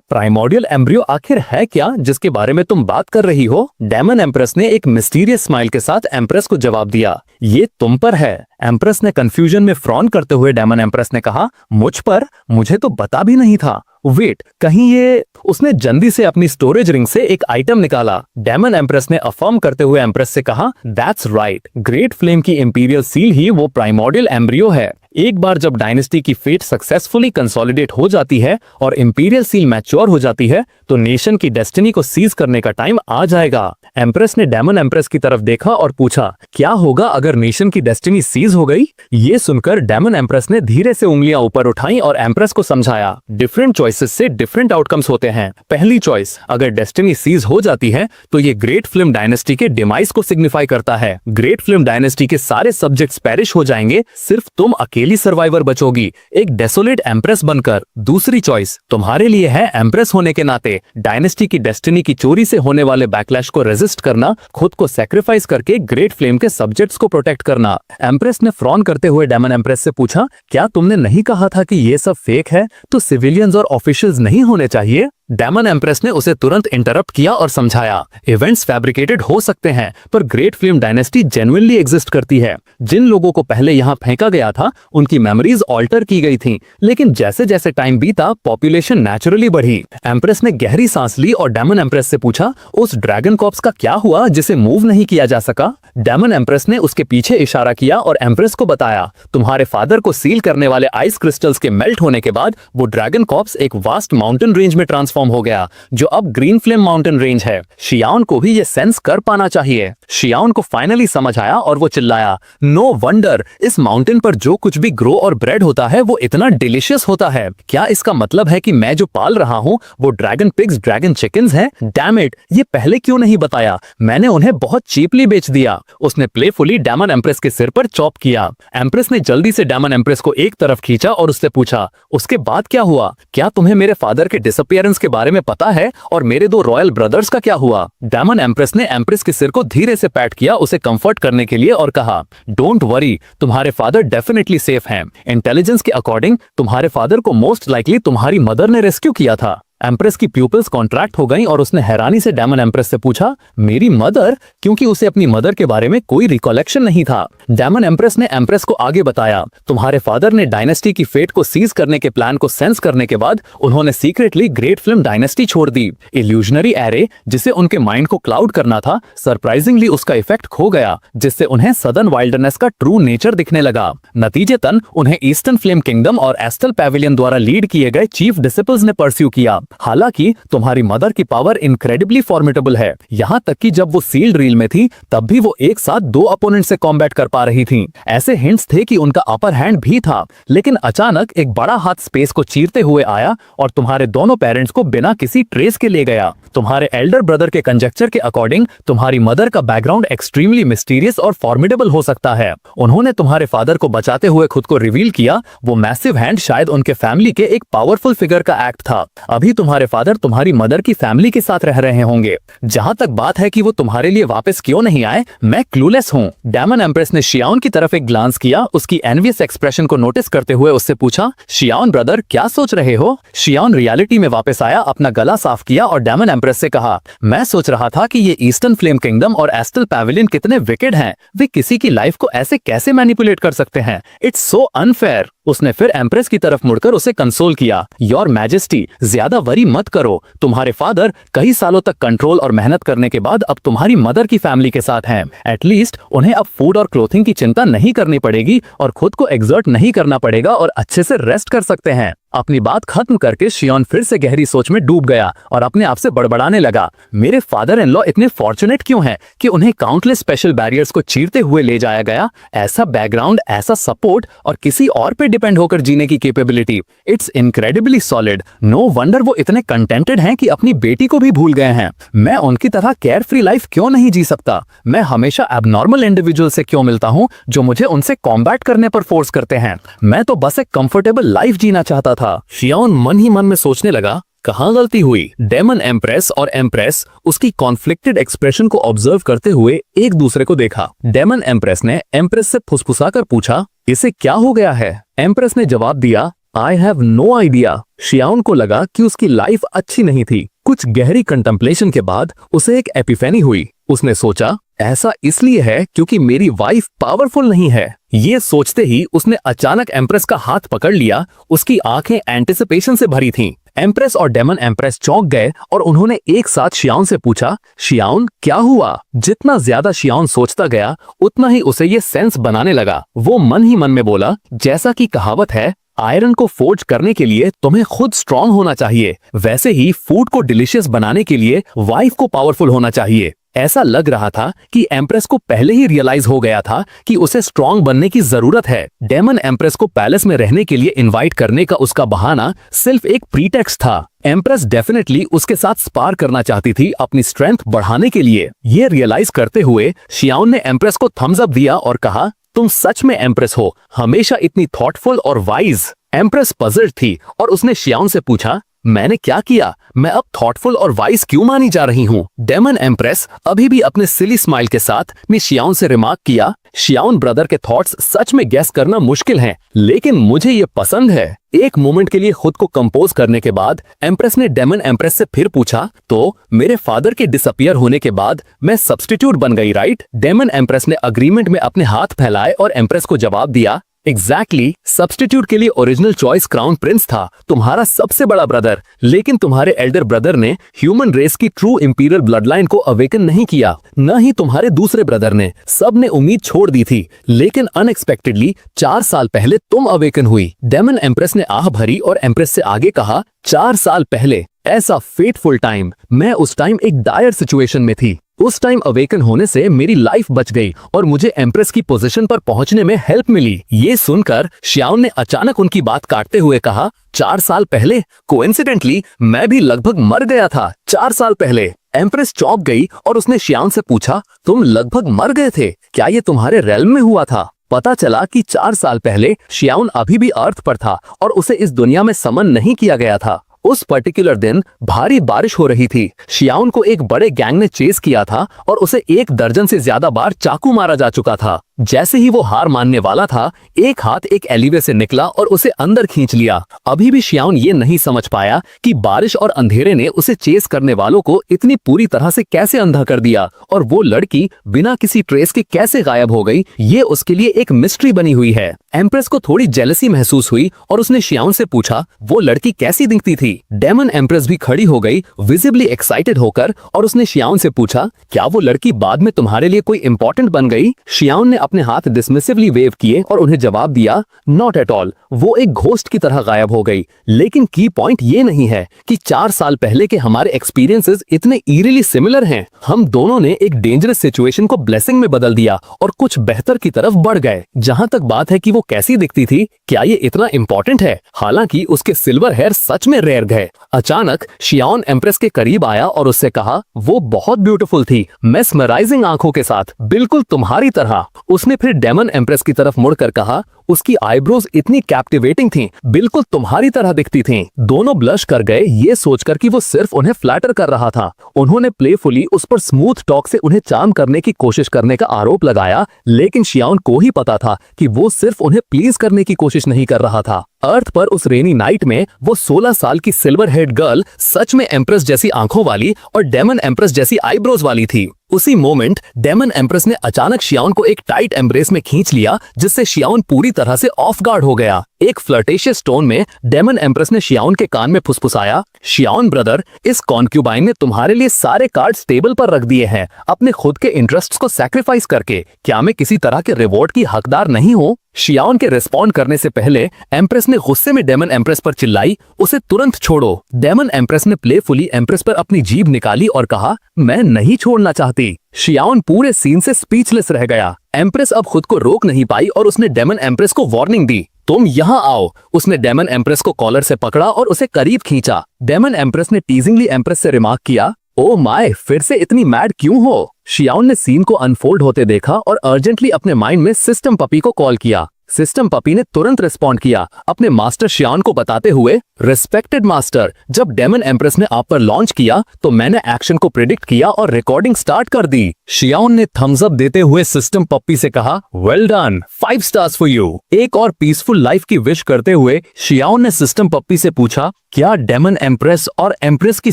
प्राइमोर्डियल एम्ब्रियो आखिर है क्या जिसके बारे में तुम बात कर रही हो? डेमन एम्प्रेस ने एक मिस्टीरियस स्माइल के साथ एम्प्रेस को जवाब दिया, ये तुम पर है। एम्प्रेस ने कंफ्यूजन में फ्रॉन करते हुए डेमन एम्प्रेस ने कहा, मुझ पर? मुझे तो पता भी नहीं था। वेट, कहीं ये? उसने जल्दी से अपनी स्टोरेज रिंग से एक आइटम निकाला। डेमन एम्प्रेस ने अफर्म करते हुए एम्प्रेस से कहा, दैट्स राइट, ग्रेट फ्लेम की इंपीरियल सील ही वो प्राइमोर्डियल एम्ब्रियो है। एक बार जब डायनेस्टी की फेट सक्सेसफुली कंसोलिडेट हो जाती है और इंपीरियल सील मैच्योर हो जाती है, तो नेशन की डेस्टिनी को सीज करने का टाइम आ जाएगा। एम्प्रेस ने डेमन एम्प्रेस की तरफ देखा और पूछा, क्या होगा अगर नेशन की डेस्टिनी सीज हो गई? ये सुनकर डेमन एम्प्रेस ने धीरे से उंगलियां ऊपर उठाई और एम्प्रेस को समझाया, डिफरेंट चॉइसेस से डिफरेंट आउटकम्स होते हैं। पहली चॉइस, अगर डेस्टिनी सीज हो जाती है तो ये ग्रेट फ्लेम डायनेस्टी के डिमाइस को सिग्निफाई करता है। ग्रेट फ्लेम डायनेस्टी के सारे सब्जेक्ट्स पेरिश हो जाएंगे, सिर्फ तुम अकेली सर्वाइवर बचोगी, एक डेसोलेट एम्प्रेस बनकर। दूसरी चॉइस तुम्हारे लिए है, एम्प्रेस होने के नाते डायनेस्टी की डेस्टिनी की चोरी से होने वाले बैकलैश को रेजिस्ट करना, खुद को सैक्रिफाइस करके ग्रेट फ्लेम के सब्जेक्ट्स को प्रोटेक्ट करना। एम्प्रेस ने फ्रॉन करते हुए डेमन एम्प्रेस से पूछा, क्या तुमने नहीं कहा था कि ये सब फेक है, तो सिविलियंस और ऑफिशियल्स नहीं होने चाहिए? डेमन एम्प्रेस ने उसे तुरंत इंटरप्ट किया और समझाया, इवेंट्स फैब्रिकेटेड हो सकते हैं, पर great flame dynasty genuinely exist करती है। जिन लोगों को पहले यहाँ फेंका गया था उनकी मेमोरीज ऑल्टर की गई थी, लेकिन जैसे जैसे टाइम बीता पॉपुलेशन नेचुरली बढ़ी। एम्प्रेस ने गहरी सांस ली और डेमन एम्प्रेस से पूछा, उस ड्रैगन कॉर्प्स का क्या हुआ जिसे मूव नहीं किया जा सका? डेमन एम्प्रेस ने उसके पीछे इशारा किया और एम्प्रेस को बताया, तुम्हारे फादर को सील करने वाले आइस क्रिस्टल्स के मेल्ट होने के बाद वो ड्रैगन कॉर्प्स एक वास्ट माउंटेन रेंज में ट्रांसफॉर्म हो गया, जो अब ग्रीन फ्लेम माउंटेन रेंज है। शियाओन को भी ये सेंस कर पाना चाहिए। शियाओन को फाइनली समझ आया और वो चिल्लाया, नो वंडर, इस माउंटेन पर जो कुछ भी ग्रो और ब्रेड होता है वो इतना डिलीशियस होता है। क्या इसका मतलब है कि मैं जो पाल रहा हूँ वो ड्रैगन पिग्स, ड्रैगन चिकन्स हैं? डैम इट, ये पहले क्यों नहीं बताया? मैंने उन्हें बहुत चीपली बेच दिया। उसने प्लेफुली डेमन एम्प्रेस के सिर पर चॉप किया। एम्प्रेस ने जल्दी से डेमन एम्प्रेस को एक तरफ खींचा और उससे पूछा, उसके बाद क्या हुआ? क्या तुम्हें मेरे फादर के डिसअपियरेंस के बारे में पता है? और मेरे 2 रॉयल ब्रदर्स का क्या हुआ? डेमन एम्प्रेस ने एम्प्रेस के सिर को धीरे से पैट किया, उसे कंफर्ट करने के लिए, और कहा, डोंट वरी, तुम्हारे फादर डेफिनेटली सेफ हैं। इंटेलिजेंस के अकॉर्डिंग तुम्हारे फादर को मोस्ट लाइकली तुम्हारी मदर ने रेस्क्यू किया था। एम्प्रेस की प्यूपिल्स कॉन्ट्रैक्ट हो गईं और उसने हैरानी से डेमन एम्प्रेस से पूछा, मेरी मदर? क्योंकि उसे अपनी मदर के बारे में कोई रिकॉलेक्शन नहीं था। डेमन एम्प्रेस ने एम्प्रेस को आगे बताया, तुम्हारे फादर ने डायनेस्टी की फेट को सीज करने के प्लान को सेंस करने के बाद उन्होंने सीक्रेटली ग्रेट फिल्म डायनेस्टी छोड़ दी। इल्यूजनरी एरे जिसे उनके माइंड को क्लाउड करना था, सरप्राइजिंगली उसका इफेक्ट खो गया, जिससे उन्हें सदर्न वाइल्डनेस का ट्रू नेचर दिखने लगा। नतीजतन उन्हें ईस्टर्न फ्लेम किंगडम और एस्टल पैविलियन द्वारा लीड किए गए चीफ डिसिपल्स ने परस्यू किया। हालांकि तुम्हारी मदर की पावर इनक्रेडिबली फॉर्मिडेबल है, यहाँ तक कि जब वो सील्ड रील में थी तब भी वो एक साथ 2 अपोनेंट से कॉम्बैट कर पा रही थी। ऐसे हिंट्स थे कि उनका अपर हैंड भी था, लेकिन अचानक एक बड़ा हाथ स्पेस को चीरते हुए आया और तुम्हारे दोनों पेरेंट्स को बिना किसी ट्रेस के ले गया। तुम्हारे एल्डर ब्रदर के कंजेक्चर के अकॉर्डिंग तुम्हारी मदर का बैकग्राउंड एक्सट्रीमली मिस्टीरियस और फॉर्मिडेबल हो सकता है। उन्होंने तुम्हारे फादर को बचाते हुए खुद को रिवील किया। वो मैसिव हैंड शायद उनके फैमिली के एक पावरफुल फिगर का एक्ट था। अभी तुम्हारे फादर तुम्हारी मदर की फैमिली के साथ रह रहे होंगे। जहां तक बात है कि वो तुम्हारे लिए वापस क्यों नहीं आए, मैं क्लूलेस हूँ। डेमन एम्प्रेस ने शियाओन की तरफ एक ग्लांस किया, उसकी एनवियस एक्सप्रेशन को नोटिस करते हुए उससे पूछा, शियाओन ब्रदर क्या सोच रहे हो? शियाओन रियलिटी में वापस आया, अपना गला साफ किया और डेमन एम्प्रेस से कहा, मैं सोच रहा था कि ये ईस्टर्न फ्लेम किंगडम और एस्टल पैविलियन कितने विकेड हैं। वे किसी की लाइफ को ऐसे कैसे मैनिपुलेट कर सकते हैं? It's so unfair. उसने फिर एम्प्रेस की तरफ मुड़कर उसे कंसोल किया, योर मैजेस्टी ज्यादा वरी मत करो। तुम्हारे फादर कई सालों तक कंट्रोल और मेहनत करने के बाद अब तुम्हारी मदर की फैमिली के साथ हैं। एटलीस्ट उन्हें अब फूड और क्लोथिंग की चिंता नहीं करनी पड़ेगी और खुद को एक्सर्ट नहीं करना पड़ेगा और अच्छे से रेस्ट कर सकते हैं। अपनी बात खत्म करके शियोन फिर से गहरी सोच में डूब गया और अपने आप से बड़बड़ाने लगा, मेरे फादर इन लॉ इतने फॉर्चुनेट क्यों हैं कि उन्हें काउंटलेस स्पेशल बैरियर्स को चीरते हुए ले जाया गया। ऐसा बैकग्राउंड, ऐसा सपोर्ट और किसी और पे डिपेंड होकर जीने की capability, it's incredibly solid. No wonder वो इतने कंटेंटेड हैं कि अपनी बेटी को भी भूल गए हैं। मैं उनकी तरह केयर फ्री लाइफ क्यों नहीं जी सकता? मैं हमेशा एबनॉर्मल इंडिविजुअल से क्यों मिलता हूँ जो मुझे उनसे कॉम्बैट करने पर फोर्स करते हैं? मैं तो बस एक कंफर्टेबल लाइफ जीना चाहता था। शियाओन मन ही मन में सोचने लगा, कहाँ गलती हुई? डेमन एम्प्रेस और एम्प्रेस उसकी कॉन्फ्लिक्टेड एक्सप्रेशन को ऑब्जर्व करते हुए एक दूसरे को देखा। डेमन एम्प्रेस ने एम्प्रेस से फुसफुसाकर पूछा, इसे क्या हो गया है? एम्प्रेस ने जवाब दिया, आई हैव नो आइडिया। शियाओन को लगा कि उसकी लाइफ अच्छी नहीं थी। कुछ गहरी कंटेम्पलेशन के बाद उसे एक एपिफेनी हुई। उसने सोचा, ऐसा इसलिए है क्योंकि मेरी वाइफ पावरफुल नहीं है। ये सोचते ही उसने अचानक एम्प्रेस का हाथ पकड़ लिया। उसकी आंखें एंटिसिपेशन से भरी थीं। एम्प्रेस और डेमन एम्प्रेस चौंक गए और उन्होंने एक साथ शियाओन से पूछा, शियाओन क्या हुआ? जितना ज्यादा शियाओन सोचता गया उतना ही उसे ये सेंस बनाने लगा। वो मन ही मन में बोला, जैसा कि कहावत है, आयरन को फोर्ज करने के लिए तुम्हें खुद स्ट्रांग होना चाहिए, वैसे ही फूड को डिलीशियस बनाने के लिए वाइफ को पावरफुल होना चाहिए। ऐसा लग रहा था कि एम्प्रेस को पहले ही रियलाइज हो गया था कि उसे स्ट्रांग बनने की जरूरत है। डेमन एम्प्रेस को पैलेस में रहने के लिए इनवाइट करने का उसका बहाना सिर्फ एक प्रीटेक्स्ट था। एम्प्रेस डेफिनेटली उसके साथ स्पार करना चाहती थी अपनी स्ट्रेंथ बढ़ाने के लिए। ये रियलाइज करते हुए शियाओन ने एम्प्रेस को थम्स अप दिया और कहा, तुम सच में एम्प्रेस हो, हमेशा इतनी थॉटफुल और वाइज। एम्प्रेस पजल्ड थी और उसने शियाओन से पूछा, मैंने क्या किया? मैं अब थॉटफुल और वाइज क्यों मानी जा रही हूँ? डेमन एम्प्रेस अभी भी अपने सिली स्माइल के साथ ने शियाओन से रिमार्क किया, शियाओन ब्रदर के थॉट्स सच में गैस करना मुश्किल है, लेकिन मुझे ये पसंद है। एक मोमेंट के लिए खुद को कंपोज करने के बाद एम्प्रेस ने डेमन एम्प्रेस से फिर पूछा, तो मेरे फादर के डिसअपियर होने के बाद मैं सब्स्टिट्यूट बन गई, राइट? डेमन एम्प्रेस ने अग्रीमेंट में अपने हाथ फैलाए और एम्प्रेस को जवाब दिया, एग्जैक्टली। सब्स्टिट्यूट के लिए ओरिजिनल चॉइस क्राउन प्रिंस था, तुम्हारा सबसे बड़ा ब्रदर, लेकिन तुम्हारे एल्डर ब्रदर ने ह्यूमन रेस की ट्रू इंपीरियल ब्लड लाइन को अवेकन नहीं किया, न ही तुम्हारे दूसरे ब्रदर ने। सब ने उम्मीद छोड़ दी थी, लेकिन अनएक्सपेक्टेडली 4 साल पहले तुम अवेकन हुई। डेमन एम्प्रेस ने आह भरी और एम्प्रेस से आगे कहा, 4 साल पहले, ऐसा फेटफुल टाइम। मैं उस टाइम एक डायर सिचुएशन में थी। उस टाइम अवेकन होने से मेरी लाइफ बच गई और मुझे एम्प्रेस की पोजीशन पर पहुंचने में हेल्प मिली। ये सुनकर शियाओन ने अचानक उनकी बात काटते हुए कहा, 4 साल पहले? कोइंसिडेंटली मैं भी लगभग मर गया था 4 साल पहले। एम्प्रेस चौंक गई और उसने शियाओन से पूछा, तुम लगभग मर गए थे? क्या ये तुम्हारे रेल्म में हुआ था? पता चला कि 4 साल पहले शियाओन अभी भी अर्थ पर था और उसे इस दुनिया में समन नहीं किया गया था। उस पर्टिकुलर दिन भारी बारिश हो रही थी। शियाओन को एक बड़े गैंग ने चेस किया था और उसे 1 दर्जन से ज्यादा बार चाकू मारा जा चुका था। जैसे ही वो हार मानने वाला था, एक हाथ एक एलिवे से निकला और उसे अंदर खींच लिया। अभी भी शियाओन ये नहीं समझ पाया कि बारिश और अंधेरे ने उसे चेस करने वालों को इतनी पूरी तरह से कैसे अंधा कर दिया और वो लड़की बिना किसी ट्रेस के कैसे गायब हो गई, ये उसके लिए एक मिस्ट्री बनी हुई है। एम्प्रेस को थोड़ी जेलसी महसूस हुई और उसने शियाओन से पूछा वो लड़की कैसी दिखती थी। डेमन एम्प्रेस भी खड़ी हो गई विजिबली एक्साइटेड होकर और उसने शियाओन से पूछा क्या वो लड़की बाद में तुम्हारे लिए कोई इंपॉर्टेंट बन गई। शियाओन ने अपने हाथ डिसमिसिवली वेव किए और उन्हें जवाब दिया नॉट एट ऑल, वो एक घोस्ट की तरह गायब हो गई। लेकिन की पॉइंट ये नहीं है कि 4 साल पहले के हमारे एक्सपीरियंसेस इतने ईरिली सिमिलर हैं। हम दोनों ने एक डेंजरस सिचुएशन को ब्लेसिंग में बदल दिया और कुछ बेहतर की तरफ बढ़ गए। जहां तक बात है कि वो कैसी दिखती थी, क्या ये इतना इंपॉर्टेंट है? हालांकि उसके सिल्वर हेयर सच में रेयर गए। अचानक शियाओन एम्प्रेस के करीब आया और उससे कहा वो बहुत ब्यूटीफुल थी, मेस्मराइजिंग आंखों के साथ, बिल्कुल तुम्हारी तरह। उसने फिर डेमन एम्प्रेस की तरफ मुड़कर कहा उसकी आईब्रोज इतनी कैप्टिवेटिंग थीं, बिल्कुल तुम्हारी तरह दिखती थीं। दोनों ब्लश कर गए ये सोचकर कि वो सिर्फ उन्हें फ्लैटर कर रहा था। उन्होंने प्लेफुली उस पर स्मूथ टॉक से उन्हें चार्म करने की कोशिश करने का आरोप लगाया, लेकिन शियाओन को ही पता था कि वो सिर्फ उन्हें प्लीज करने की कोशिश नहीं कर रहा था। अर्थ पर उस रेनी नाइट में वो 16 साल की सिल्वर हेड गर्ल सच में एम्प्रेस जैसी आंखों वाली और डेमन एम्प्रेस जैसी आईब्रोज वाली थी। उसी मोमेंट डेमन एम्प्रेस ने अचानक शियाओन को एक टाइट एम्ब्रेस में खींच लिया, जिससे शियाओन पूरी तरह से ऑफ गार्ड हो गया। एक फ्लर्टेशियस टोन में डेमन एम्प्रेस ने शियाओन के कान में फुसफुसाया, शियाओन ब्रदर, इस कॉन्क्यूबाइन ने तुम्हारे लिए सारे कार्ड्स टेबल पर रख दिए हैं, अपने खुद के इंटरेस्ट्स को सैक्रिफाइस करके। क्या मैं किसी तरह के रिवॉर्ड की हकदार नहीं हूँ? शियाओन के रिस्पॉन्ड करने से पहले एम्प्रेस ने गुस्से में डेमन एम्प्रेस पर चिल्लाई, उसे तुरंत छोड़ो। डेमन एम्प्रेस ने प्लेफुली एम्प्रेस पर अपनी जीभ निकाली और कहा मैं नहीं छोड़ना चाहती। शियाओन पूरे सीन से स्पीचलेस रह गया। एम्प्रेस अब खुद को रोक नहीं पाई और उसने डेमन एम्प्रेस को वार्निंग दी, तुम यहाँ आओ। उसने डेमन एम्प्रेस को कॉलर से पकड़ा और उसे करीब खींचा। डेमन एम्प्रेस ने टीजिंगली एम्प्रेस से रिमार्क किया, ओ माय, फिर से इतनी मैड क्यों हो? शियाओन ने सीन को अनफोल्ड होते देखा और अर्जेंटली अपने माइंड में सिस्टम पपी को कॉल किया। सिस्टम पपी ने तुरंत रिस्पॉन्ड किया अपने मास्टर शियाओन को बताते हुए, रिस्पेक्टेड मास्टर, जब डेमन एम्प्रेस ने आप पर लॉन्च किया तो मैंने एक्शन को प्रिडिक्ट किया और रिकॉर्डिंग स्टार्ट कर दी। शियाओन ने थम्स अप देते हुए सिस्टम पप्पी से कहा, well done, 5 stars for you. एक और पीसफुल लाइफ की विश करते हुए शियाओन ने सिस्टम पप्पी से पूछा, क्या डेमन एम्प्रेस और एम्प्रेस की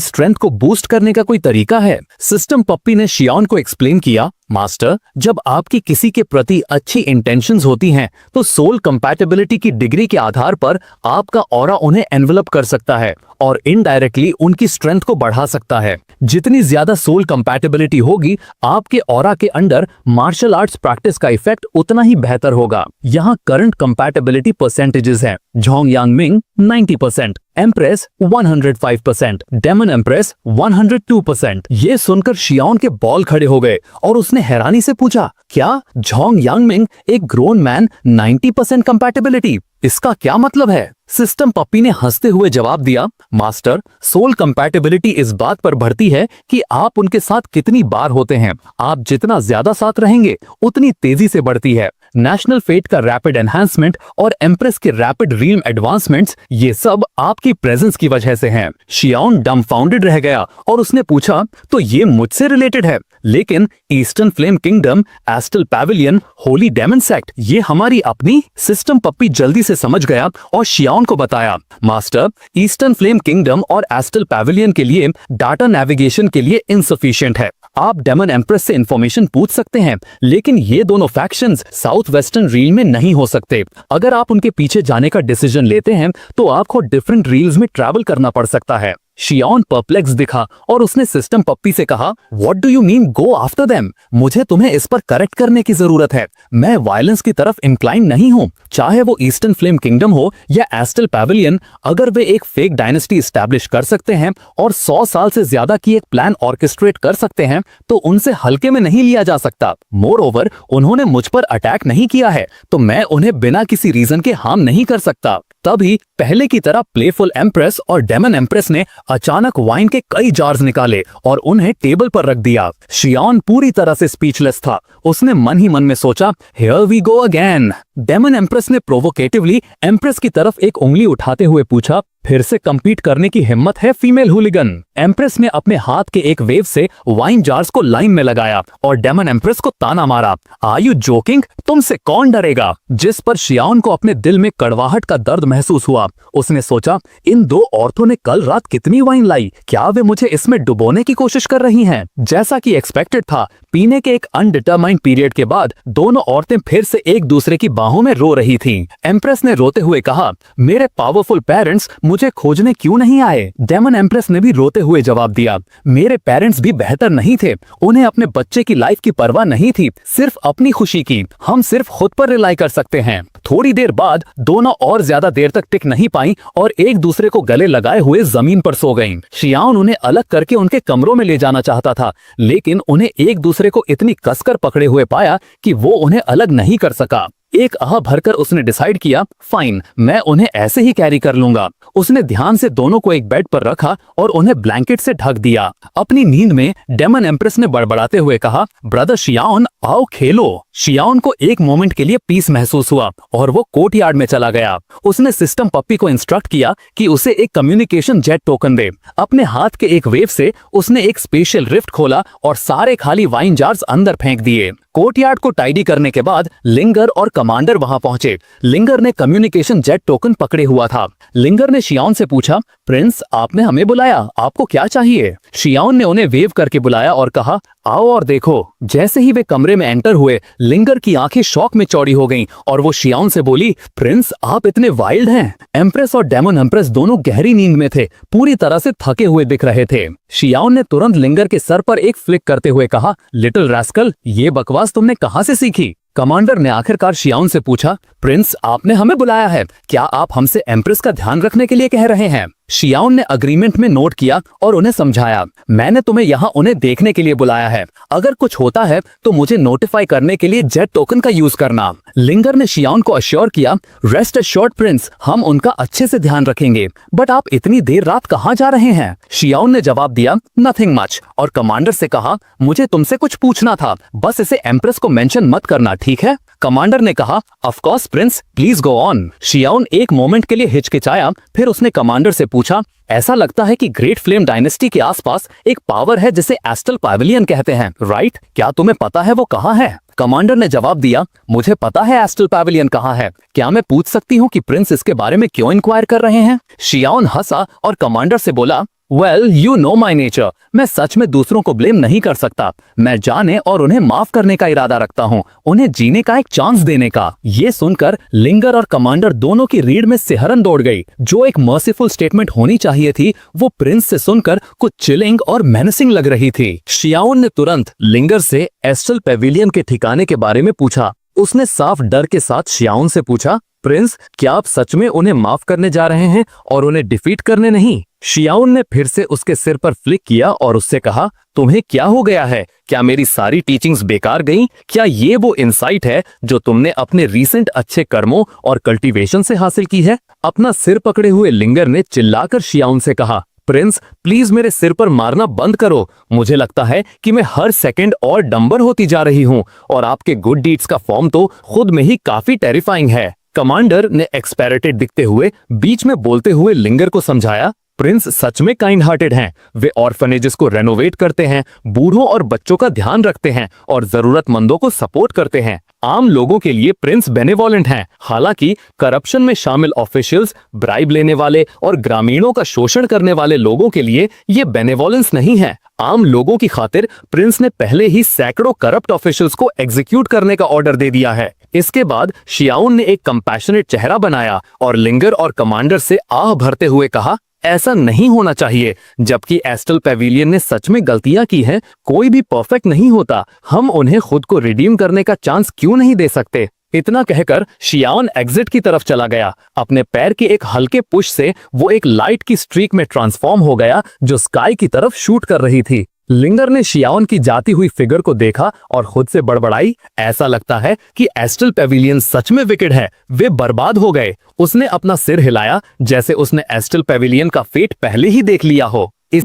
स्ट्रेंथ को बूस्ट करने का कोई तरीका है? सिस्टम पप्पी ने शियाओन को एक्सप्लेन किया, मास्टर, जब आपकी किसी के प्रति अच्छी इंटेंशंस होती हैं तो सोल कंपैटिबिलिटी की डिग्री के आधार पर आपका ऑरा उन्हें एनवेलप कर सकता है और इनडायरेक्टली उनकी स्ट्रेंथ को बढ़ा सकता है। जितनी ज्यादा सोल कंपैटिबिलिटी होगी आपके ऑरा के अंडर मार्शल आर्ट्स प्रैक्टिस का इफेक्ट उतना ही बेहतर होगा। यहाँ करंट कंपैटिबिलिटी परसेंटेजेस हैं, झोंग यांगमिंग 90%, एम्प्रेस 105%, डेमन एम्प्रेस 102%। ये सुनकर शियाओन के बॉल खड़े हो गए और उसने हैरानी से पूछा, क्या झोंग यांगमिंग एक ग्रोन मैन 90% कंपैटिबिलिटी, इसका क्या मतलब है? सिस्टम पप्पी ने हंसते हुए जवाब दिया, मास्टर, सोल कंपैटिबिलिटी इस बात पर बढ़ती है कि आप उनके साथ कितनी बार होते हैं। आप जितना ज्यादा साथ रहेंगे उतनी तेजी से बढ़ती है। नेशनल फेट का रैपिड एनहांसमेंट और एम्प्रेस के रैपिड रील्म एडवांसमेंट्स, ये सब आपकी प्रेजेंस की वजह से हैं। शियाओन डम्फाउंडेड रह गया और उसने पूछा, तो ये मुझसे रिलेटेड है, लेकिन eastern flame kingdom, astral pavilion, holy demon sect, ये हमारी अपनी? सिस्टम पप्पी जल्दी से समझ गया और शियाओन को बताया, मास्टर, ईस्टर्न फ्लेम किंगडम और एस्टल पैविलियन के लिए डाटा नेविगेशन के लिए इनसफिशिएंट है। आप डेमन एम्प्रेस से इंफॉर्मेशन पूछ सकते हैं, लेकिन ये दोनों फैक्शंस साउथ वेस्टर्न रील में नहीं हो सकते। अगर आप उनके पीछे जाने का डिसीजन लेते हैं तो आपको डिफरेंट रील्स में ट्रैवल करना पड़ सकता है। शियाओन परप्लेक्स दिखा और उसने सिस्टम पप्पी से कहा, what do you mean go after them? मुझे तुम्हें इस पर करेक्ट करने की जरूरत है। मैं वायलेंस की तरफ इंक्लाइन नहीं हूं, चाहे वो ईस्टर्न फ्लेम किंगडम हो या एस्टल पैविलियन। अगर वे एक फेक डायनेस्टी एस्टैब्लिश कर सकते हैं और 100 साल से ज्यादा की एक प्लान ऑर्केस्ट्रेट कर सकते हैं तो उनसे हल्के में नहीं लिया जा सकता। मोर ओवर, उन्होंने मुझ पर अटैक नहीं किया है तो मैं उन्हें बिना किसी रीजन के हार्म नहीं कर सकता। तभी पहले की तरह प्लेफुल एम्प्रेस और डेमन एम्प्रेस ने अचानक वाइन के कई जार्स निकाले और उन्हें टेबल पर रख दिया। शियाओन पूरी तरह से स्पीचलेस था। उसने मन ही मन में सोचा, here we go again. Demon empress ने प्रोवोकेटिवली एम्प्रेस की तरफ एक उंगली उठाते हुए पूछा, फिर से compete करने की हिम्मत है फीमेल हुलिगन। एम्प्रेस ने अपने हाथ के एक वेव से वाइन जार्स को लाइन में लगाया और डेमन एम्प्रेस को ताना मारा, आर यू जोकिंग, तुमसे कौन डरेगा। जिस पर शियाओन को अपने दिल में कड़वाहट का दर्द महसूस हुआ। उसने सोचा, इन दो औरतों ने कल रात कितनी वाइन लाई, क्या वे मुझे इसमें डुबोने की कोशिश कर रही हैं। जैसा कि एक्सपेक्टेड था, पीने के एक अनडिटरमाइंड पीरियड के बाद दोनों औरतें फिर से एक दूसरे की बाहों में रो रही थीं। एम्प्रेस ने रोते हुए कहा, मेरे पावरफुल पेरेंट्स मुझे खोजने क्यों नहीं आए। डेमन एम्प्रेस ने भी रोते हुए जवाब दिया, मेरे पेरेंट्स भी बेहतर नहीं थे, उन्हें अपने बच्चे की लाइफ की परवाह नहीं थी, सिर्फ अपनी खुशी की। हम सिर्फ खुद पर रिलाई कर सकते हैं। थोड़ी देर बाद दोनों और ज्यादा देर तक टिक नहीं पाई और एक दूसरे को गले लगाए हुए जमीन पर सो गईं। शियाओन उन्हें अलग करके उनके कमरों में ले जाना चाहता था, लेकिन उन्हें एक दूसरे को इतनी कसकर पकड़े हुए पाया कि वो उन्हें अलग नहीं कर सका। एक आह भरकर उसने डिसाइड किया, फाइन, मैं उन्हें ऐसे ही कैरी कर लूंगा। उसने ध्यान से दोनों को एक बेड पर रखा और उन्हें ब्लैंकेट से ढक दिया। अपनी नींद में डेमन एम्प्रेस ने बड़बड़ाते हुए कहा, ब्रदर शियाओन, आओ खेलो। शियाओन को एक मोमेंट के लिए पीस महसूस हुआ और वो कोर्टयार्ड में चला गया। उसने सिस्टम पप्पी को इंस्ट्रक्ट किया कि उसे एक कम्युनिकेशन जेट टोकन दे। अपने हाथ के एक वेव से उसने एक स्पेशल रिफ्ट खोला और सारे खाली वाइन जार्स अंदर फेंक दिए। कोर्टयार्ड को टाइडी करने के बाद लिंगर और कमांडर वहां पहुंचे। लिंगर ने कम्युनिकेशन जेट टोकन पकड़े हुआ था। लिंगर ने शियाओन से पूछा, प्रिंस, आपने हमें बुलाया, आपको क्या चाहिए। शियाओन ने उन्हें वेव करके बुलाया और कहा, आओ और देखो। जैसे ही वे कमरे में एंटर हुए, लिंगर की आंखें शौक में चौड़ी हो गईं और वो शियाओन से बोली, प्रिंस, आप इतने वाइल्ड हैं। एम्प्रेस और डेमन एम्प्रेस दोनों गहरी नींद में थे, पूरी तरह से थके हुए दिख रहे थे। शियाओन ने तुरंत लिंगर के सर पर एक फ्लिक करते हुए कहा, लिटिल रास्कल, ये बकवास तुमने कहां से सीखी। कमांडर ने आखिरकार शियाओन से पूछा, प्रिंस, आपने हमें बुलाया है, क्या आप हमसे एम्प्रेस का ध्यान रखने के लिए कह रहे हैं। शियाओन ने अग्रीमेंट में नोट किया और उन्हें समझाया, मैंने तुम्हें यहाँ उन्हें देखने के लिए बुलाया है, अगर कुछ होता है तो मुझे नोटिफाई करने के लिए जेट टोकन का यूज करना। लिंगर ने शियाओन को अश्योर किया, रेस्ट एश्योर्ड प्रिंस, हम उनका अच्छे से ध्यान रखेंगे, बट आप इतनी देर रात कहाँ जा रहे हैं। शियाओन ने जवाब दिया, नथिंग मच, और कमांडर से कहा, मुझे तुमसे कुछ पूछना था, बस इसे एम्प्रेस को मेंशन मत करना, ठीक है। कमांडर ने कहा, of course prince, please go on. शियाओन एक मोमेंट के लिए हिचकिचाया, फिर उसने कमांडर से पूछा, ऐसा लगता है कि ग्रेट फ्लेम डायनेस्टी के आसपास एक पावर है जिसे एस्टल पैविलियन कहते हैं, राइट? क्या तुम्हें पता है वो कहाँ है? कमांडर ने जवाब दिया, मुझे पता है एस्टल पैविलियन कहाँ है। क्या मैं पूछ सकती हूँ कि प्रिंस इसके बारे में क्यों इंक्वायर कर रहे हैं? शियाओन हंसा और कमांडर से बोला, well, you know my nature, मैं सच में दूसरों को ब्लेम नहीं कर सकता। मैं जाने और उन्हें माफ करने का इरादा रखता हूँ, उन्हें जीने का एक चांस देने का। ये सुनकर लिंगर और कमांडर दोनों की रीढ़ में सिहरन दौड़ गई। जो एक मर्सीफुल स्टेटमेंट होनी चाहिए थी, वो प्रिंस से सुनकर कुछ चिलिंग और मेनेसिंग लग रही थी। शियाओन ने तुरंत लिंगर से एस्टल पैविलियन के ठिकाने के बारे में पूछा। उसने साफ डर के साथ शियाओन से पूछा, प्रिंस, क्या आप सच में उन्हें माफ करने जा रहे हैं और उन्हें डिफीट करने नहीं? शियाओन ने फिर से उसके सिर पर फ्लिक किया और उससे कहा, तुम्हें क्या हो गया है? क्या मेरी सारी टीचिंग्स बेकार गईं? क्या ये वो इंसाइट है जो तुमने अपने रीसेंट अच्छे कर्मों और कल्टीवेशन से हासिल की है? अपना सिर पकड़े हुए लिंगर ने चिल्लाकर शियाओन से कहा, प्रिंस, प्लीज मेरे सिर पर मारना बंद करो। मुझे लगता है कि मैं हर सेकंड और डंबर होती जा रही हूँ और आपके गुड डीड्स का फॉर्म तो खुद में ही काफी टेरिफाइंग है। कमांडर ने एक्सपेरेटेड दिखते हुए बीच में बोलते हुए लिंगर को समझाया, प्रिंस सच में काइंड हार्टेड हैं। वे ऑर्फनेजेस को रेनोवेट करते हैं, बूढ़ों और बच्चों का ध्यान रखते हैं और जरूरतमंदों को सपोर्ट करते हैं। आम लोगों के लिए प्रिंस बेनेवोलेंट हैं। हालांकि करप्शन में शामिल ऑफिशियल्स, ब्राइब लेने वाले और ग्रामीणों का शोषण करने वाले लोगों के लिए ये बेनेवोलेंस नहीं है। आम लोगों की खातिर प्रिंस ने पहले ही सैकड़ों करप्ट ऑफिशियल्स को एग्जीक्यूट करने का ऑर्डर दे दिया है। इसके बाद शियाओन ने एक कंपैशनेट चेहरा बनाया और लिंगर और कमांडर से आह भरते हुए कहा, ऐसा नहीं होना चाहिए। जबकि एस्टल पैविलियन ने सच में गलतियां की हैं, कोई भी परफेक्ट नहीं होता। हम उन्हें खुद को रिडीम करने का चांस क्यों नहीं दे सकते? इतना कहकर शियाओन एग्जिट की तरफ चला गया। अपने पैर के एक हल्के पुश से वो एक लाइट की स्ट्रीक में ट्रांसफॉर्म हो गया जो स्काई की तरफ शूट कर रही थी। लिंगर ने शियाओन की जाती हुई फिगर को देखा और खुद से बड़बड़ाई, ऐसा लगता है कि एस्टल पैविलियन सच में विकेड है, वे बर्बाद हो गए। उसने अपना सिर हिलाया जैसे उसने एस्टल पैविलियन का फेट पहले ही देख लिया हो। इस